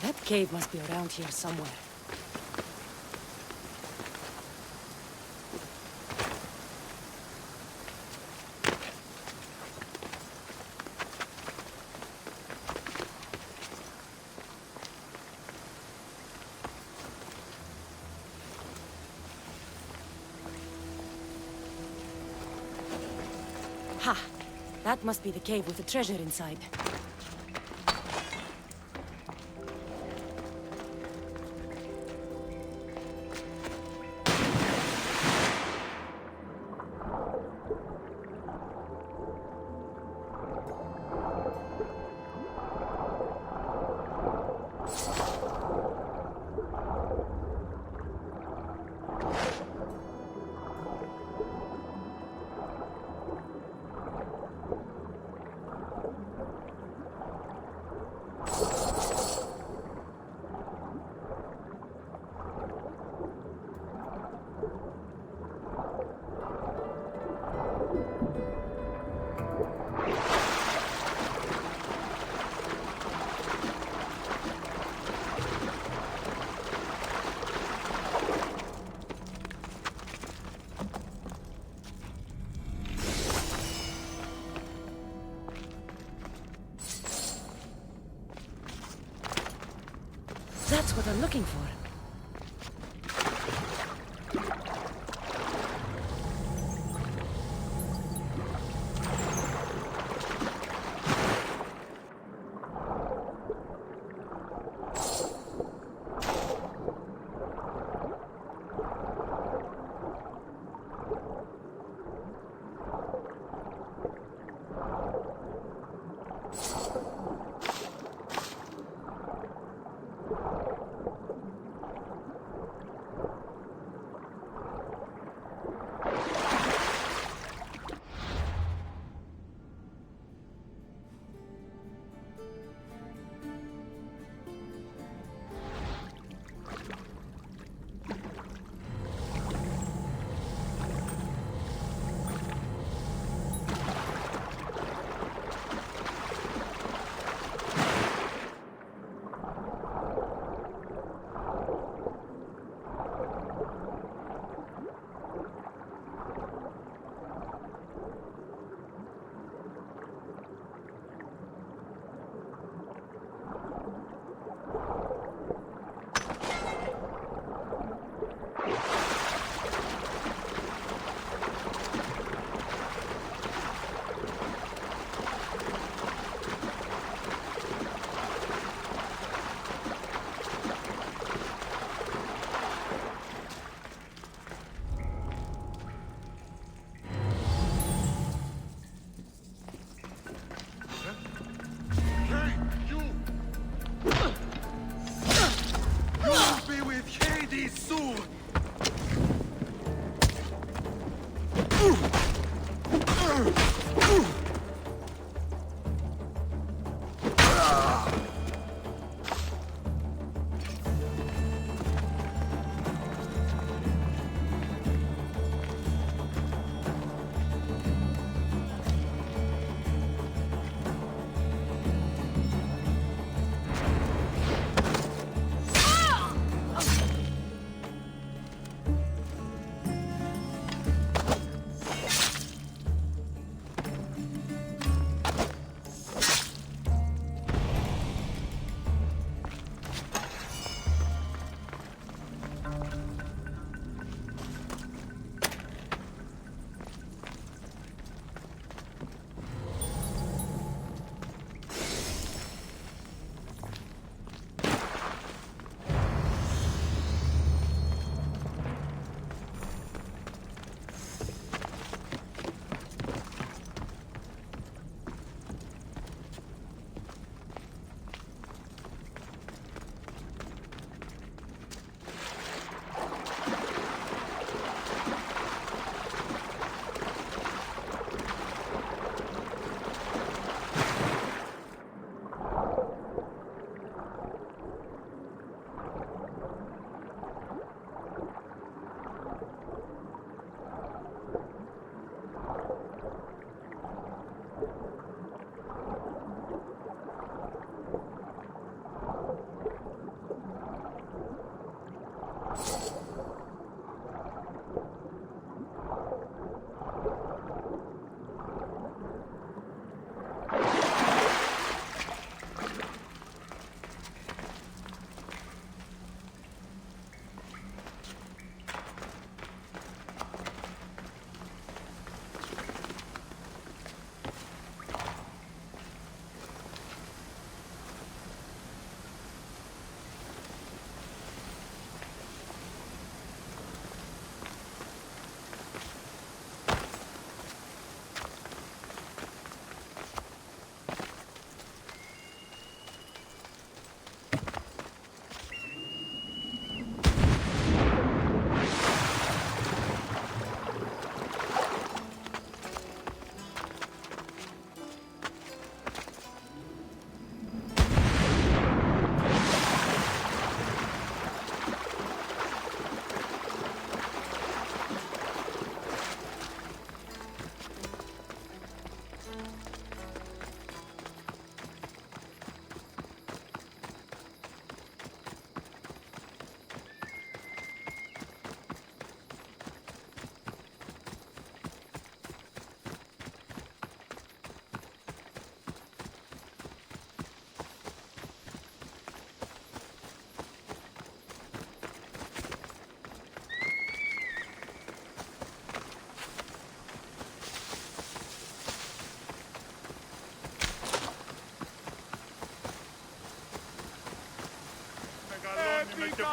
That cave must be around here somewhere. Ha! That must be the cave with the treasure inside. That's what I'm looking for.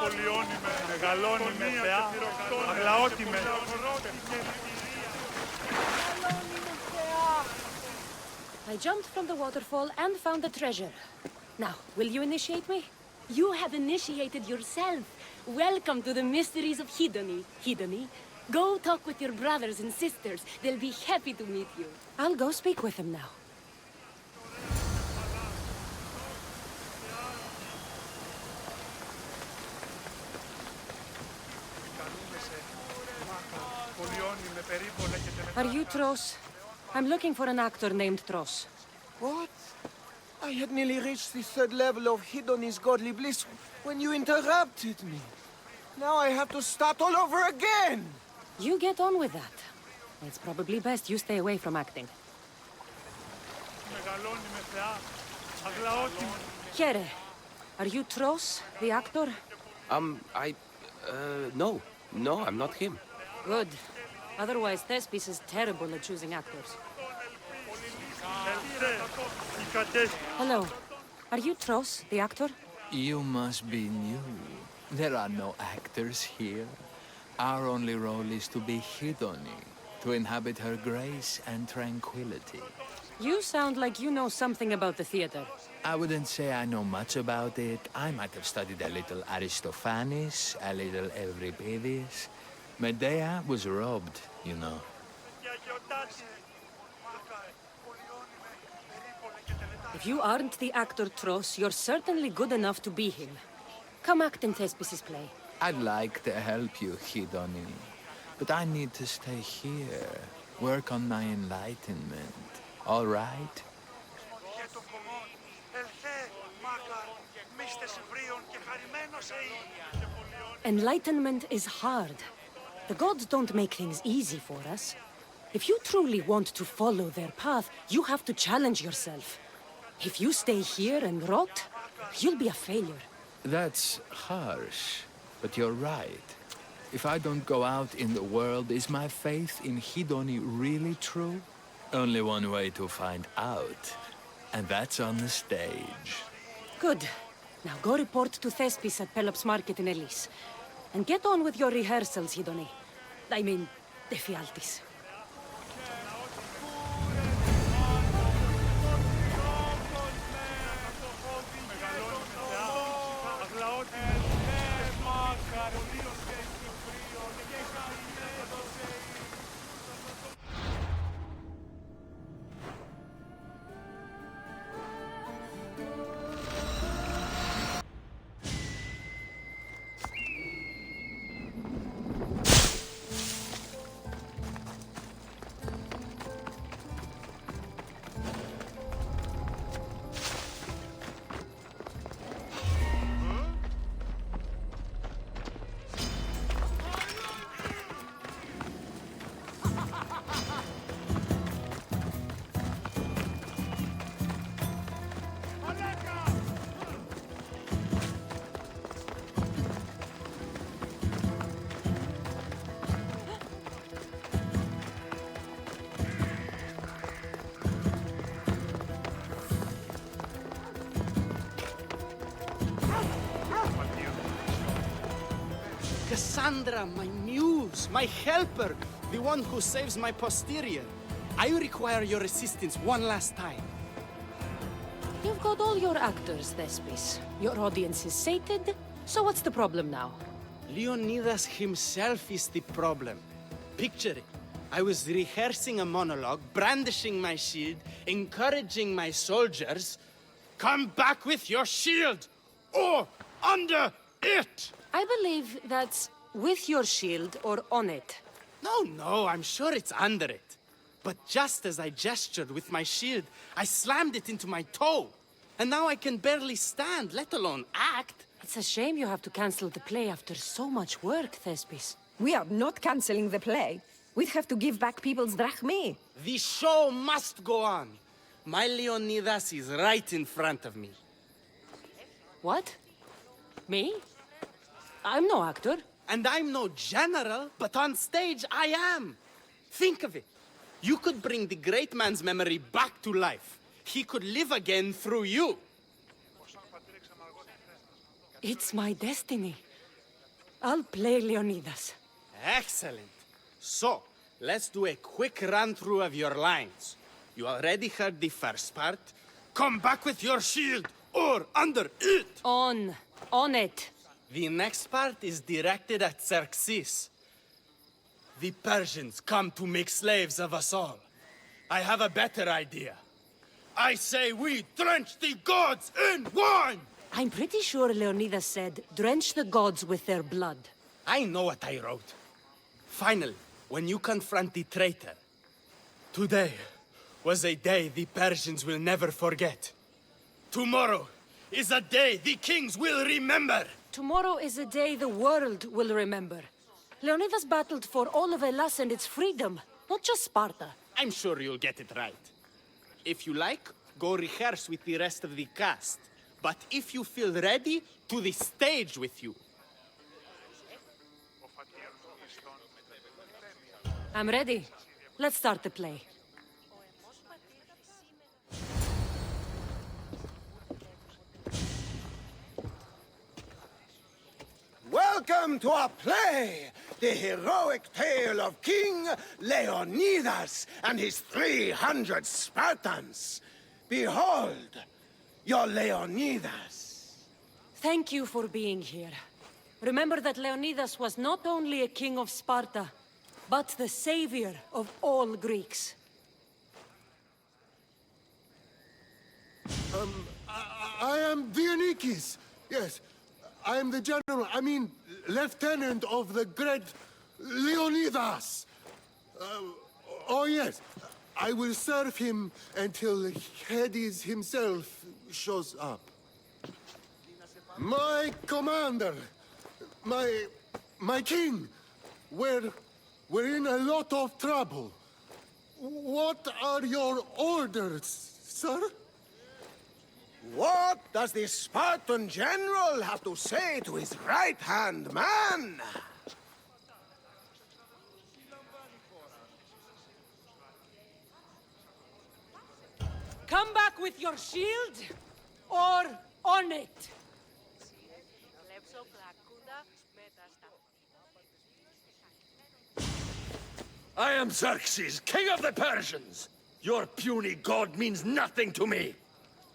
πολιώνει με, μεγαλώνει με θεά, αγλαώτη με. I jumped from the waterfall and found the treasure. Now, will you initiate me? You have initiated yourself. Welcome to the mysteries of Hedony. Hedony, go talk with your brothers and sisters. They'll be happy to meet you. I'll go speak with them now. Are you Tros? I'm looking for an actor named Tros. What? I had nearly reached the third level of Hedony's godly bliss when you interrupted me. Now I have to start all over again! You get on with that. It's probably best you stay away from acting. Here, are you Tros, the actor? No, I'm not him. Good. Otherwise, Thespis is terrible at choosing actors. Hello. Are you Tros, the actor? You must be new. There are no actors here. Our only role is to be Hedony, to inhabit her grace and tranquility. You sound like you know something about the theater. I wouldn't say I know much about it. I might have studied a little Aristophanes, a little Euripides. Medea was robbed, you know. If you aren't the actor Tros, you're certainly good enough to be him. Come act in Thespis' play. I'd like to help you, Hedony, but I need to stay here, work on my enlightenment. All right? Enlightenment is hard. The gods don't make things easy for us. If you truly want to follow their path, you have to challenge yourself. If you stay here and rot, you'll be a failure. That's harsh, but you're right. If I don't go out in the world, is my faith in Hedony really true? Only one way to find out, and that's on the stage. Good. Now go report to Thespis at Pelops Market in Elise. And get on with your rehearsals, Hedony. I mean, Ephialtes. Cassandra, my muse, my helper, the one who saves my posterior. I require your assistance one last time. You've got all your actors, Thespis. Your audience is sated, so what's the problem now? Leonidas himself is the problem. Picture it. I was rehearsing a monologue, brandishing my shield, encouraging my soldiers. Come back with your shield! Or under it! I believe that's with your shield or on it. No, I'm sure it's under it. But just as I gestured with my shield, I slammed it into my toe. And now I can barely stand, let alone act. It's a shame you have to cancel the play after so much work, Thespis. We are not canceling the play. We'd have to give back people's drachmae. The show must go on. My Leonidas is right in front of me. What? Me? I'm no actor. And I'm no general, but on stage I am. Think of it. You could bring the great man's memory back to life. He could live again through you. It's my destiny. I'll play Leonidas. Excellent. So, let's do a quick run-through of your lines. You already heard the first part. Come back with your shield, or under it! On it. The next part is directed at Xerxes. The Persians come to make slaves of us all. I have a better idea. I say we drench the gods in wine! I'm pretty sure Leonidas said, drench the gods with their blood. I know what I wrote. Finally, when you confront the traitor, today was a day the Persians will never forget. Tomorrow is a day the kings will remember. Tomorrow is a day the world will remember. Leonidas battled for all of Hellas and its freedom, not just Sparta. I'm sure you'll get it right. If you like, go rehearse with the rest of the cast. But if you feel ready, to the stage with you. I'm ready. Let's start the play. Welcome to our play, the heroic tale of King Leonidas and his 300 Spartans. Behold, your Leonidas. Thank you for being here. Remember that Leonidas was not only a king of Sparta, but the savior of all Greeks. I am Dionysus. Yes, I am the general, lieutenant of the great Leonidas. Oh yes, I will serve him until Hades himself shows up. My commander, my king, we're in a lot of trouble. What are your orders, sir? What does the Spartan general have to say to his right-hand man? Come back with your shield, or on it. I am Xerxes, king of the Persians. Your puny god means nothing to me.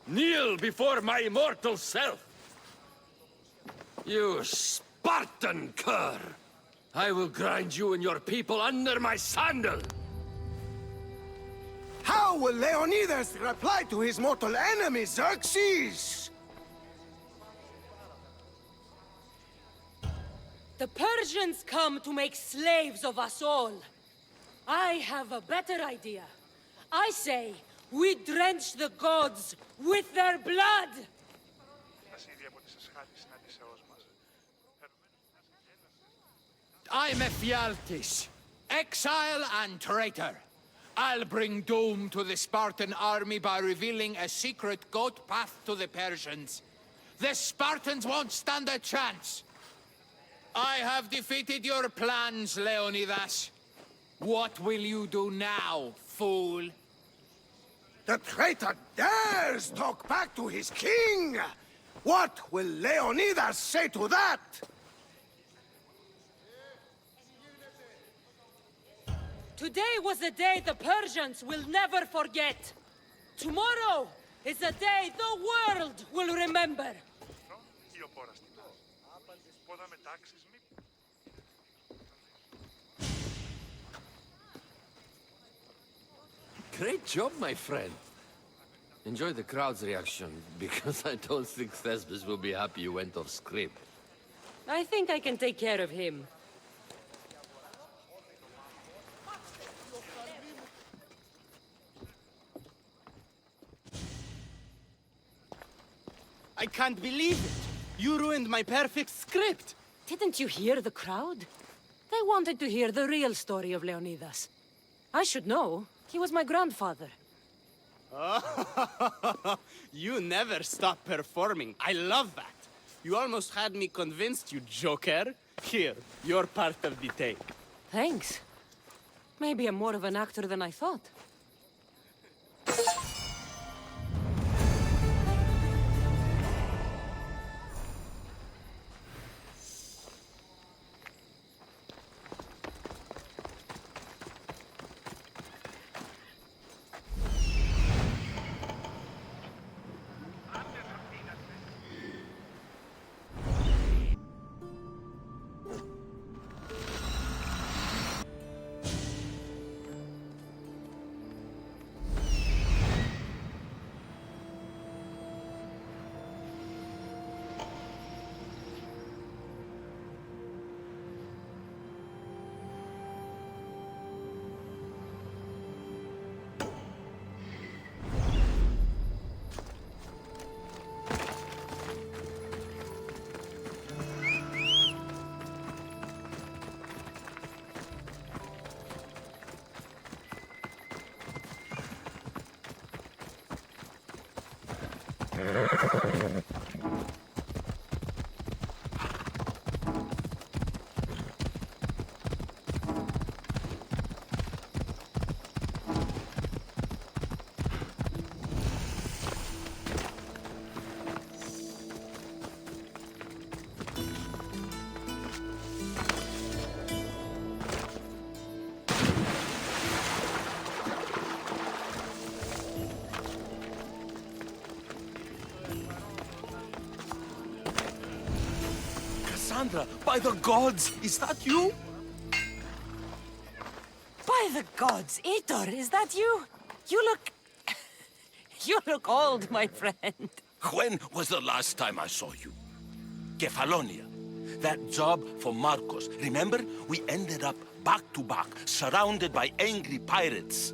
Kneel before my immortal self. You Spartan cur! I will grind you and your people under my sandal! How will Leonidas reply to his mortal enemy, Xerxes? The Persians come to make slaves of us all. I have a better idea. I say, we drench the gods with their blood! I'm Ephialtes, exile and traitor. I'll bring doom to the Spartan army by revealing a secret goat path to the Persians. The Spartans won't stand a chance. I have defeated your plans, Leonidas. What will you do now, fool? The traitor dares talk back to his king! What will Leonidas say to that? Today was a day the Persians will never forget. Tomorrow is a day the world will remember. Great job, my friend. Enjoy the crowd's reaction, because I don't think Thesbis will be happy you went off script. I think I can take care of him. I can't believe it! You ruined my perfect script! Didn't you hear the crowd? They wanted to hear the real story of Leonidas. I should know. He was my grandfather. You never stop performing. I love that. You almost had me convinced, you joker. Here, you're part of the take. Thanks. Maybe I'm more of an actor than I thought. Cassandra, by the gods, is that you? By the gods, Heitor, is that you? You look... you look old, my friend. When was the last time I saw you? Kefalonia. That job for Marcos. Remember? We ended up back to back, surrounded by angry pirates.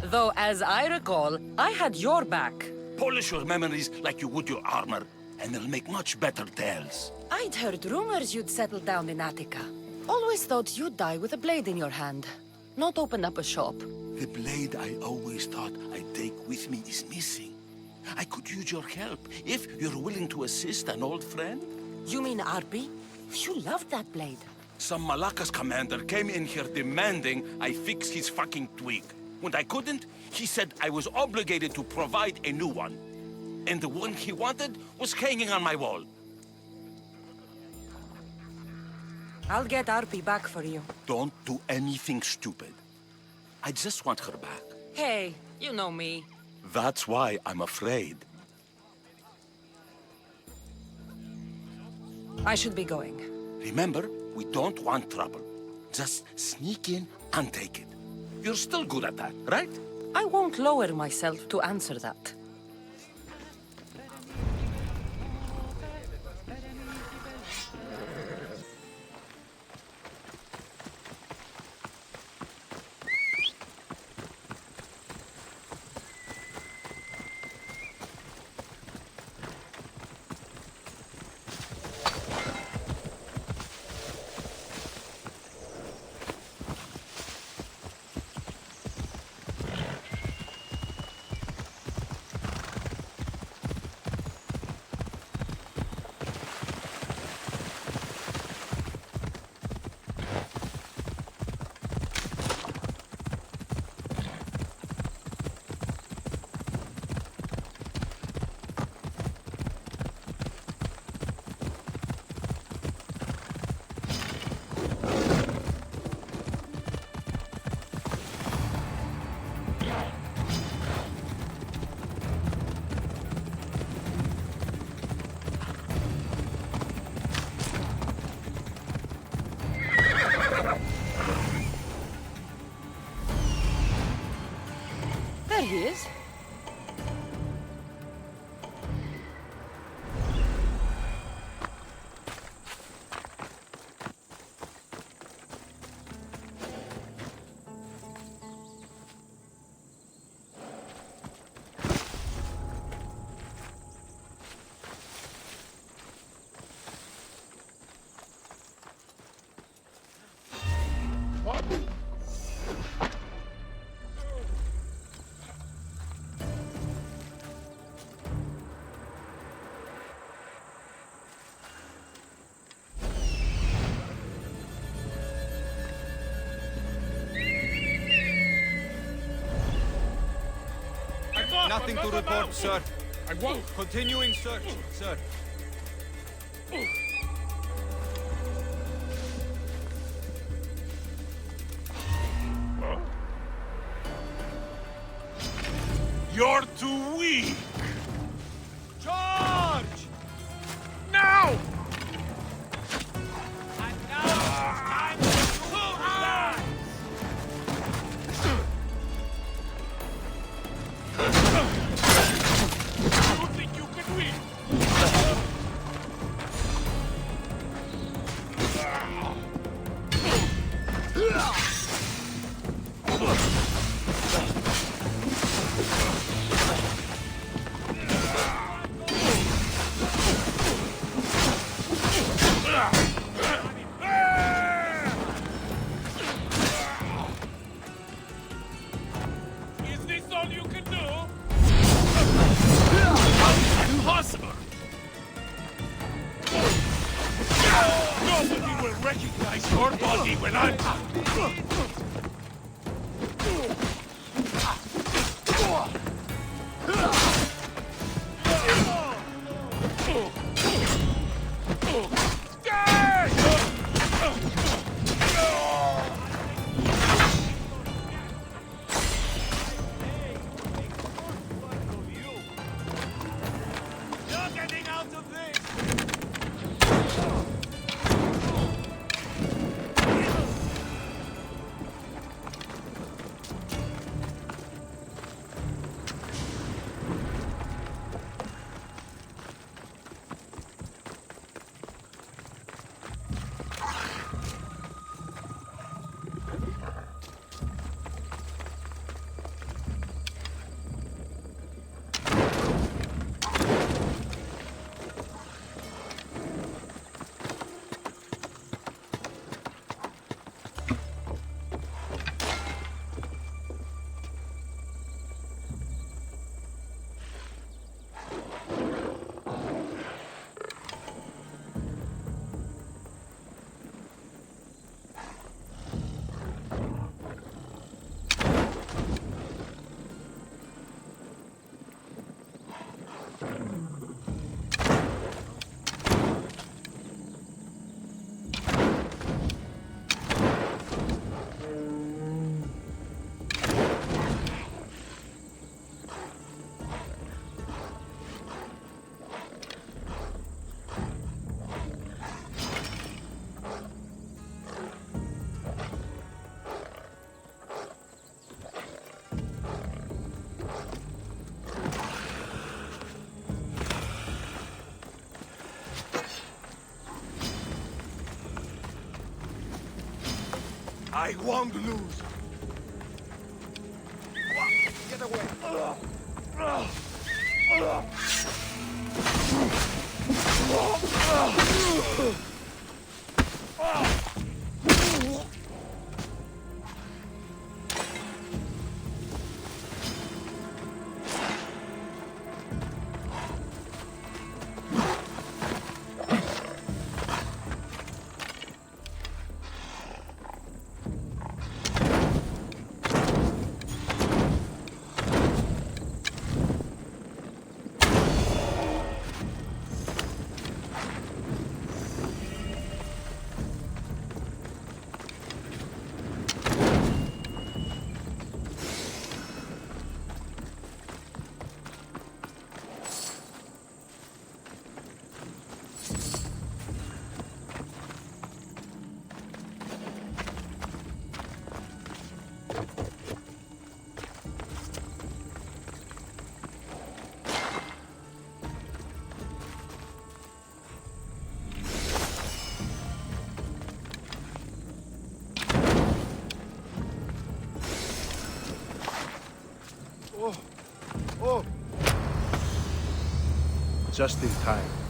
Though, as I recall, I had your back. Polish your memories like you would your armor, and they'll make much better tales. I'd heard rumors you'd settled down in Attica. Always thought you'd die with a blade in your hand, not open up a shop. The blade I always thought I'd take with me is missing. I could use your help, if you're willing to assist an old friend. You mean Arpi? You loved that blade. Some Malacca's commander came in here demanding I fix his fucking twig. When I couldn't, he said I was obligated to provide a new one. And the one he wanted was hanging on my wall. I'll get Arpi back for you. Don't do anything stupid. I just want her back. Hey, you know me. That's why I'm afraid. I should be going. Remember, we don't want trouble. Just sneak in and take it. You're still good at that, right? I won't lower myself to answer that. There he is. Nothing to report, sir. Continuing search, sir. You're too weak! Charge! Now! See, when I'm... I won't lose. Get away. Just in time.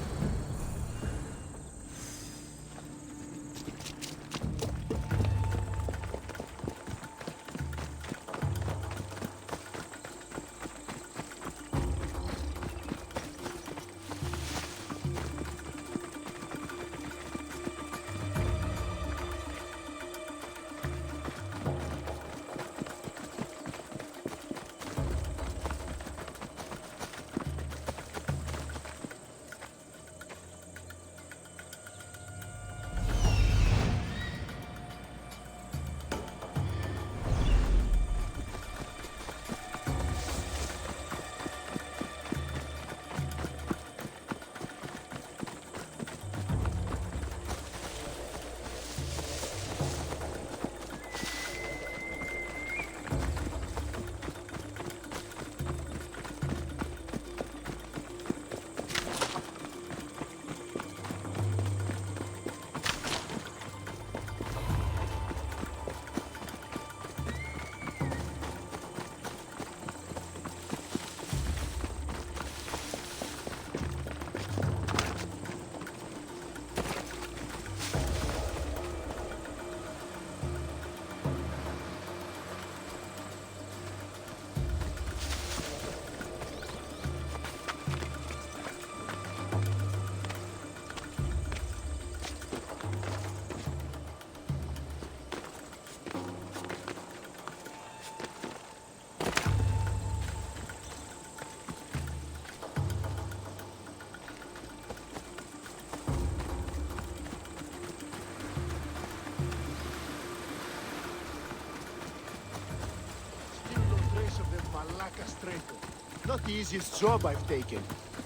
Not the easiest job I've taken.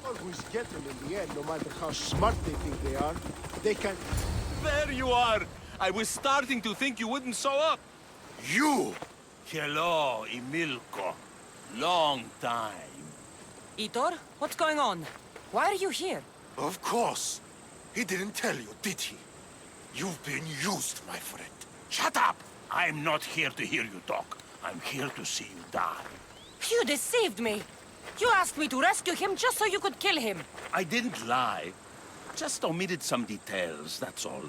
Always get them in the end, no matter how smart they think they are. They can... There you are! I was starting to think you wouldn't show up. You! Hello, Emilko. Long time. Heitor, what's going on? Why are you here? Of course. He didn't tell you, did he? You've been used, my friend. Shut up! I'm not here to hear you talk. I'm here to see you die. You deceived me! You asked me to rescue him just so you could kill him! I didn't lie. Just omitted some details, that's all.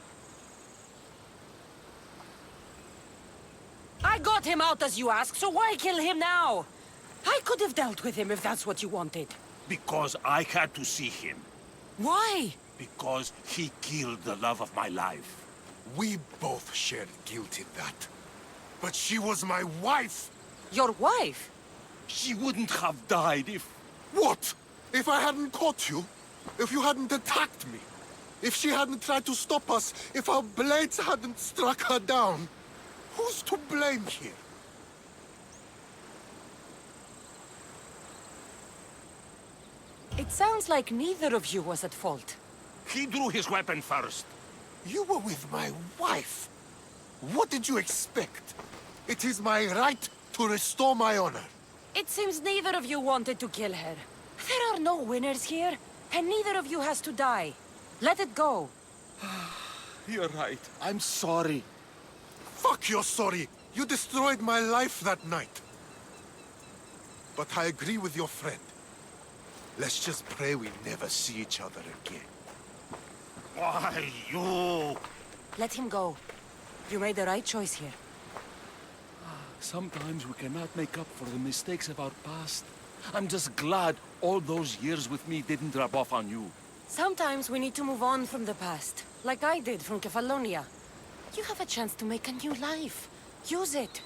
I got him out as you asked, so why kill him now? I could have dealt with him if that's what you wanted. Because I had to see him. Why? Because he killed the love of my life. We both shared guilt in that. But she was my wife! Your wife? She wouldn't have died if... What? If I hadn't caught you? If you hadn't attacked me? If she hadn't tried to stop us? If our blades hadn't struck her down? Who's to blame here? It sounds like neither of you was at fault. He drew his weapon first. You were with my wife. What did you expect? It is my right to restore my honor. It seems neither of you wanted to kill her. There are no winners here, and neither of you has to die. Let it go. You're right. I'm sorry. Fuck you're sorry. You destroyed my life that night. But I agree with your friend. Let's just pray we never see each other again. Why, you... Let him go. You made the right choice here. Sometimes we cannot make up for the mistakes of our past. I'm just glad all those years with me didn't rub off on you. Sometimes we need to move on from the past, like I did from Kefalonia. You have a chance to make a new life. Use it.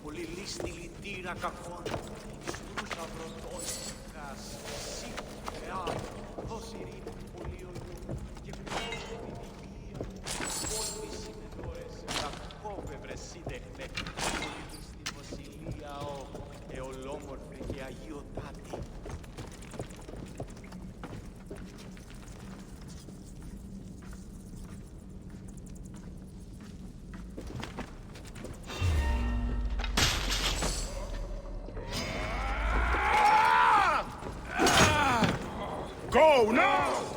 Πολύ λίστη λυτήρα κακών, εις ρούσα βροντών σειράς, εσύ, θεά, δώσει ειρήνη πολύ ολού, και πόδε την υγεία, πόλμη συμμετώρες, κακόβε βρεσίδεχτε, πολύ στη βασιλεία ο, εολόμορφη και αγιοτάτη. Go now!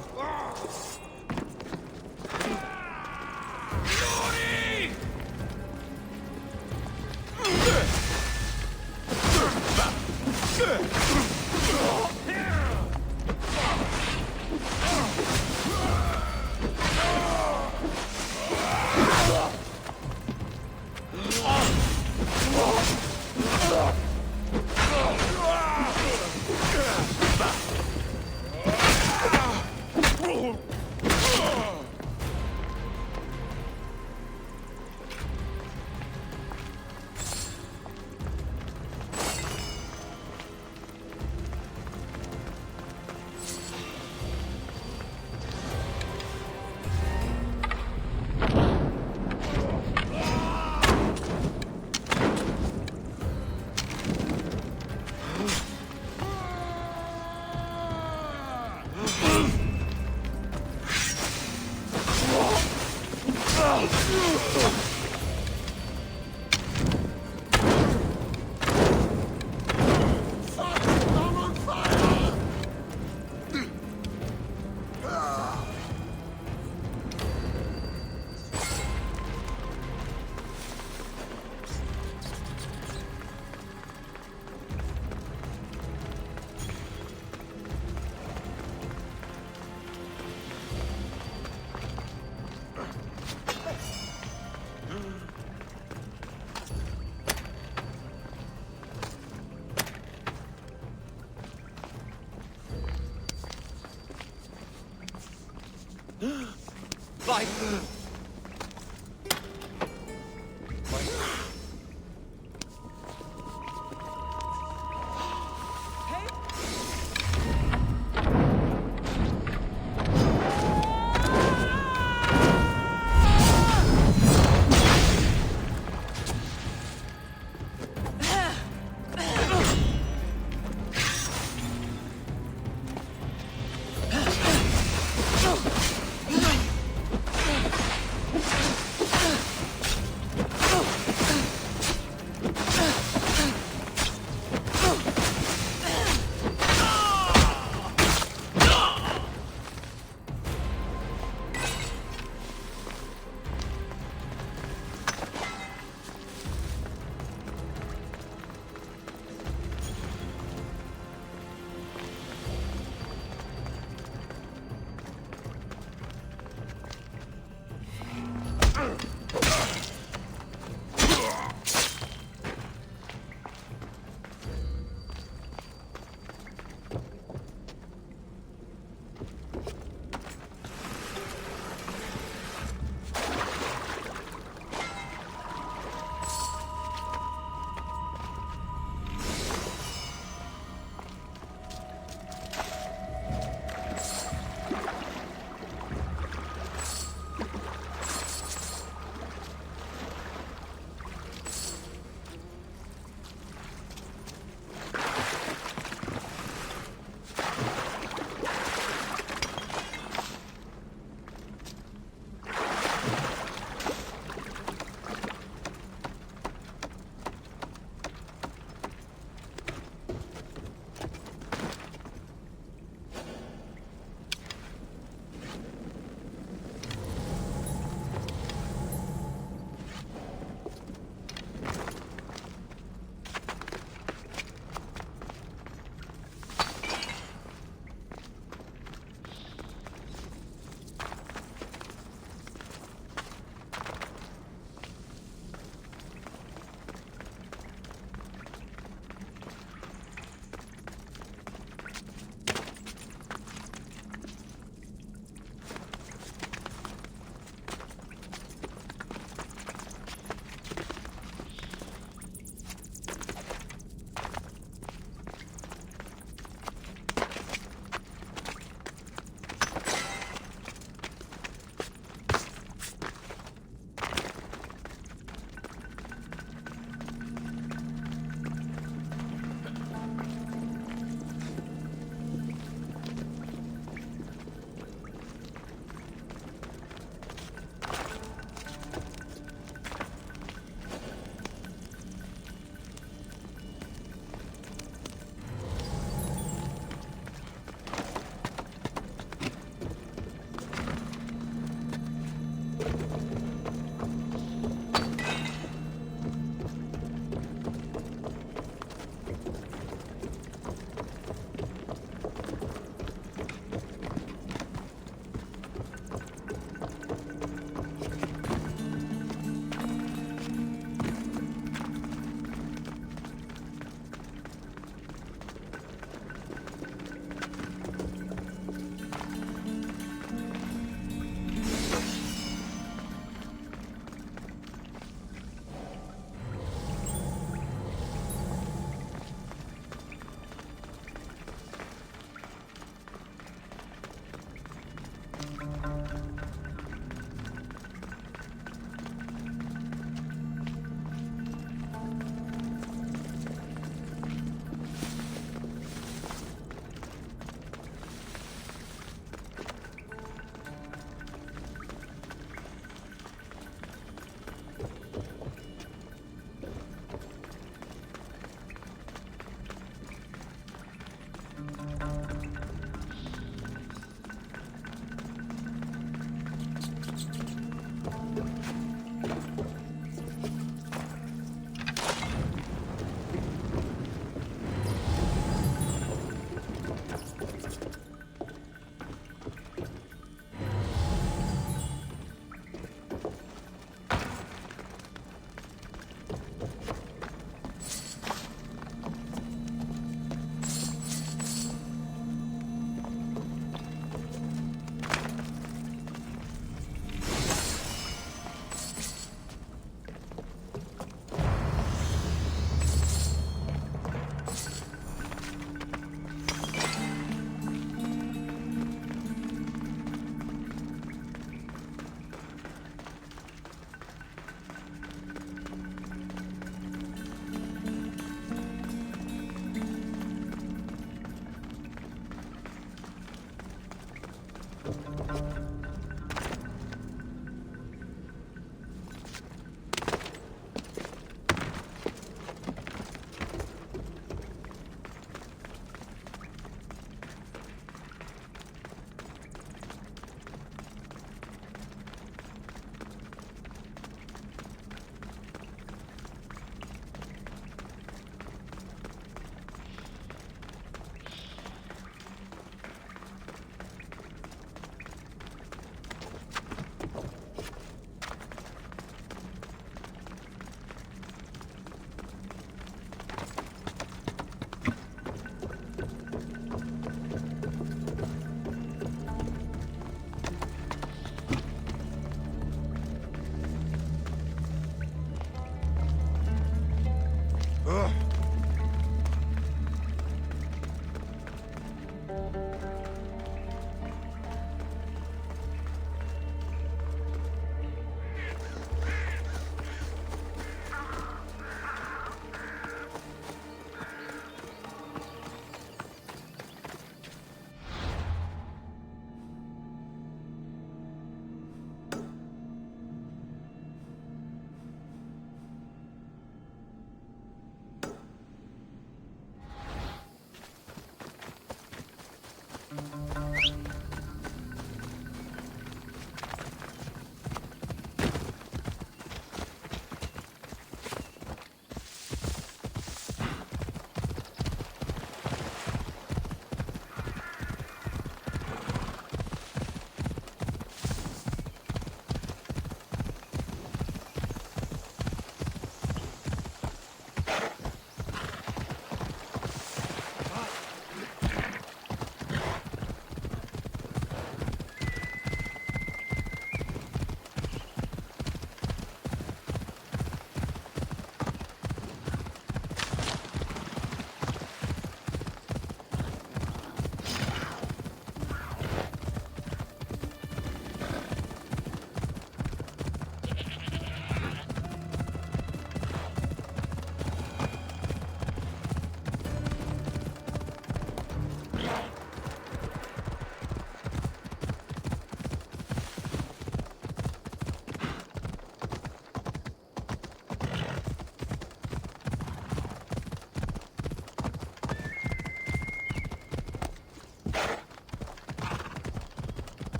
Bye.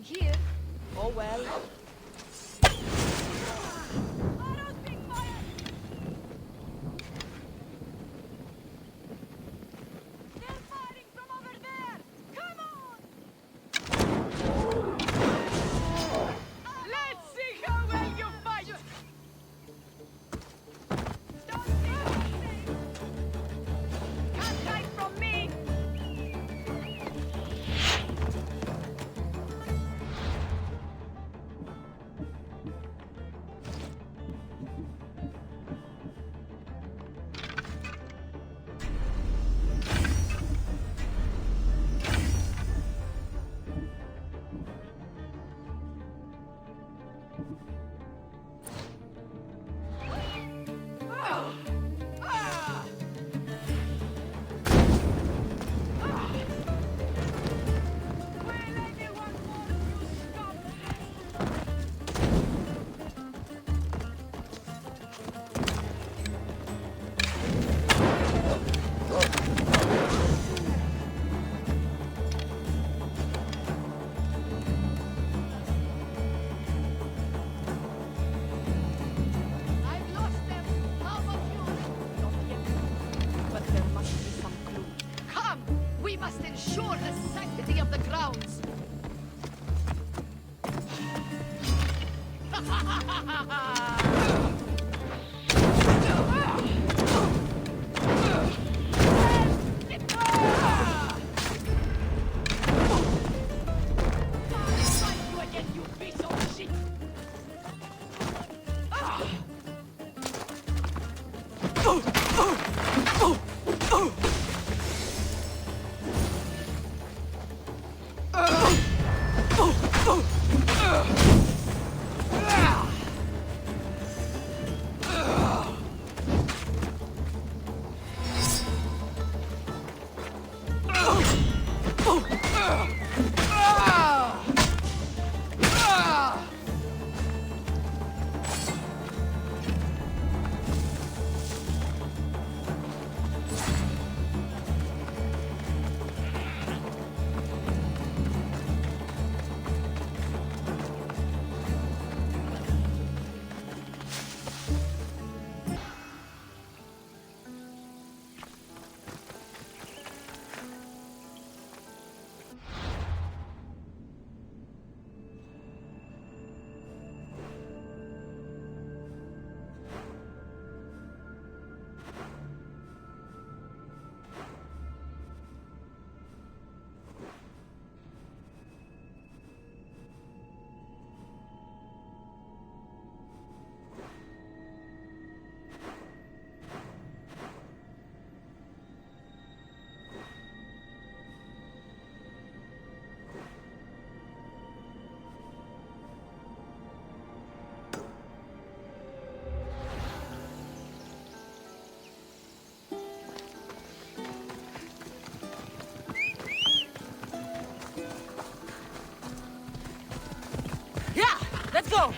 here. Oh well. Let's go!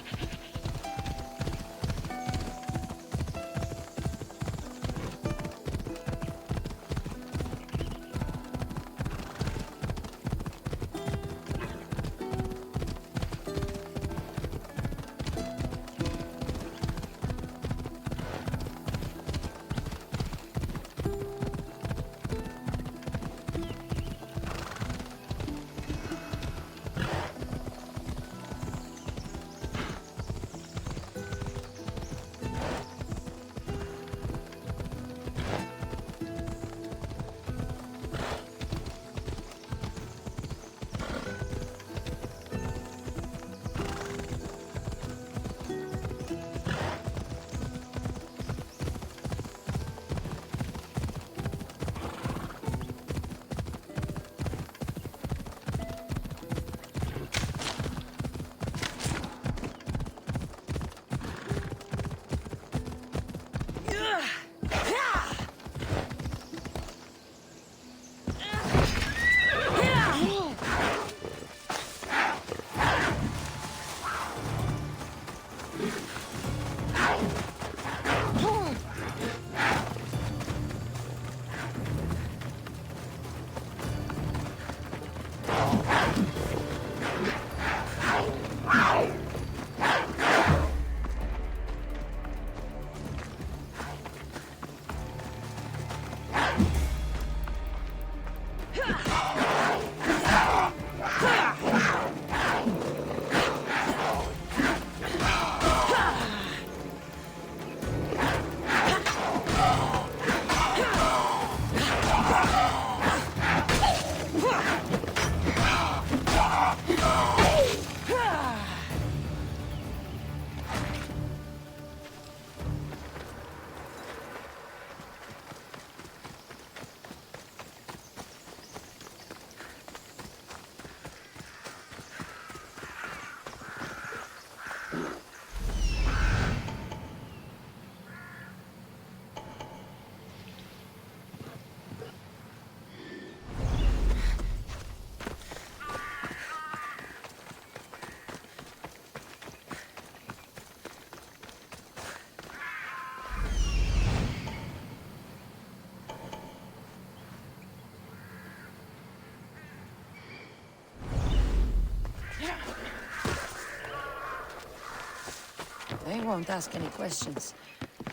They won't ask any questions.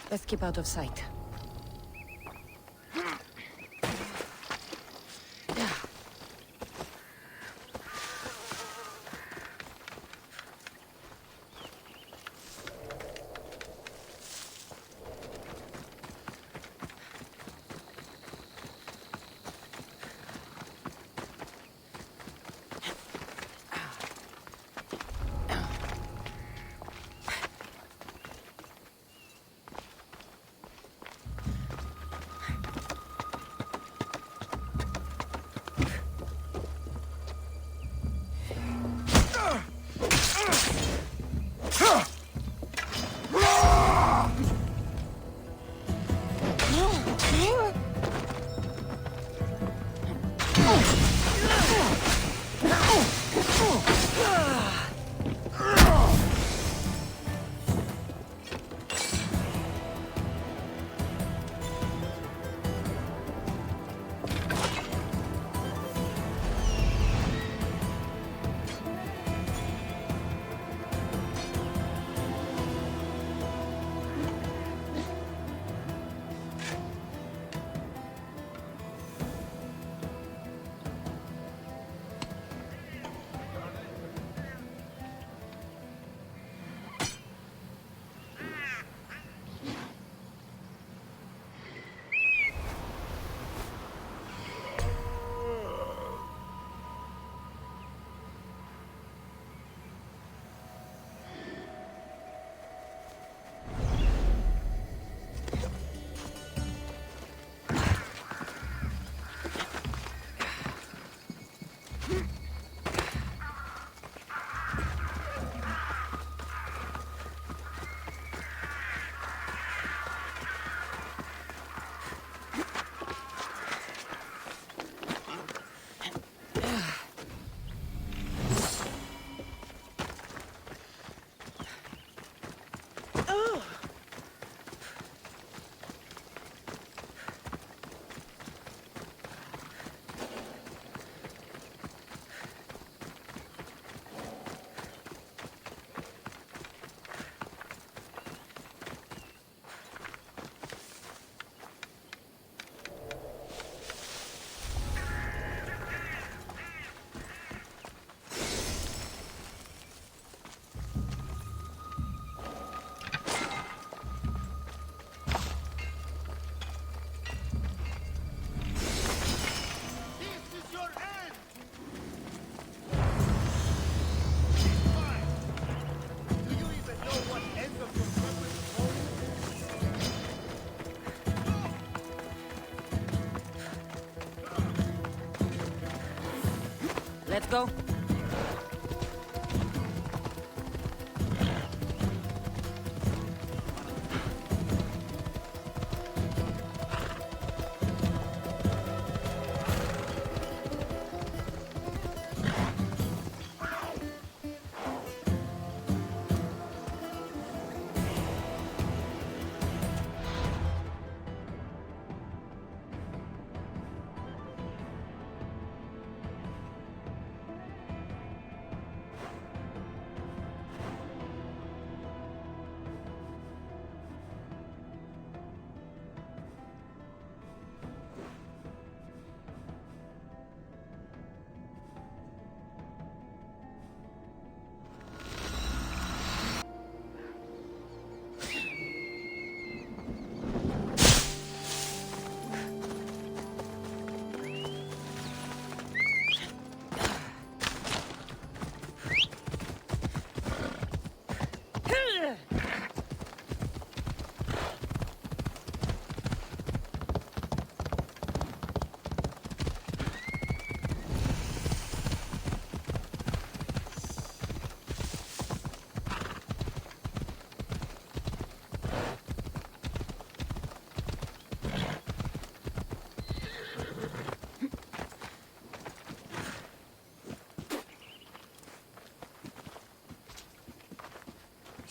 Let's keep out of sight. Let's go.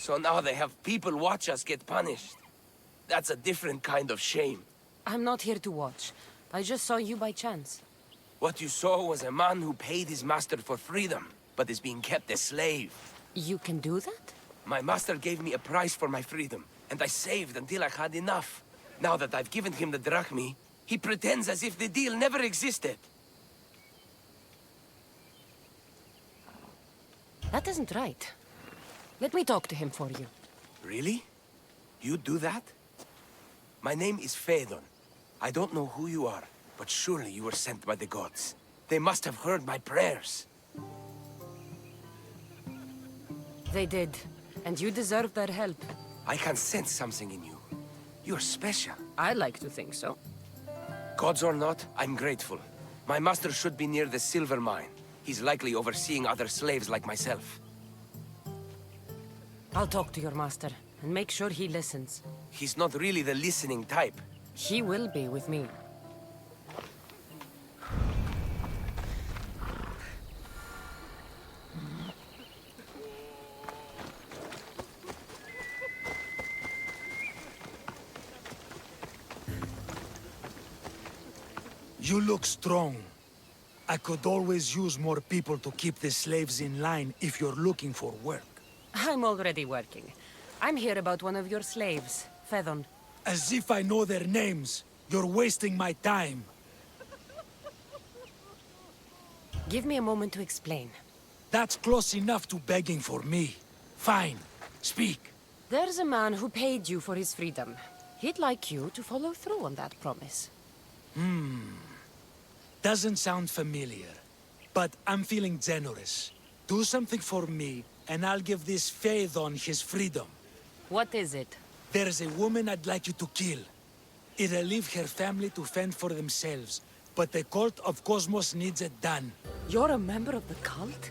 So now they have people watch us get punished. That's a different kind of shame. I'm not here to watch. I just saw you by chance. What you saw was a man who paid his master for freedom, but is being kept a slave. You can do that? My master gave me a price for my freedom, and I saved until I had enough. Now that I've given him the drachmi, he pretends as if the deal never existed. That isn't right. Let me talk to him for you. Really? You do that? My name is Phaedon. I don't know who you are, but surely you were sent by the gods. They must have heard my prayers. They did, and you deserve their help. I can sense something in you. You're special. I like to think so. Gods or not, I'm grateful. My master should be near the silver mine. He's likely overseeing other slaves like myself. I'll talk to your master, and make sure he listens. He's not really the listening type. He will be with me. You look strong. I could always use more people to keep the slaves in line if you're looking for work. I'm already working. I'm here about one of your slaves, Phaedon. As if I know their names. You're wasting my time. Give me a moment to explain. That's close enough to begging for me. Fine. Speak. There's a man who paid you for his freedom. He'd like you to follow through on that promise. Doesn't sound familiar. But I'm feeling generous. Do something for me, and I'll give this Phaedon his freedom. What is it? There's a woman I'd like you to kill. It'll leave her family to fend for themselves, but the cult of Cosmos needs it done. You're a member of the cult?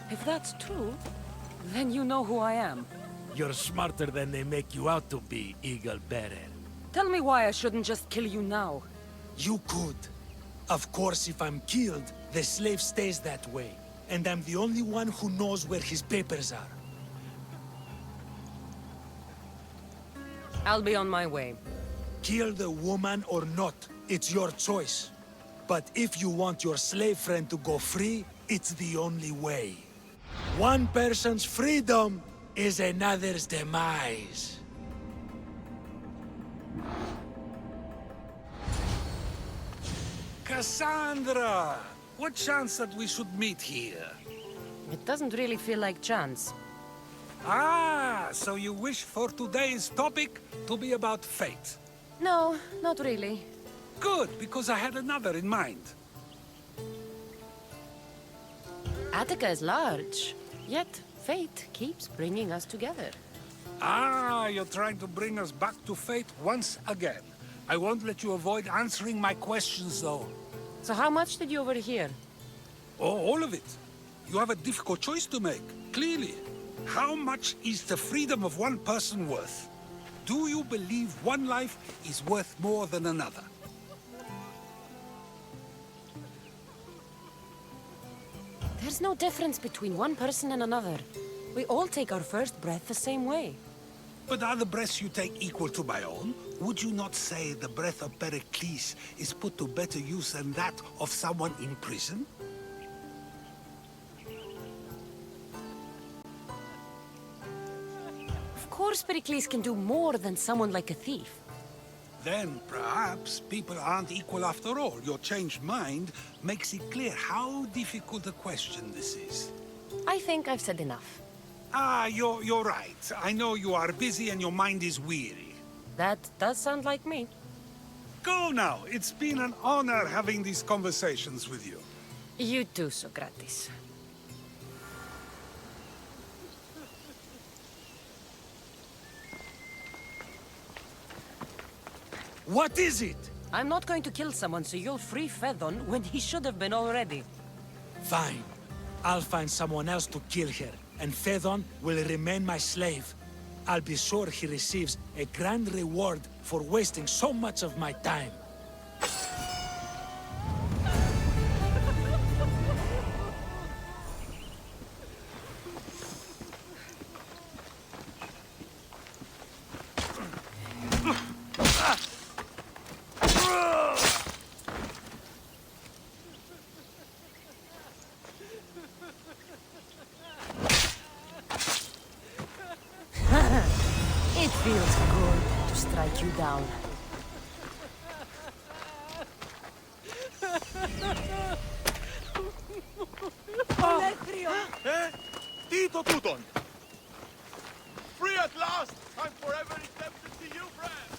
If that's true, then you know who I am. You're smarter than they make you out to be, Eagle Bearer. Tell me why I shouldn't just kill you now. You could. Of course, if I'm killed, the slave stays that way. And I'm the only one who knows where his papers are. I'll be on my way. Kill the woman or not, it's your choice. But if you want your slave friend to go free, it's the only way. One person's freedom is another's demise. Cassandra! What chance that we should meet here? It doesn't really feel like chance. Ah, so you wish for today's topic to be about fate? No, not really. Good, because I had another in mind. Attica is large, yet fate keeps bringing us together. Ah, you're trying to bring us back to fate once again. I won't let you avoid answering my questions, though. So how much did you overhear? Oh, all of it. You have a difficult choice to make, clearly. How much is the freedom of one person worth? Do you believe one life is worth more than another? There's no difference between one person and another. We all take our first breath the same way. But are the breaths you take equal to my own? Would you not say the breath of Pericles is put to better use than that of someone in prison? Of course Pericles can do more than someone like a thief. Then, perhaps, people aren't equal after all. Your changed mind makes it clear how difficult a question this is. I think I've said enough. Ah, you're right. I know you are busy and your mind is weary. That does sound like me. Go now. It's been an honor having these conversations with you. You too, Socrates. What is it? I'm not going to kill someone so you'll free Phaedon when he should have been already. Fine. I'll find someone else to kill her, and Phaedon will remain my slave. I'll be sure he receives a grand reward for wasting so much of my time. It feels good to strike you down. Τι το τούτον! Free at last! I'm forever indebted to you, friend!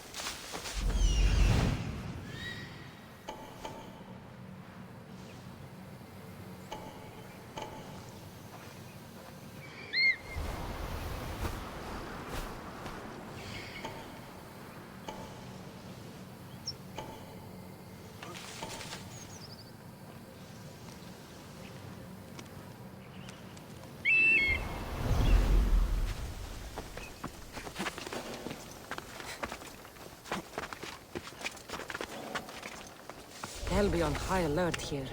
They'll be on high alert here.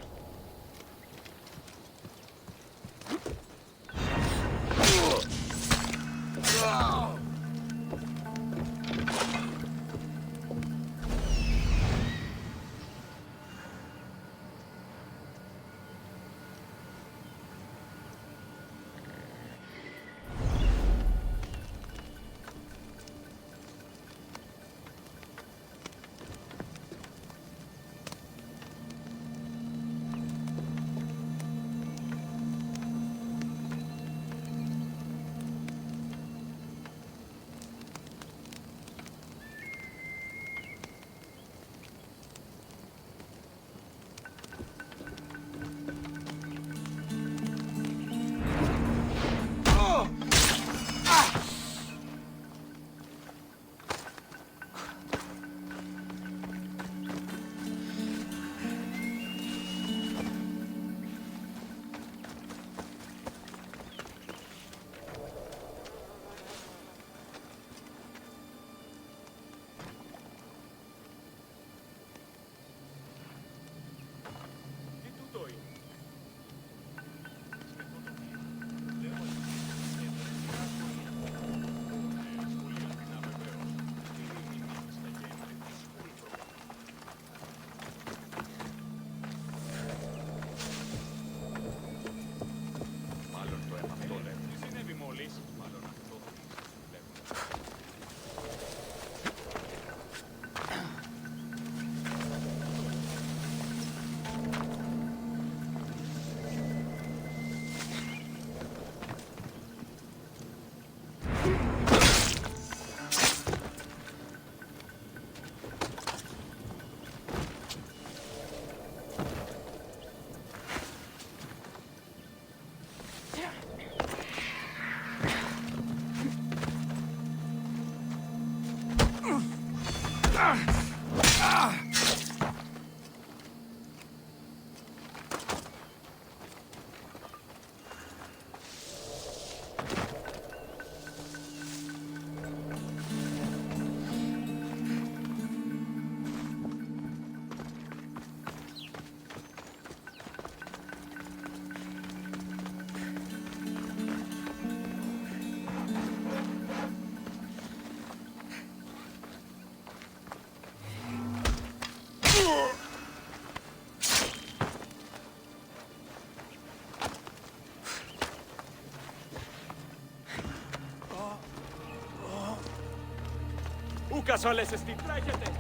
Ούκας όλες εστί, τρέχετε!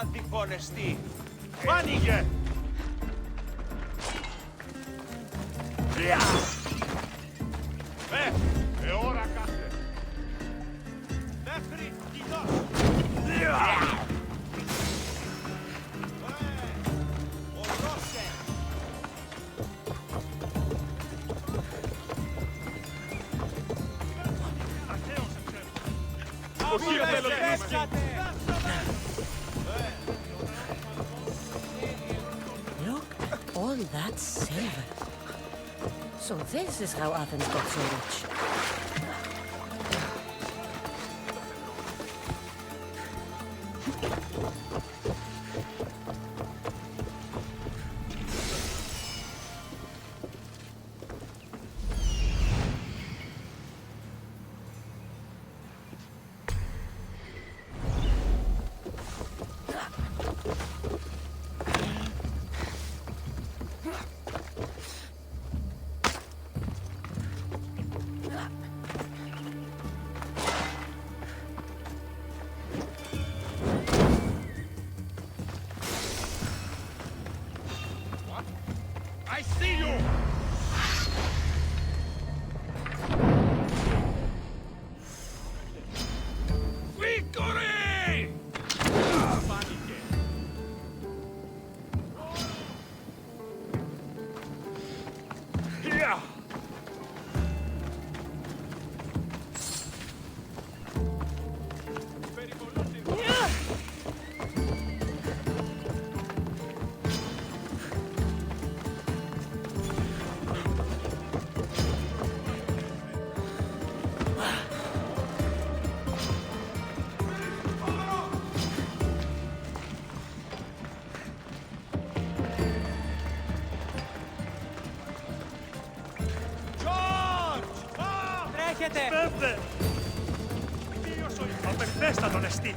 Αντιπονεστή. Άνοιγε! ώρα κάσε. Μέχρι κοινό. Οδώσε. Look at all that silver. So this is how Athens got so rich. I see you! Victory! Yeah! Βέβαια! Ποιος ο υπερπευθέστατον εστί.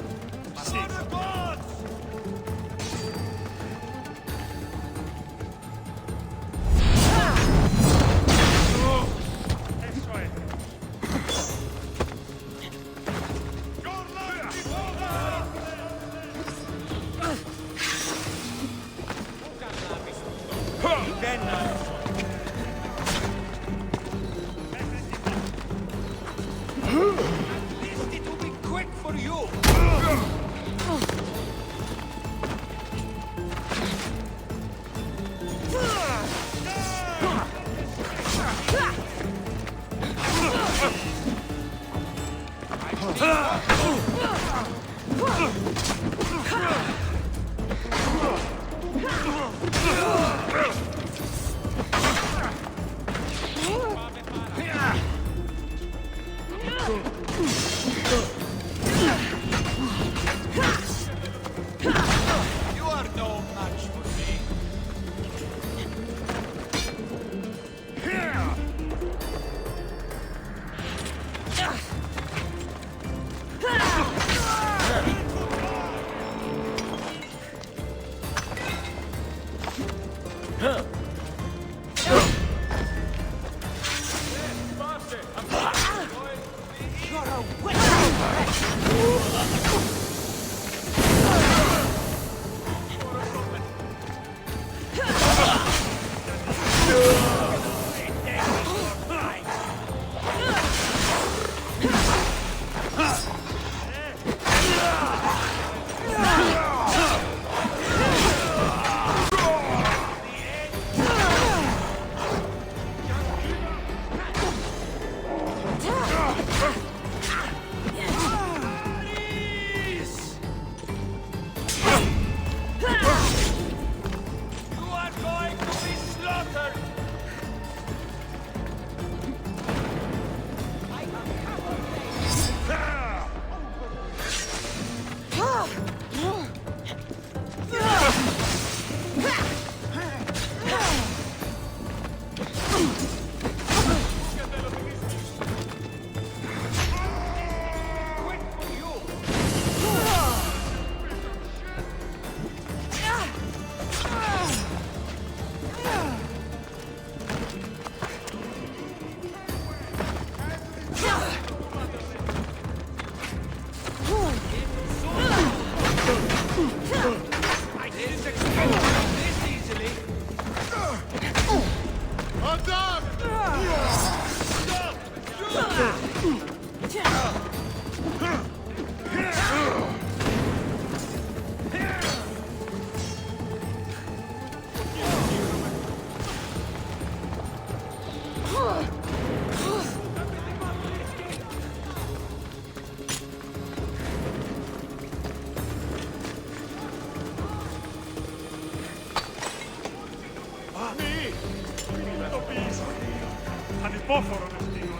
Απόφορο να στείλω.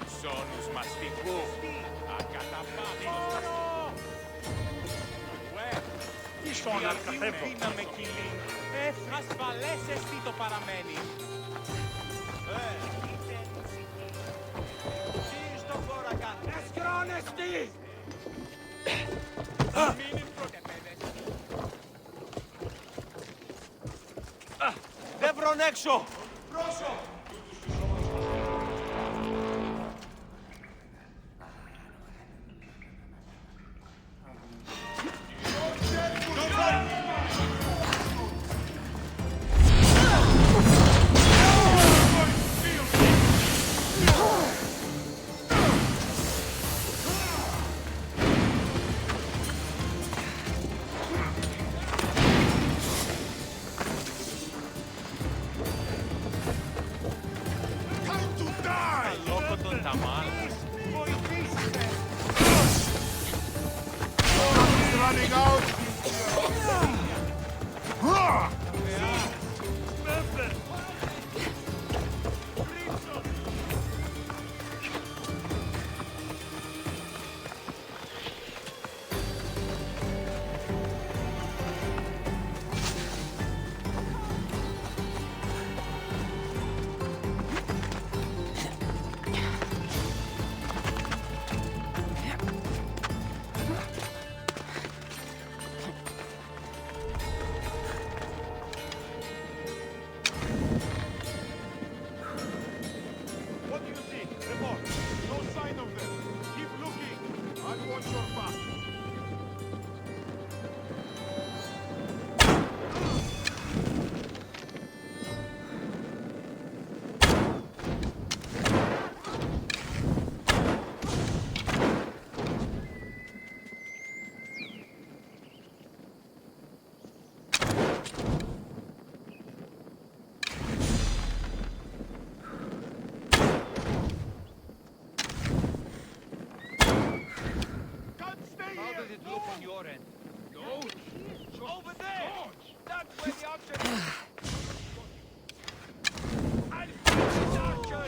Στους όνους μαστικού. Ακαταπάθητος Τι στον αρκαθεύω. δύναμε κυλή. Ασφαλές εστί το παραμένει. Τι στο χώρακα. Εσκρόνεστη! Δεν βρουν έξω! Πρόσω! Running out! What do you see? Report. No sign of them. Keep looking. I'll watch your back. How does it look on your end? Over there! That's where the archer is! I'll finish the archer!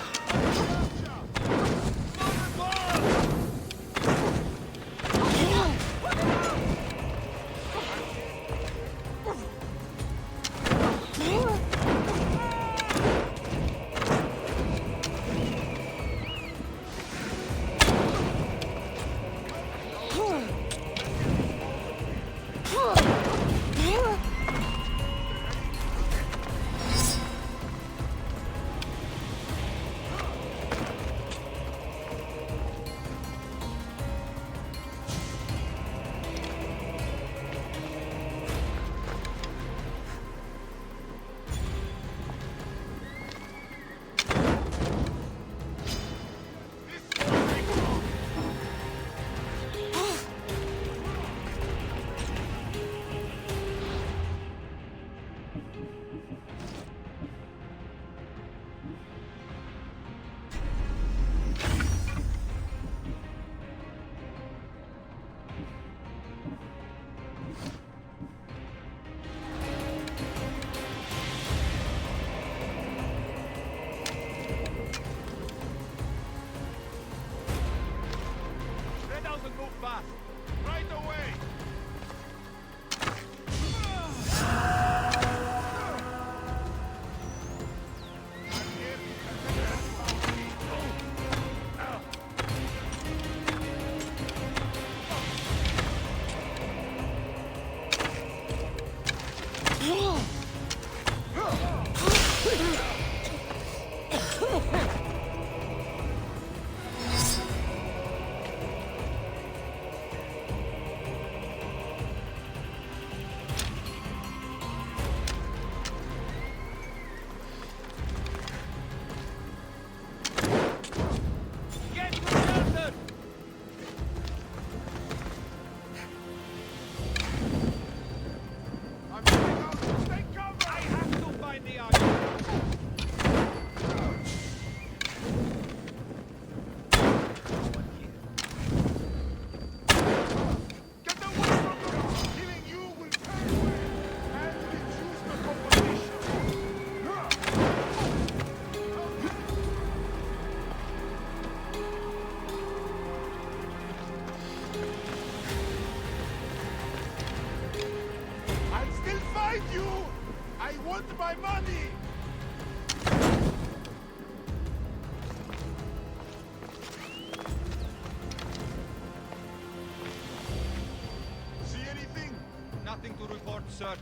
sir.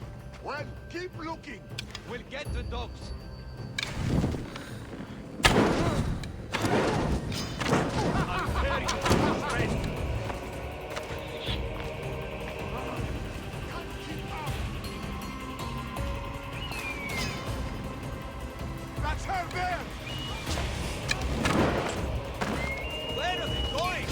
Well, keep looking. We'll get the dogs. I'm very afraid. That's her there! Where are they going?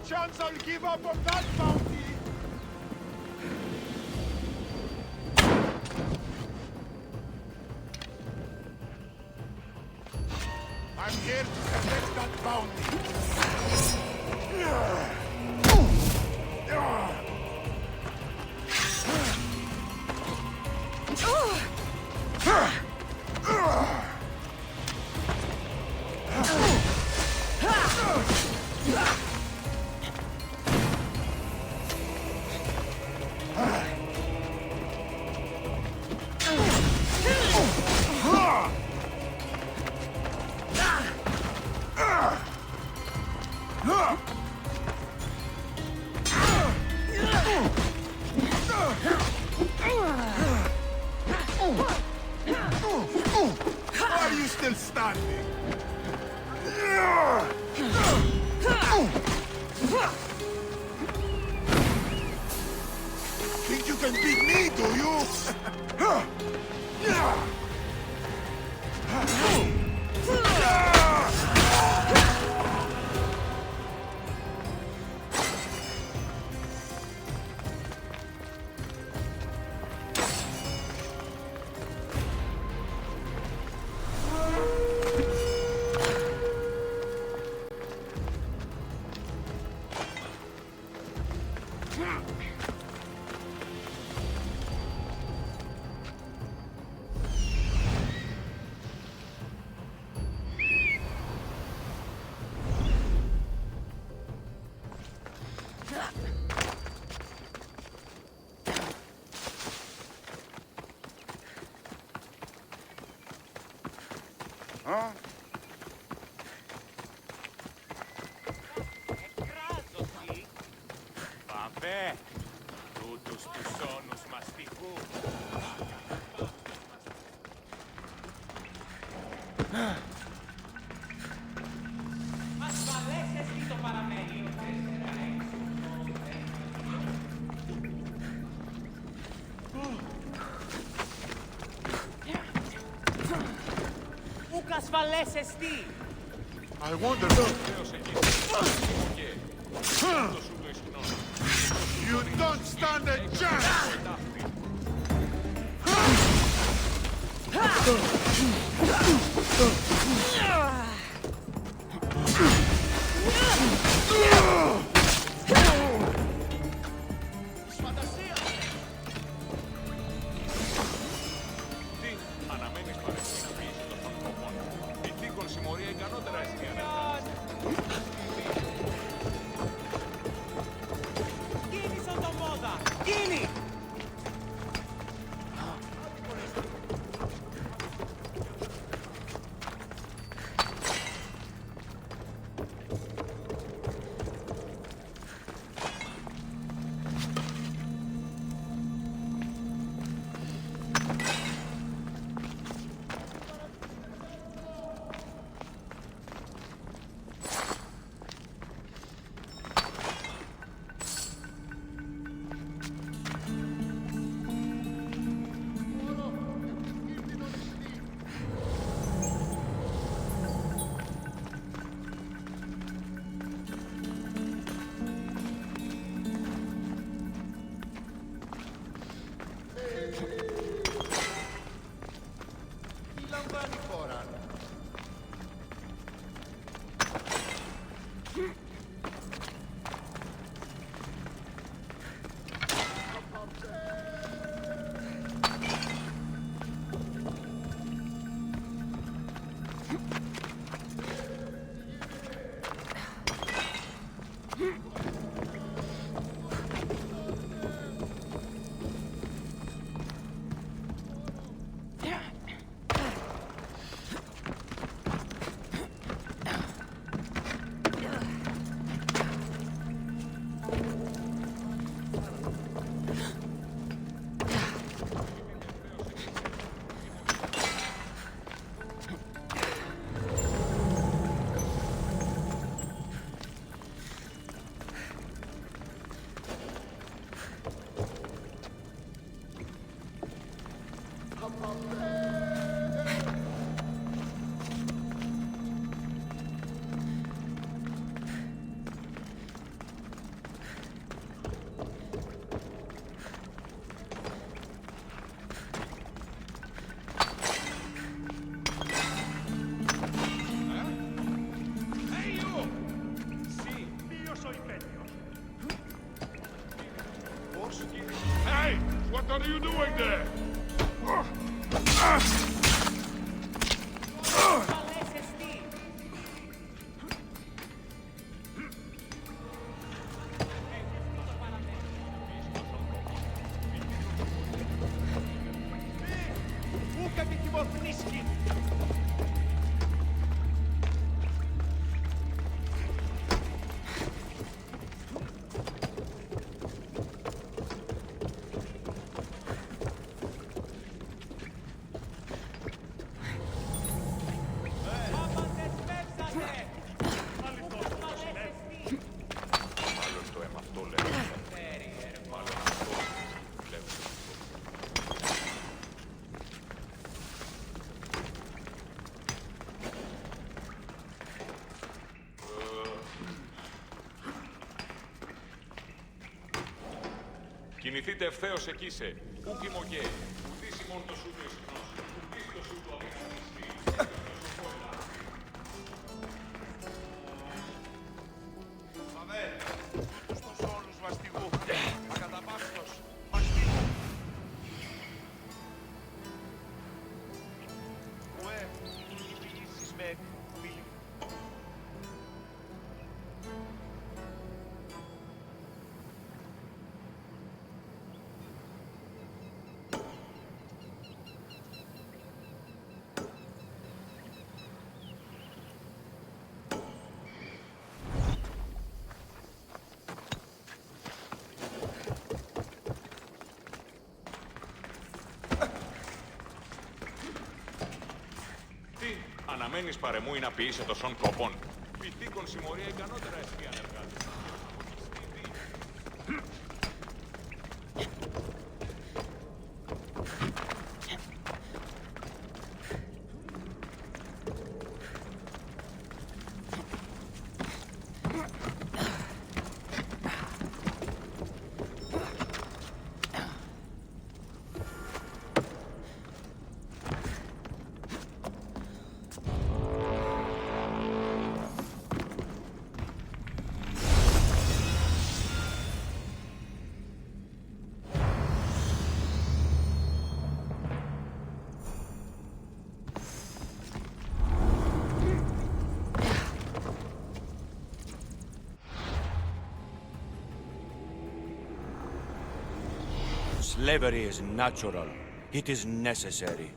Chance I'll give up on that bounty! I'm here to protect that bounty! Why are you still standing? Think you can beat me, do you? Huh? Πάμε. Τούτους τους όνους μαστιγού. Ασφαλές εστί το παραμέλιο. Ούκ ασφαλές εστί. I wonder... You don't stand a chance! Hey! What are you doing there? Κινηθείτε ευθέως εκεί σε. Ούκ ημωγέ. Ουτήσει μόνο το σου του ισχνός. Ουτήσει το σου του αμήνων. Πάμε. Στους όλους βαστιγού. Ακαταμάχτος. Βαστιγού. Ουέ. Υπηγήσεις με φίλοι. Αναμένεις παρεμού ή να ποιείσαι το σον κόπον. Πιτήκον συμμορία ικανότερα εσύ ανεργάτη. Slavery is natural. It is necessary.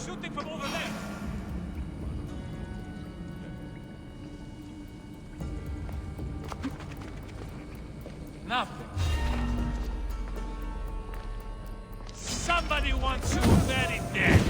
Shooting from over there! Nothing. Somebody wants you very dead.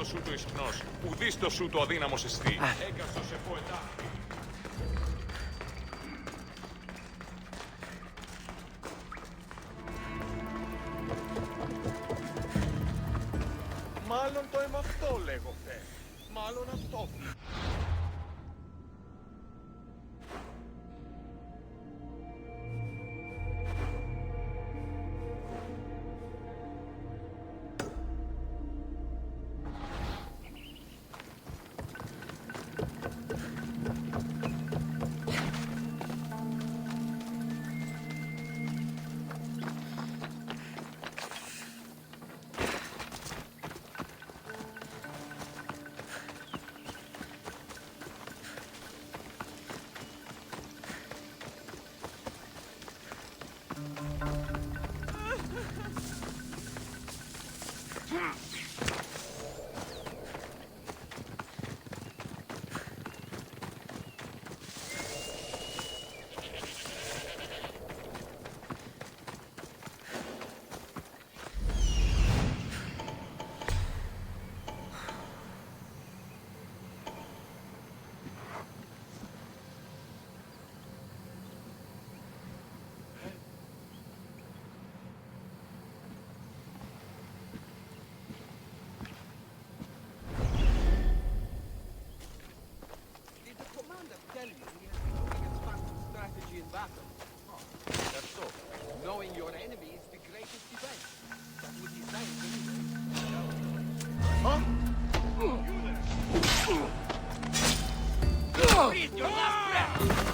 σου το ισχνός, ουδείς το σου το αδύναμος εστί. Έκαστο σε ποετά. Μάλλον το εμαυτό λέγω, θε. Μάλλον αυτό. Knowing your enemy is the greatest defense. That's what he says anyway. Huh? Breathe your last breath!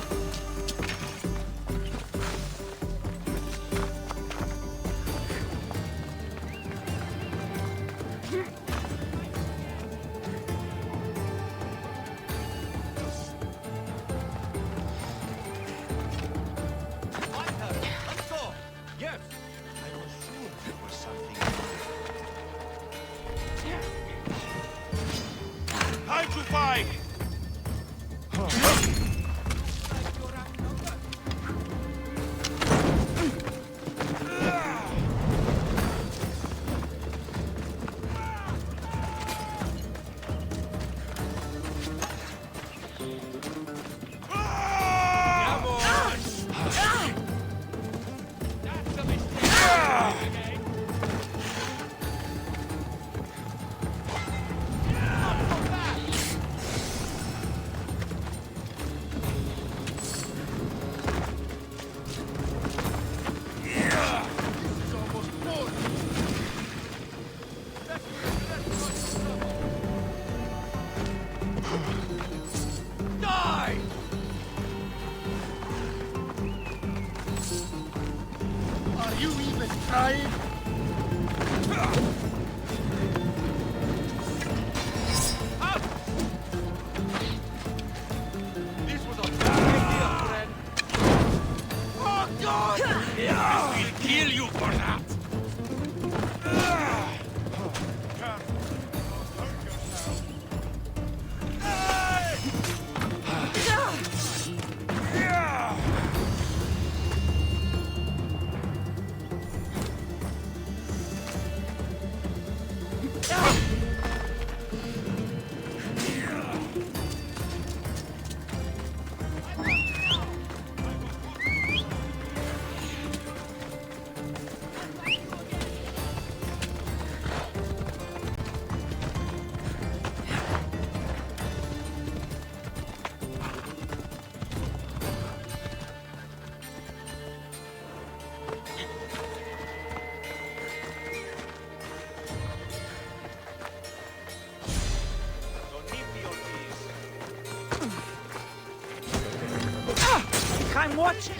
I'm watching.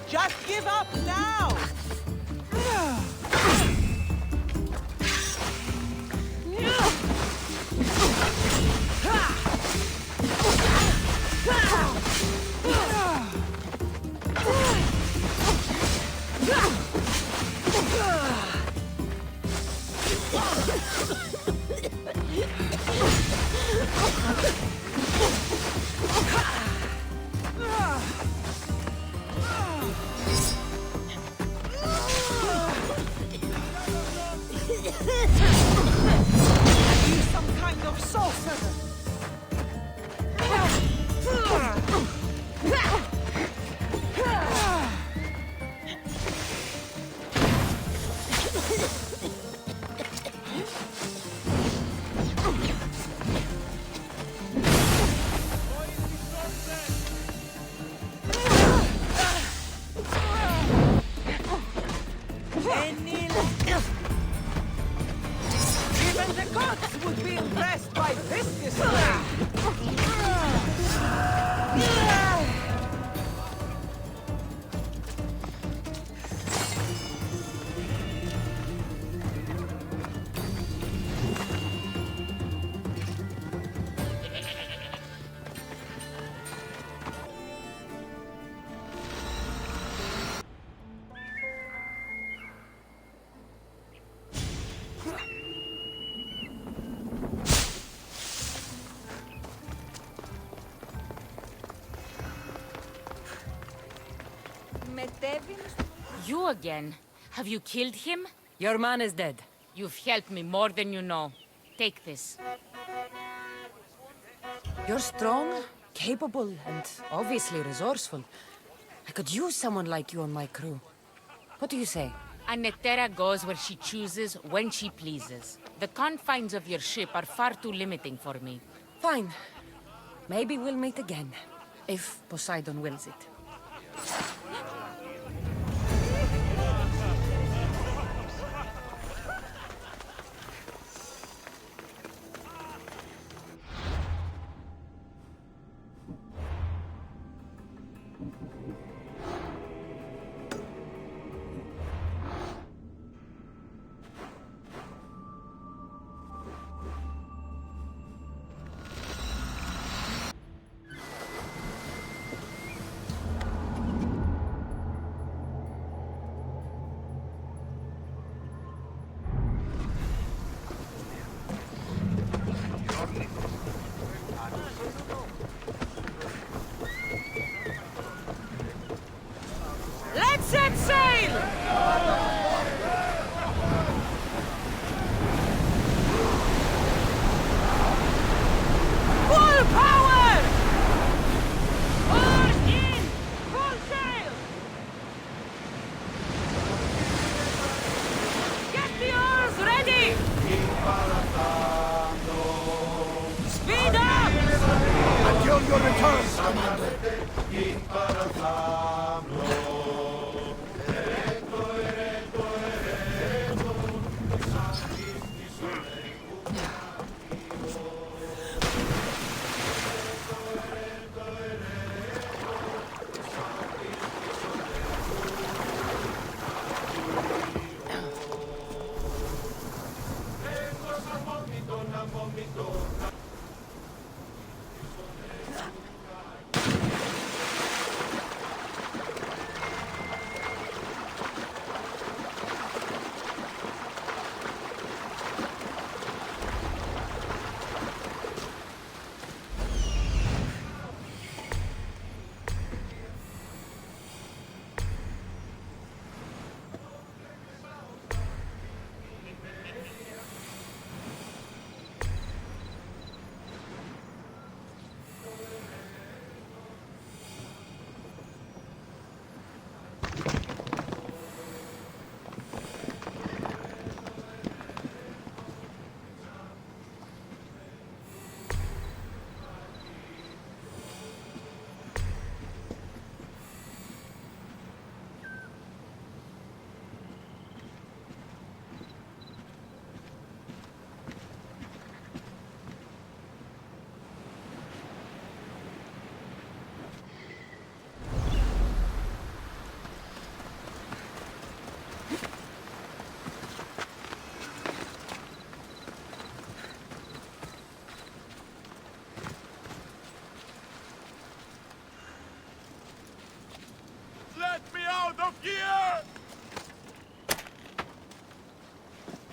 Just give up now! Some kind of sorcerer. Even the gods would be impressed by this display! You again? Have you killed him? Your man is dead. You've helped me more than you know. Take this. You're strong, capable, and obviously resourceful. I could use someone like you on my crew. What do you say? Anetera goes where she chooses, when she pleases. The confines of your ship are far too limiting for me. Fine. Maybe we'll meet again, if Poseidon wills it. Let's set sail! Full power! Oars in! Full sail! Get the oars ready! Speed up! Until your return, Commander!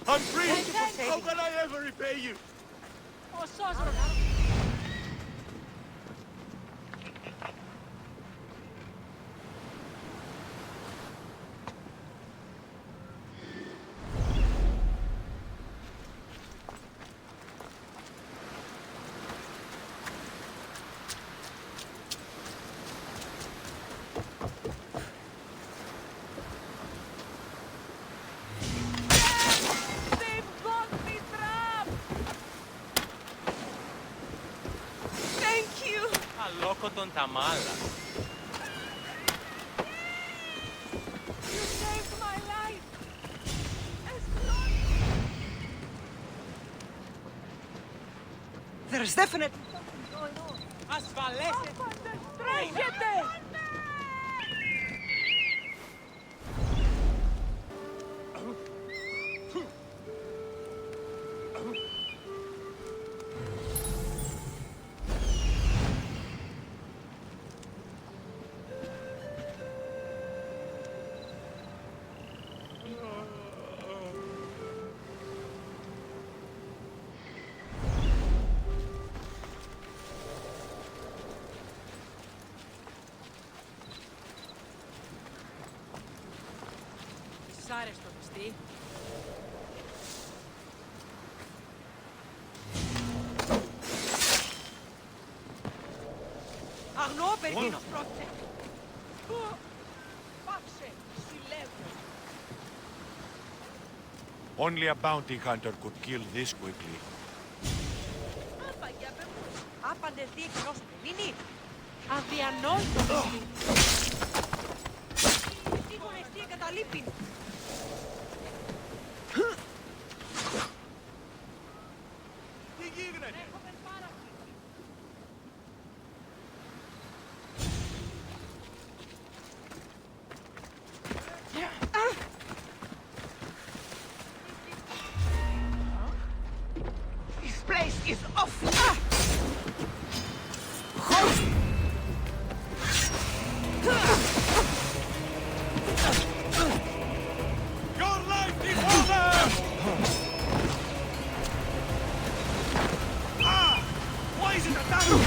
I'm free! How can I ever repay you? Αλόκο τον τα μάλα. There's definitely something going on. Ασφαλέστε! Τρέχετε! Άρεστο μυστή. Αγνώ περί τίνος πρόκειται. Πάψε, συλλεύω. Only a bounty hunter could kill this quickly. Άπαγια πεμούς. Άπαντες δείχνος μηνύ. Αδιανόητο μυστή. Σίγουρα εστί εγκαταλείπει. This place is off! Your life before them! Why is it attacking?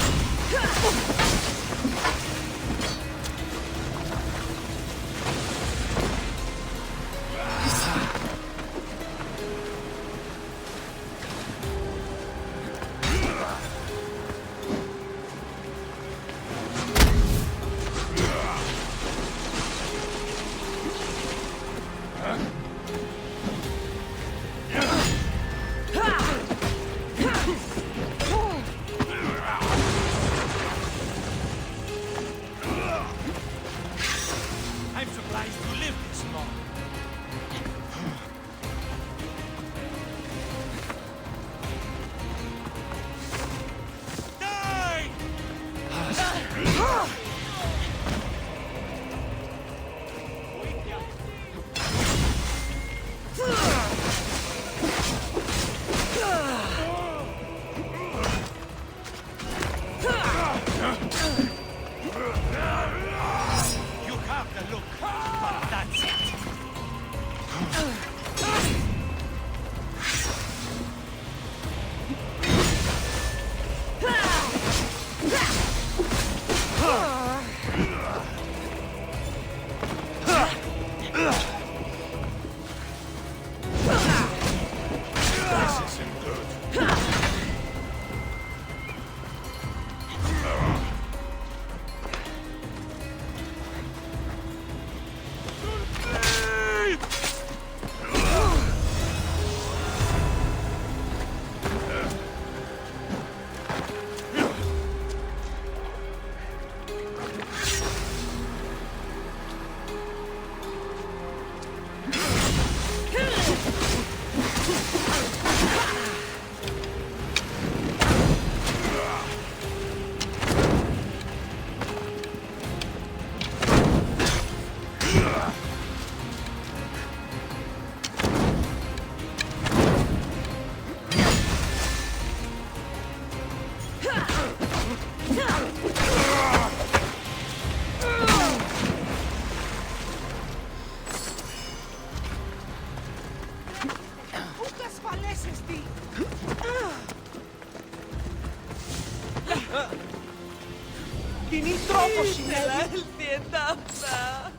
κοινή τρόπο συνέβη. έλθει εντάφτα.